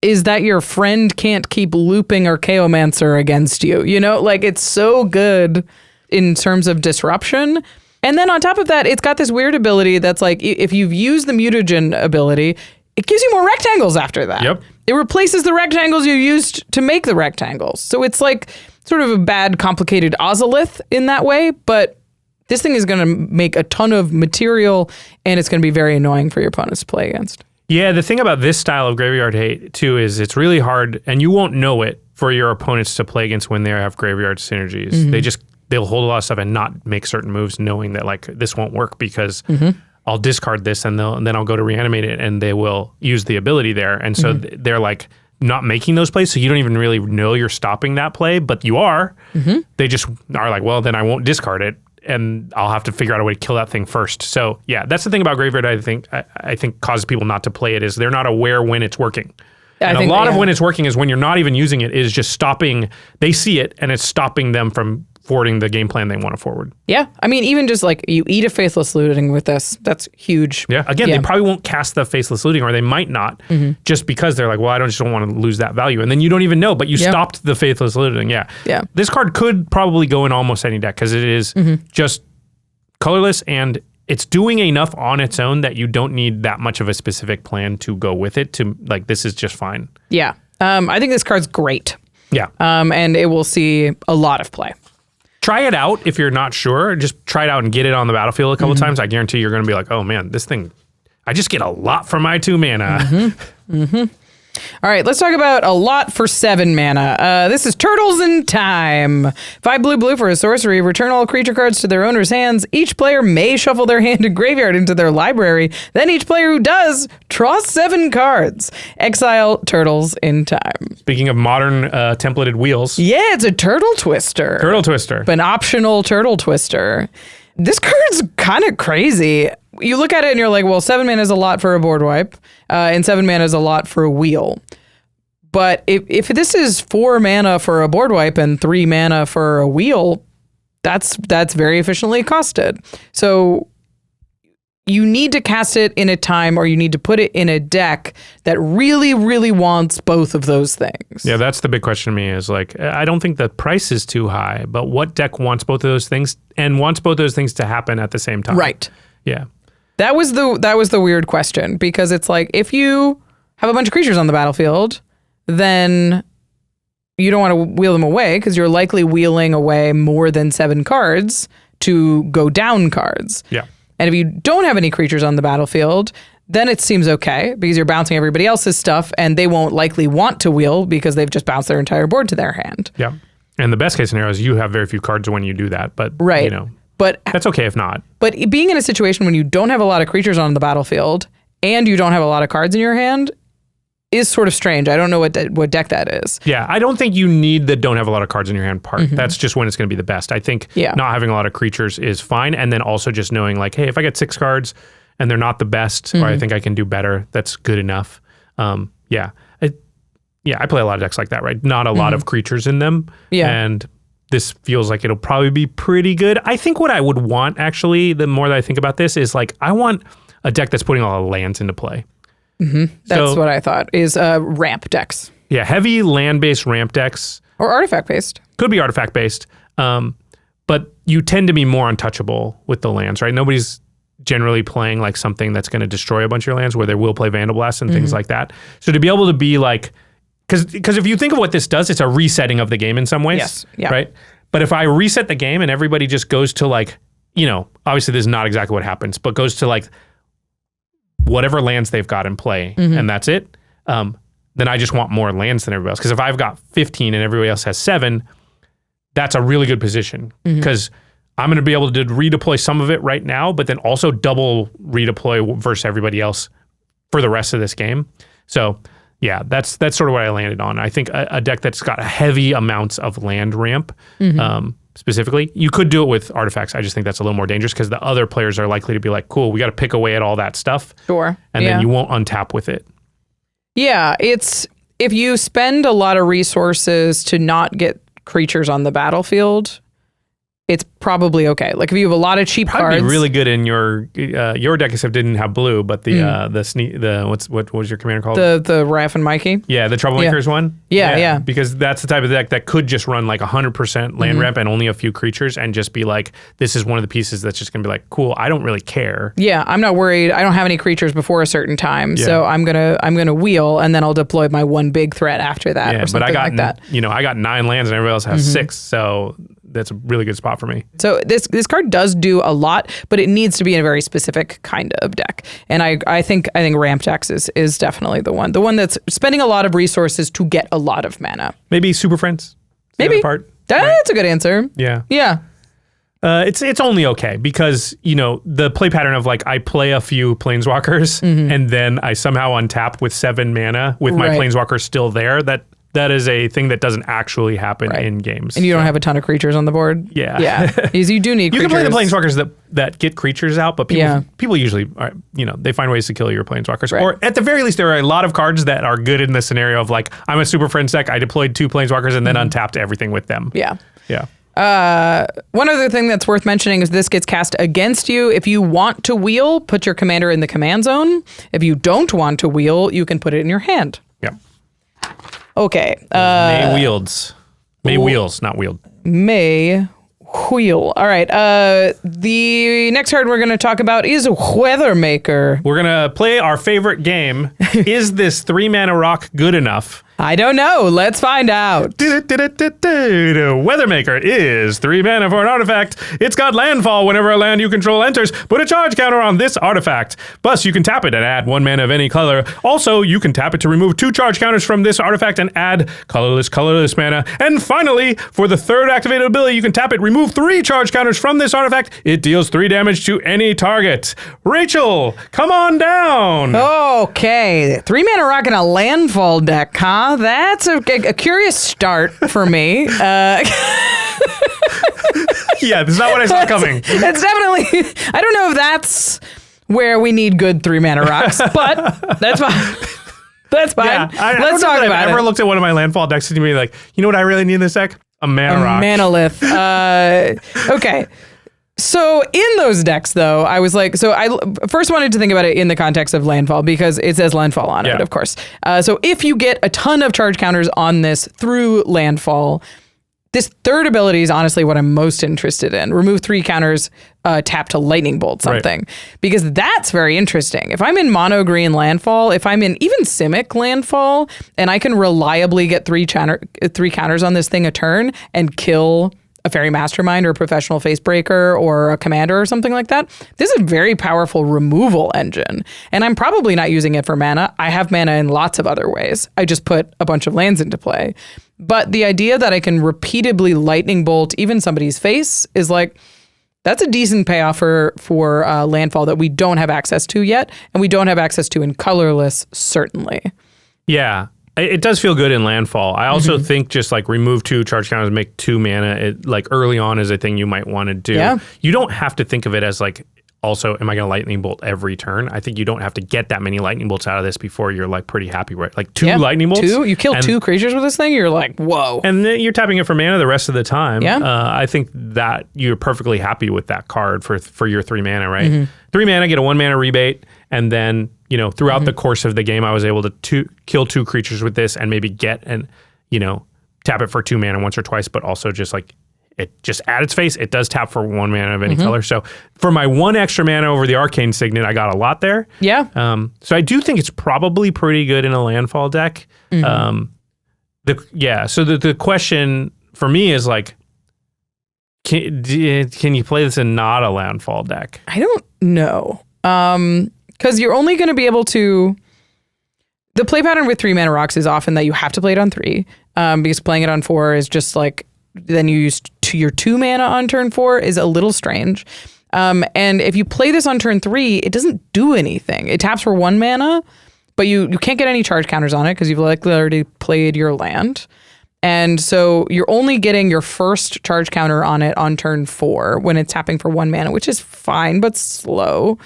is that your friend can't keep looping Archaeomancer against you. You know, like it's so good in terms of disruption. And then on top of that, it's got this weird ability that's like, if you've used the mutagen ability, it gives you more rectangles after that. Yep. It replaces the rectangles you used to make the rectangles. So it's like sort of a bad, complicated Ozolith in that way, but this thing is going to make a ton of material, and it's going to be very annoying for your opponents to play against. Yeah, the thing about this style of graveyard hate, too, is it's really hard, and you won't know it, for your opponents to play against when they have graveyard synergies. They'll hold a lot of stuff and not make certain moves knowing that, like, this won't work because I'll discard this and then I'll go to reanimate it and they will use the ability there. And so they're like not making those plays. So you don't even really know you're stopping that play, but you are. They just are like, well, then I won't discard it and I'll have to figure out a way to kill that thing first. So yeah, that's the thing about Graveyard I think causes people not to play it is they're not aware when it's working. And a lot of when it's working is when you're not even using it is just stopping. They see it and it's stopping them from forwarding the game plan they want to forward. Yeah. I mean, even just like you eat a Faithless Looting with this, that's huge. Yeah. Again, they probably won't cast the Faithless Looting or they might not just because they're like, well, I just don't want to lose that value. And then you don't even know, but you stopped the Faithless Looting. Yeah. Yeah. This card could probably go in almost any deck because it is just colorless and it's doing enough on its own that you don't need that much of a specific plan to go with it to like, this is just fine. Yeah. I think this card's great. Yeah. And it will see a lot of play. Try it out if you're not sure. Just try it out and get it on the battlefield a couple times. I guarantee you're going to be like, oh man, this thing, I just get a lot for my 2 mana. All right, let's talk about a lot for 7 mana. This is Turtles in Time. 5 blue for a sorcery. Return all creature cards to their owner's hands. Each player may shuffle their hand and graveyard into their library. Then each player who does, draws 7 cards. Exile Turtles in Time. Speaking of modern templated wheels. Yeah, it's a Turtle Twister. Turtle Twister. An optional Turtle Twister. This card's kind of crazy. You look at it and you're like, well, 7 mana is a lot for a board wipe, and 7 mana is a lot for a wheel. But if this is 4 mana for a board wipe and 3 mana for a wheel, that's very efficiently costed. So you need to cast it in a time or you need to put it in a deck that really, really wants both of those things. Yeah, that's the big question to me is like, I don't think the price is too high, but what deck wants both of those things and wants both those things to happen at the same time? Right. Yeah. That was the weird question because it's like, if you have a bunch of creatures on the battlefield, then you don't want to wheel them away because you're likely wheeling away more than 7 cards to go down cards. Yeah. And if you don't have any creatures on the battlefield, then it seems okay because you're bouncing everybody else's stuff and they won't likely want to wheel because they've just bounced their entire board to their hand. Yeah. And the best case scenario is you have very few cards when you do that, but you know, but that's okay if not. But being in a situation when you don't have a lot of creatures on the battlefield and you don't have a lot of cards in your hand is sort of strange. I don't know what deck that is. Yeah, I don't think you need the don't have a lot of cards in your hand part. That's just when it's going to be the best. I think not having a lot of creatures is fine. And then also just knowing like, hey, if I get 6 cards and they're not the best, or I think I can do better, that's good enough. I play a lot of decks like that, right? Not a lot of creatures in them. Yeah. And this feels like it'll probably be pretty good. I think what I would want, actually, the more that I think about this, is like, I want a deck that's putting a lot of lands into play. That's what I thought, is ramp decks. Yeah, heavy land-based ramp decks. Or artifact-based. Could be artifact-based. But you tend to be more untouchable with the lands, right? Nobody's generally playing like something that's going to destroy a bunch of your lands where they will play Vandal Blast and things like that. So to be able to be like, because if you think of what this does, it's a resetting of the game in some ways, yes. Yeah. Right? But if I reset the game and everybody just goes to like, you know, obviously this is not exactly what happens, but goes to like whatever lands they've got in play and that's it, then I just want more lands than everybody else. Because if I've got 15 and everybody else has 7, that's a really good position because I'm going to be able to redeploy some of it right now, but then also double redeploy versus everybody else for the rest of this game. So yeah, that's sort of what I landed on. I think a deck that's got heavy amounts of land ramp, specifically. You could do it with artifacts. I just think that's a little more dangerous because the other players are likely to be like, cool, we got to pick away at all that stuff. Sure. And then you won't untap with it. Yeah, it's if you spend a lot of resources to not get creatures on the battlefield, it's probably okay. Like if you have a lot of cheap Probably cards, be really good in your deck except didn't have blue, but what was your commander called? the Raph and Mikey. Yeah, the Troublemakers one. Yeah. Because that's the type of deck that could just run like 100% land ramp and only a few creatures, and just be like, this is one of the pieces that's just gonna be like, cool. I don't really care. Yeah, I'm not worried. I don't have any creatures before a certain time, so I'm gonna wheel, and then I'll deploy my one big threat after that. Yeah, or something but I got like that. I got 9 lands and everybody else has 6, so that's a really good spot for me. So this card does do a lot, but it needs to be in a very specific kind of deck. And I think ramp decks is definitely the one that's spending a lot of resources to get a lot of mana. Maybe Super Friends. Maybe part. That's a good answer. Yeah. Yeah. It's only okay because, the play pattern of like I play a few planeswalkers and then I somehow untap with 7 mana with my planeswalker still there. That is a thing that doesn't actually happen in games. And you don't have a ton of creatures on the board? Yeah. Yeah. Because you do need creatures. You can play the planeswalkers that get creatures out, but people usually are, they find ways to kill your planeswalkers. Right. Or at the very least, there are a lot of cards that are good in the scenario of like, I'm a Super Friends deck, I deployed 2 planeswalkers and then untapped everything with them. Yeah. Yeah. One other thing that's worth mentioning is this gets cast against you. If you want to wheel, put your commander in the command zone. If you don't want to wheel, you can put it in your hand. Yeah. Okay. May wields. May wheels, not wield. May wheel. All right. The next card we're going to talk about is Weathermaker. We're going to play our favorite game. Is this 3 mana rock good enough? I don't know. Let's find out. Weathermaker is 3 mana for an artifact. It's got landfall whenever a land you control enters. Put a charge counter on this artifact. Plus, you can tap it and add 1 mana of any color. Also, you can tap it to remove 2 charge counters from this artifact and add colorless mana. And finally, for the 3rd activated ability, you can tap it, remove 3 charge counters from this artifact. It deals 3 damage to any target. Rachel, come on down. Okay. 3 mana rock in a landfall deck, huh? That's a curious start for me. Yeah, this is not what I saw coming. It's definitely, I don't know if that's where we need good 3 mana rocks, but that's fine. That's fine. Yeah, Let's talk about it. I've ever looked at one of my landfall decks and be like, you know what I really need in this deck? A mana rock. Manolith. Okay. So in those decks, though, I was like, so I first wanted to think about it in the context of landfall because it says landfall on it, of course. So if you get a ton of charge counters on this through landfall, this 3rd ability is honestly what I'm most interested in. Remove 3 counters, tap to lightning bolt something. Right. Because that's very interesting. If I'm in mono green landfall, if I'm in even Simic landfall, and I can reliably get 3 counters on this thing a turn and kill a Fairy Mastermind or a Professional Facebreaker or a Commander or something like that, this is a very powerful removal engine. And I'm probably not using it for mana. I have mana in lots of other ways. I just put a bunch of lands into play. But the idea that I can repeatedly lightning bolt even somebody's face is like, that's a decent payoff for landfall that we don't have access to yet. And we don't have access to in colorless, certainly. Yeah. It does feel good in landfall. I also think just like remove 2 charge counters, make 2 mana, it, like early on is a thing you might want to do. Yeah. You don't have to think of it as like, also, am I going to lightning bolt every turn? I think you don't have to get that many lightning bolts out of this before you're like pretty happy with it. Like 2 lightning bolts. 2? You kill 2 creatures with this thing? You're like, whoa. And then you're tapping it for mana the rest of the time. Yeah. I think that you're perfectly happy with that card for your 3 mana, right? 3 mana, get a 1 mana rebate, and then, throughout the course of the game, I was able to kill 2 creatures with this and maybe get and, tap it for 2 mana once or twice, but also just like, it just at its face, it does tap for 1 mana of any color. So for my 1 extra mana over the Arcane Signet, I got a lot there. Yeah. So I do think it's probably pretty good in a landfall deck. So the question for me is like, can you play this in not a landfall deck? I don't know. Because you're only going to be able to... The play pattern with 3 mana rocks is often that you have to play it on 3, because playing it on 4 is just like, then you use your 2 mana on turn 4 is a little strange. And if you play this on turn 3, it doesn't do anything. It taps for 1 mana, but you can't get any charge counters on it because you've likely already played your land. And so you're only getting your first charge counter on it on turn 4 when it's tapping for 1 mana, which is fine, but slow.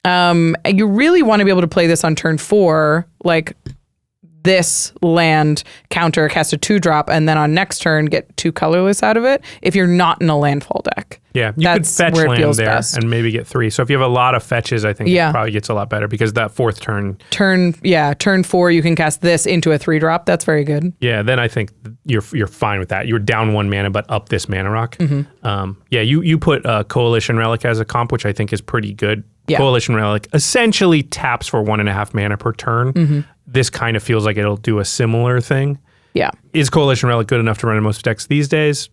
And you really want to be able to play this on turn 4, like this land counter cast a 2-drop, and then on next turn get 2 colorless out of it if you're not in a landfall deck. Yeah, you could fetch land there best. And maybe get 3. So if you have a lot of fetches, I think it probably gets a lot better because that 4th turn. Turn 4, you can cast this into a 3-drop. That's very good. Yeah, then I think you're fine with that. You're down 1 mana, but up this mana rock. You put Coalition Relic as a comp, which I think is pretty good. Yeah. Coalition Relic essentially taps for 1.5 mana per turn. This kind of feels like it'll do a similar thing. Yeah. Is Coalition Relic good enough to run in most decks these days?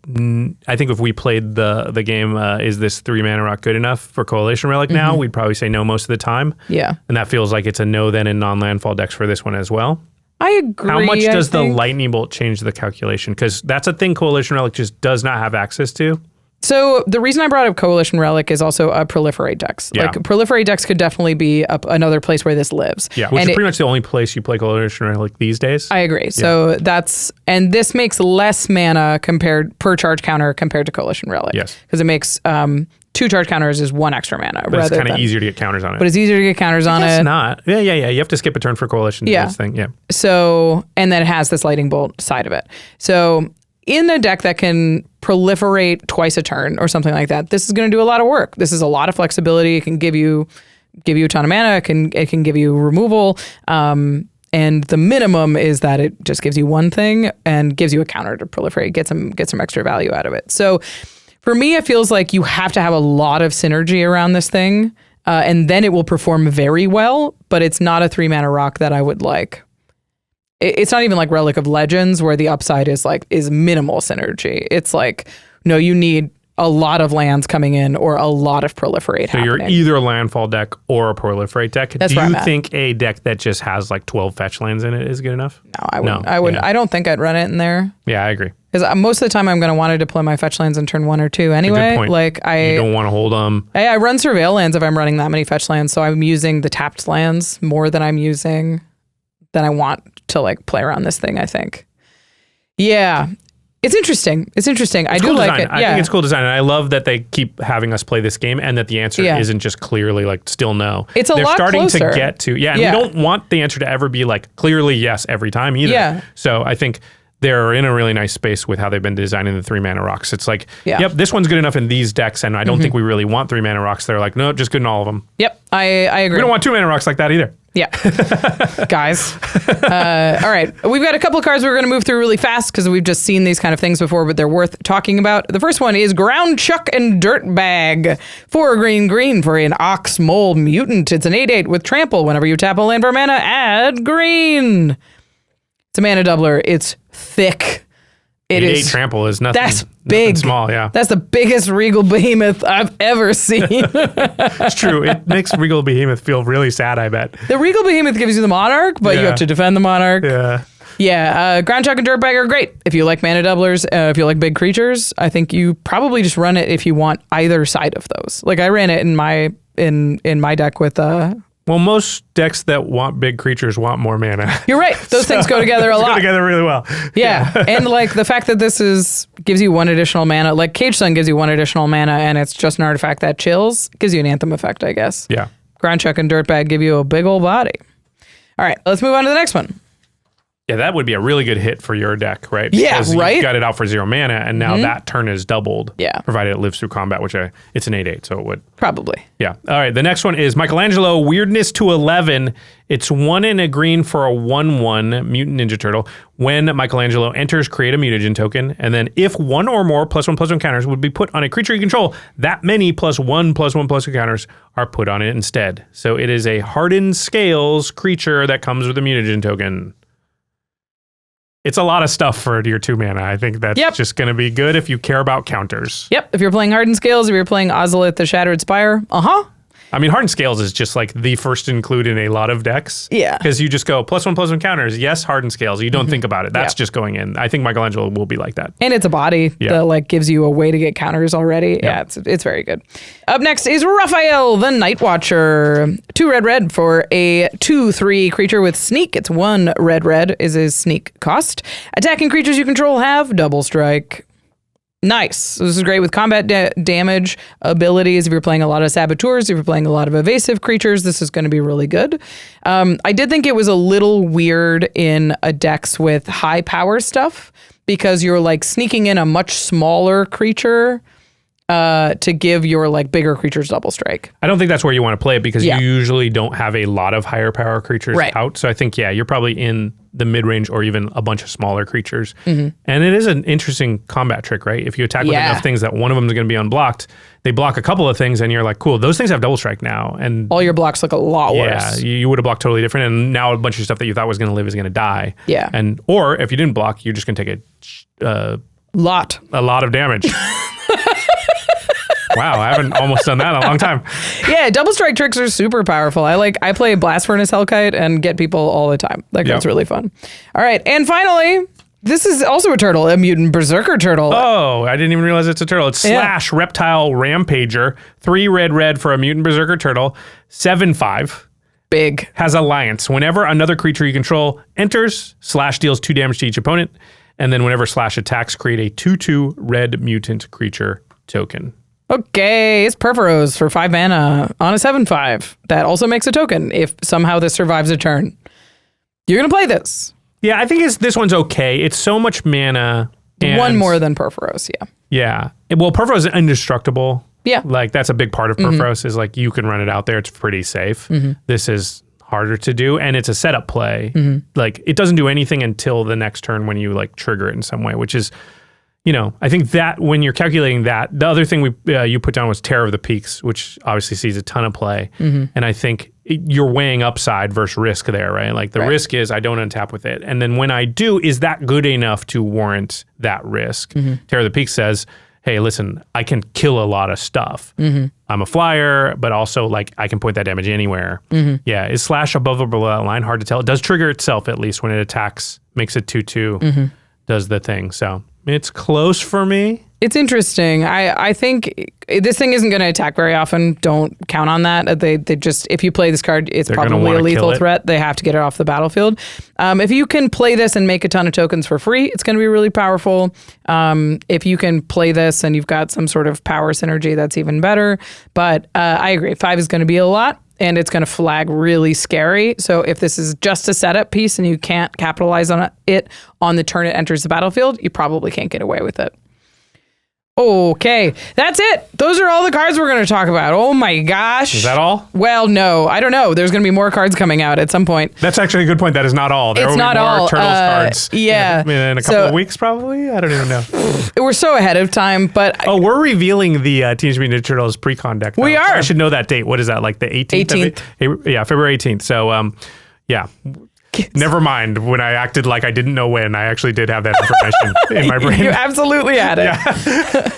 I think if we played the game, is this 3 mana rock good enough for Coalition Relic now? We'd probably say no most of the time. Yeah. And that feels like it's a no then in non-landfall decks for this one as well. I agree. How much does the lightning bolt change the calculation? Because that's a thing Coalition Relic just does not have access to. So the reason I brought up Coalition Relic is also proliferate decks. Yeah. Like proliferate decks could definitely be another place where this lives. Yeah, which and is pretty much the only place you play Coalition Relic these days. I agree. So and this makes less mana per charge counter compared to Coalition Relic. Yes. Because it makes 2 charge counters is 1 extra mana. But it's kind of easier to get counters on it. But it's easier to get counters on it. It's not. Yeah. You have to skip a turn for Coalition to do this thing. Yeah. So, and then it has this lightning bolt side of it. So in a deck that can proliferate twice a turn or something like that, this is going to do a lot of work. This is a lot of flexibility. It can give you a ton of mana. It can give you removal. And the minimum is that it just gives you one thing and gives you a counter to proliferate, get some extra value out of it. So for me, it feels like you have to have a lot of synergy around this thing, and then it will perform very well, but it's not a 3-mana rock that I would like. It's not even like Relic of Legends where the upside is minimal synergy. It's like, no, you need a lot of lands coming in or a lot of proliferate happening. You're either a landfall deck or a proliferate deck. That's Do where you I'm at. think a deck that just has like 12 fetch lands in it is good enough? No, I wouldn't. Yeah. I don't think I'd run it in there. Yeah, I agree. Because most of the time I'm going to want to deploy my fetch lands in turn 1 or 2 anyway. Good point. Like You don't want to hold them. I run surveil lands if I'm running that many fetch lands, so I'm using the tapped lands more than I want to like play around this thing, I think. Yeah. It's interesting. I do cool like design. it. I think it's cool design. And I love that they keep having us play this game and that the answer isn't just clearly like still no. It's a They're lot starting closer. to get to, and we don't want the answer to ever be like clearly yes every time either. Yeah. So I think they're in a really nice space with how they've been designing the 3-mana rocks. It's like, Yeah. this one's good enough in these decks, and I don't think we really want 3-mana rocks. They're like, no, just good in all of them. Yep. I agree. We don't want 2-mana rocks like that either. Yeah. Guys. All right. We've got a couple of cards we're going to move through really fast because we've just seen these kind of things before, but they're worth talking about. The first one is Groundchuck Dirtbag. 4 green for an Ox Mole Mutant. It's an 8/8 with trample. Whenever you tap a land for mana, add green. It's a mana doubler. It's thick. It 8/8 is. trample is nothing. That's big. Nothing small, yeah. That's the biggest Regal Behemoth I've ever seen. It's true. It makes Regal Behemoth feel really sad, I bet. The Regal Behemoth gives you the Monarch, but you Yeah. have to defend the Monarch. Yeah. Groundchuck and Dirtbag are great. If you like mana doublers, if you like big creatures, I think you probably just run it if you want either side of those. Like I ran it in my deck with Well, most decks that want big creatures want more mana. You're right. Those things go together a lot. Go together really well. Yeah. And like the fact that this gives you 1 additional mana, like Cage Sun gives you 1 additional mana and it's just an artifact that chills, gives you an Anthem effect, I guess. Yeah. Groundchuck and Dirtbag give you a big old body. All right, let's move on to the next one. Yeah, that would be a really good hit for your deck, right? Yeah, Because right? You got it out for 0 mana, and now that turn is doubled. Yeah. Provided it lives through combat, which it's an 8/8, so it would. Probably. Yeah. All right, the next one is Michelangelo, Weirdness to 11. It's 1 and a green for a 1/1 Mutant Ninja Turtle. When Michelangelo enters, create a mutagen token, and then if 1 or more +1/+1 counters would be put on a creature you control, that many +1/+1/+2 counters are put on it instead. So it is a Hardened Scales creature that comes with a mutagen token. It's a lot of stuff for your 2 mana. I think that's just going to be good if you care about counters. Yep. If you're playing Hardened Scales, if you're playing Ozolith the Shattered Spire, I mean, Hardened Scales is just like the first include in a lot of decks. Yeah. Because you just go +1/+1 counters. Yes, Hardened Scales. You don't think about it. That's just going in. I think Michelangelo will be like that. And it's a body that like gives you a way to get counters already. Yeah, it's very good. Up next is Raphael, the Night Watcher. 2 red for a 2/3 creature with sneak. It's 1 red is his sneak cost. Attacking creatures you control have double strike. Nice. This is great with combat damage abilities. If you're playing a lot of saboteurs, if you're playing a lot of evasive creatures, this is going to be really good. I did think it was a little weird in decks with high power stuff because you're like sneaking in a much smaller creature to give your like bigger creatures double strike. I don't think that's where you want to play it because you usually don't have a lot of higher power creatures out. So I think, you're probably in the mid-range or even a bunch of smaller creatures. And it is an interesting combat trick, right? If you attack with enough things that one of them is going to be unblocked, they block a couple of things and you're like, cool, those things have double strike now. And all your blocks look a lot worse. Yeah, you would have blocked totally different. And now a bunch of stuff that you thought was going to live is going to die. Yeah. Or if you didn't block, you're just going to take a lot of damage. Wow, I haven't almost done that in a long time. Yeah, double strike tricks are super powerful. I play Blast Furnace Hellkite and get people all the time. Like that's really fun. All right, and finally, This is also a turtle, a mutant berserker turtle. Oh, I didn't even realize it's a turtle. It's Slash Reptile Rampager. 3 red for a mutant berserker turtle. 7/5. Big. Has Alliance. Whenever another creature you control enters, Slash deals 2 damage to each opponent. And then whenever Slash attacks, create a 2/2 red mutant creature token. Okay, it's Perforos for 5 mana on a 7/5. That also makes a token if somehow this survives a turn. You're going to play this. Yeah, I think this one's okay. It's so much mana. One more than Perforos, yeah. Yeah. Well, Perforos is indestructible. Yeah. Like, that's a big part of Perforos is, like, you can run it out there. It's pretty safe. This is harder to do, and it's a setup play. Like, it doesn't do anything until the next turn when you, like, trigger it in some way, which is, you know, I think that when you're calculating that, the other thing you put down was Terror of the Peaks, which obviously sees a ton of play. And I think you're weighing upside versus risk there, right? Like the risk is I don't untap with it. And then when I do, is that good enough to warrant that risk? Terror of the Peaks says, hey, listen, I can kill a lot of stuff. I'm a flyer, but also like I can point that damage anywhere. Yeah, is Slash above or below that line? Hard to tell. It does trigger itself at least when it attacks, makes it 2/2, does the thing. So it's close for me. It's interesting. I think this thing isn't going to attack very often. Don't count on that. They just, if you play this card, it's probably a lethal threat. They have to get it off the battlefield. If you can play this and make a ton of tokens for free, it's going to be really powerful. If you can play this and you've got some sort of power synergy, that's even better. But I agree. 5 is going to be a lot. And it's going to flag really scary. So if this is just a setup piece and you can't capitalize on it on the turn it enters the battlefield, you probably can't get away with it. Okay, that's it. Those are all the cards we're going to talk about. Oh my gosh. Is that all? Well, no, I don't know. There's going to be more cards coming out at some point. That's actually a good point. That is not all. There will be more Turtles cards. Yeah. In a couple of weeks, probably? I don't even know. We're so ahead of time, but... we're revealing the Teenage Mutant Ninja Turtles pre-con deck. We are. So I should know that date. What is that, like the 18th? 18th. Yeah, February 18th. So, yeah. Never mind. When I acted like I didn't know when, I actually did have that information in my brain. You absolutely had it. Yeah.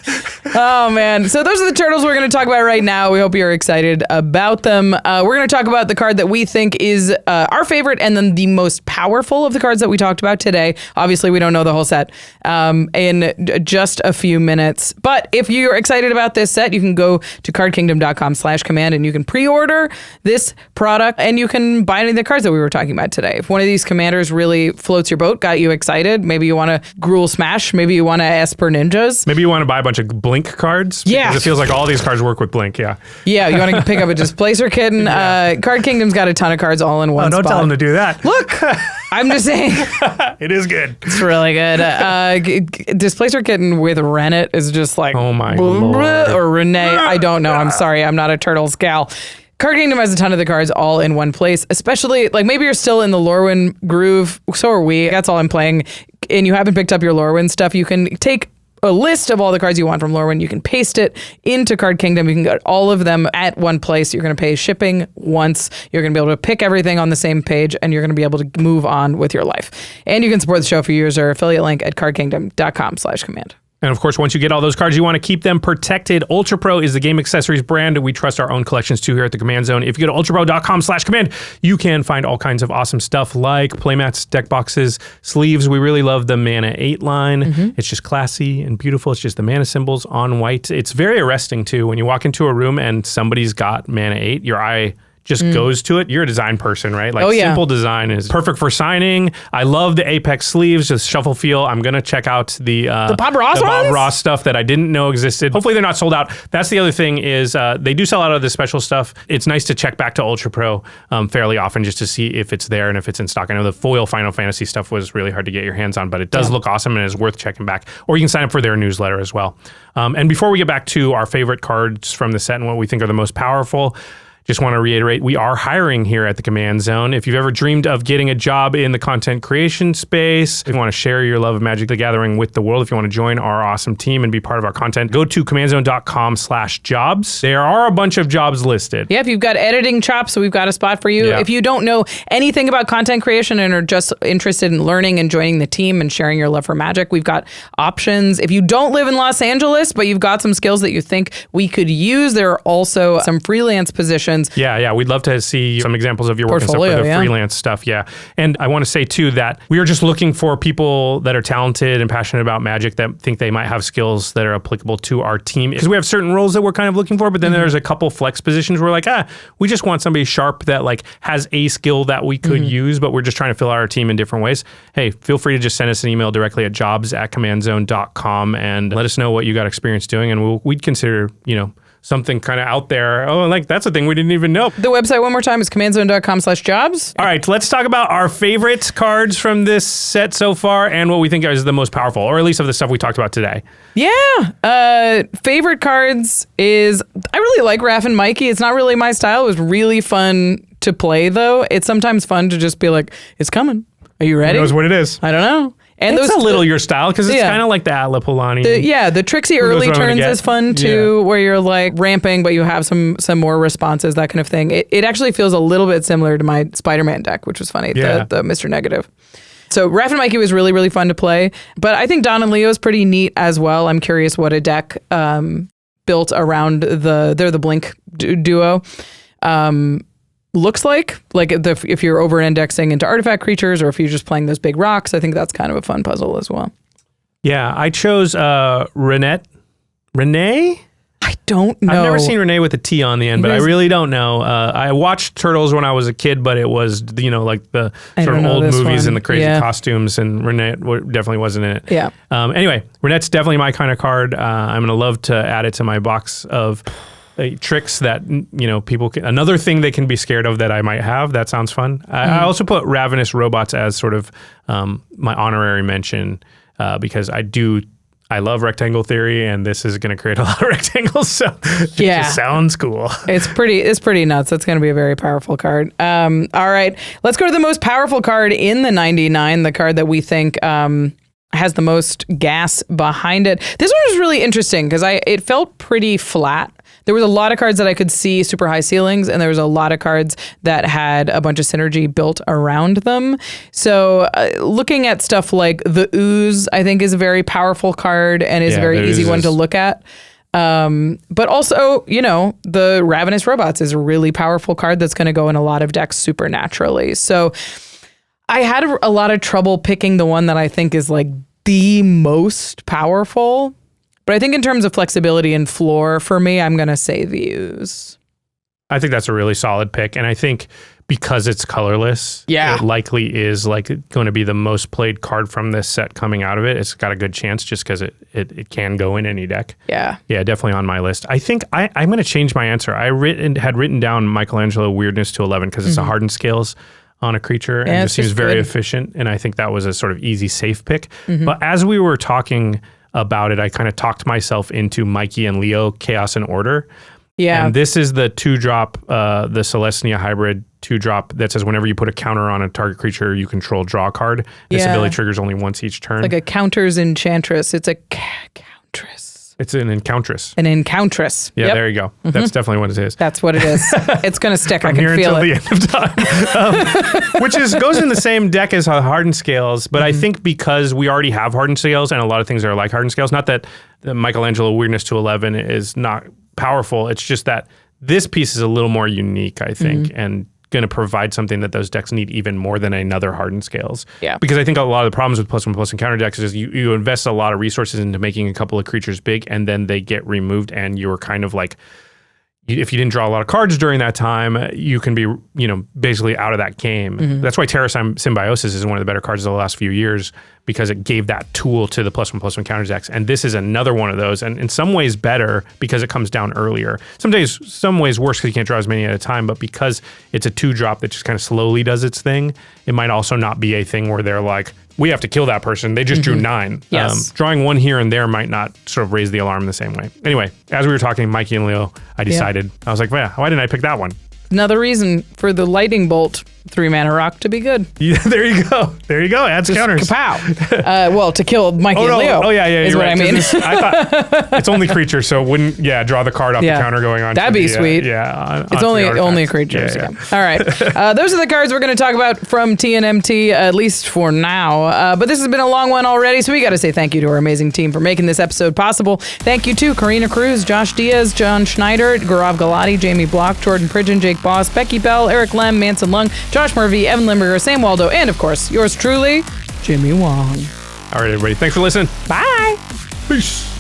Oh, man. So those are the turtles we're going to talk about right now. We hope you're excited about them. We're going to talk about the card that we think is our favorite and then the most powerful of the cards that we talked about today. Obviously, we don't know the whole set in just a few minutes. But if you're excited about this set, you can go to cardkingdom.com/command and you can pre-order this product and you can buy any of the cards that we were talking about today. If one of these commanders really floats your boat, got you excited, maybe you want to Gruul Smash, maybe you want to Esper Ninjas. Maybe you want to buy a bunch of Blink cards. Yeah. Because it feels like all these cards work with Blink, yeah. Yeah, you want to pick up a Displacer Kitten. Card Kingdom's got a ton of cards all in one spot. Don't tell them to do that. Look, I'm just saying. It is good. It's really good. Displacer Kitten with Rennet is just like... Oh my Lord. Or Renee, I don't know. I'm sorry, I'm not a Turtles gal. Card Kingdom has a ton of the cards all in one place, especially like maybe you're still in the Lorwyn groove. So are we. That's all I'm playing. And you haven't picked up your Lorwyn stuff. You can take a list of all the cards you want from Lorwyn. You can paste it into Card Kingdom. You can get all of them at one place. You're going to pay shipping once. You're going to be able to pick everything on the same page and you're going to be able to move on with your life. And you can support the show if you use our affiliate link at cardkingdom.com/command. And of course, once you get all those cards, you want to keep them protected. Ultra Pro is the game accessories brand. We trust our own collections too here at the Command Zone. If you go to ultrapro.com/command, you can find all kinds of awesome stuff like playmats, deck boxes, sleeves. We really love the Mana 8 line. It's just classy and beautiful. It's just the mana symbols on white. It's very arresting too. When you walk into a room and somebody's got Mana 8, your eye just goes to it. You're a design person, right? Like simple design is perfect for signing. I love the Apex sleeves, just shuffle feel. I'm going to check out the Bob Ross stuff that I didn't know existed. Hopefully they're not sold out. That's the other thing is they do sell out of this special stuff. It's nice to check back to Ultra Pro fairly often just to see if it's there and if it's in stock. I know the foil Final Fantasy stuff was really hard to get your hands on, but it does look awesome and is worth checking back. Or you can sign up for their newsletter as well. And before we get back to our favorite cards from the set and what we think are the most powerful, just want to reiterate, we are hiring here at the Command Zone. If you've ever dreamed of getting a job in the content creation space, if you want to share your love of Magic the Gathering with the world, if you want to join our awesome team and be part of our content, go to commandzone.com/jobs. There are a bunch of jobs listed. Yeah, if you've got editing chops, we've got a spot for you. Yeah. If you don't know anything about content creation and are just interested in learning and joining the team and sharing your love for Magic, we've got options. If you don't live in Los Angeles, but you've got some skills that you think we could use, there are also some freelance positions patrons. Yeah. We'd love to see some examples of your work and stuff Portfolio, for the yeah. freelance stuff. Yeah. And I want to say too that we are just looking for people that are talented and passionate about Magic that think they might have skills that are applicable to our team. Because we have certain roles that we're kind of looking for, but then there's a couple flex positions where we're like, we just want somebody sharp that like has a skill that we could use, but we're just trying to fill out our team in different ways. Hey, feel free to just send us an email directly at jobs@commandzone.com and let us know what you got experience doing, and we'd consider, something kind of out there. Oh, like that's a thing we didn't even know. The website one more time is commandzone.com/jobs. All right, let's talk about our favorite cards from this set so far and what we think is the most powerful, or at least of the stuff we talked about today. Yeah. Favorite cards is, I really like Raph and Mikey. It's not really my style. It was really fun to play, though. It's sometimes fun to just be like, it's coming. Are you ready? Who knows what it is? I don't know. And It's a little your style because it's kind of like the Atla Polani. The tricksy early turns is fun too, where you're like ramping, but you have some more responses, that kind of thing. It actually feels a little bit similar to my Spider-Man deck, which was funny, the Mr. Negative. So Raph and Mikey was really, really fun to play. But I think Don and Leo is pretty neat as well. I'm curious what a deck built around they're the Blink duo. Looks like if you're over-indexing into artifact creatures or if you're just playing those big rocks, I think that's kind of a fun puzzle as well. Yeah, I chose Renee? I don't know. I've never seen Renee with a T on the end, but I really don't know. I watched Turtles when I was a kid, but it was, like the sort of old movies and the crazy costumes, and Renee definitely wasn't in it. Yeah. Anyway, Renee's definitely my kind of card. I'm going to love to add it to my box of tricks that people can. Another thing they can be scared of that I might have. That sounds fun. I also put Ravenous Robots as sort of my honorary mention because I love rectangle theory, and this is going to create a lot of rectangles. So it just sounds cool. It's pretty nuts. It's going to be a very powerful card. All right, let's go to the most powerful card in the 99. The card that we think has the most gas behind it. This one was really interesting because it felt pretty flat. There was a lot of cards that I could see super high ceilings, and there was a lot of cards that had a bunch of synergy built around them. So looking at stuff like the Ooze, I think is a very powerful card and is a very easy one to look at. But also, the Ravenous Robots is a really powerful card that's going to go in a lot of decks super naturally. So I had a lot of trouble picking the one that I think is like the most powerful. But I think in terms of flexibility and floor, for me, I'm going to say the Ooze. I think that's a really solid pick. And I think because it's colorless, it likely is going to be the most played card from this set coming out of it. It's got a good chance just because it can go in any deck. Yeah. Yeah, definitely on my list. I think I'm going to change my answer. I had written down Michelangelo Weirdness to 11 because it's a hardened scales on a creature and just seems very efficient. And I think that was a sort of easy, safe pick. But as we were talking about it, I kind of talked myself into Mikey and Leo Chaos and Order. Yeah. And this is the 2-drop, the Celestia hybrid 2-drop that says whenever you put a counter on a target creature you control, draw a card. This ability triggers only once each turn. Like a Counter's Enchantress. It's a Countress. It's an Enchantress. An Enchantress. Yeah, there you go. That's definitely what it is. That's what it is. It's going to stick. I can feel it. From here until the end of time. Which goes in the same deck as Hardened Scales, but I think because we already have Hardened Scales and a lot of things are like Hardened Scales, not that the Michelangelo Weirdness to 11 is not powerful, it's just that this piece is a little more unique, I think, and going to provide something that those decks need even more than another Hardened Scales. Yeah. Because I think a lot of the problems with +1/+1 counter decks is you invest a lot of resources into making a couple of creatures big, and then they get removed, and you're kind of like, if you didn't draw a lot of cards during that time, you can be, basically out of that game. That's why Terra Symbiosis is one of the better cards of the last few years, because it gave that tool to the +1/+1 counter decks. And this is another one of those, and in some ways better because it comes down earlier. Some ways worse because you can't draw as many at a time, but because it's a 2-drop that just kind of slowly does its thing, it might also not be a thing where they're like, we have to kill that person. They just drew 9. Yes. Drawing one here and there might not sort of raise the alarm in the same way. Anyway, as we were talking, Mikey and Leo, I decided, I was like, why didn't I pick that one? Another reason for the lightning bolt 3 mana rock to be good. Yeah, there you go. There you go. Adds counters. Kapow. Well, to kill Mikey and Leo. Oh, yeah. Is You're what right. I mean. I thought it's only creatures, so it wouldn't, draw the card off the counter going on. That'd be sweet. It's only creatures. Yeah. All right. Those are the cards we're going to talk about from TMNT, at least for now. But this has been a long one already, so we got to say thank you to our amazing team for making this episode possible. Thank you to Karina Cruz, Josh Diaz, John Schneider, Gaurav Galati, Jamie Block, Jordan Pridgeon, Jake Boss, Becky Bell, Eric Lem, Manson Lung, Josh Murphy, Evan Limburger, Sam Waldo, and of course, yours truly, Jimmy Wong. All right, everybody. Thanks for listening. Bye. Peace.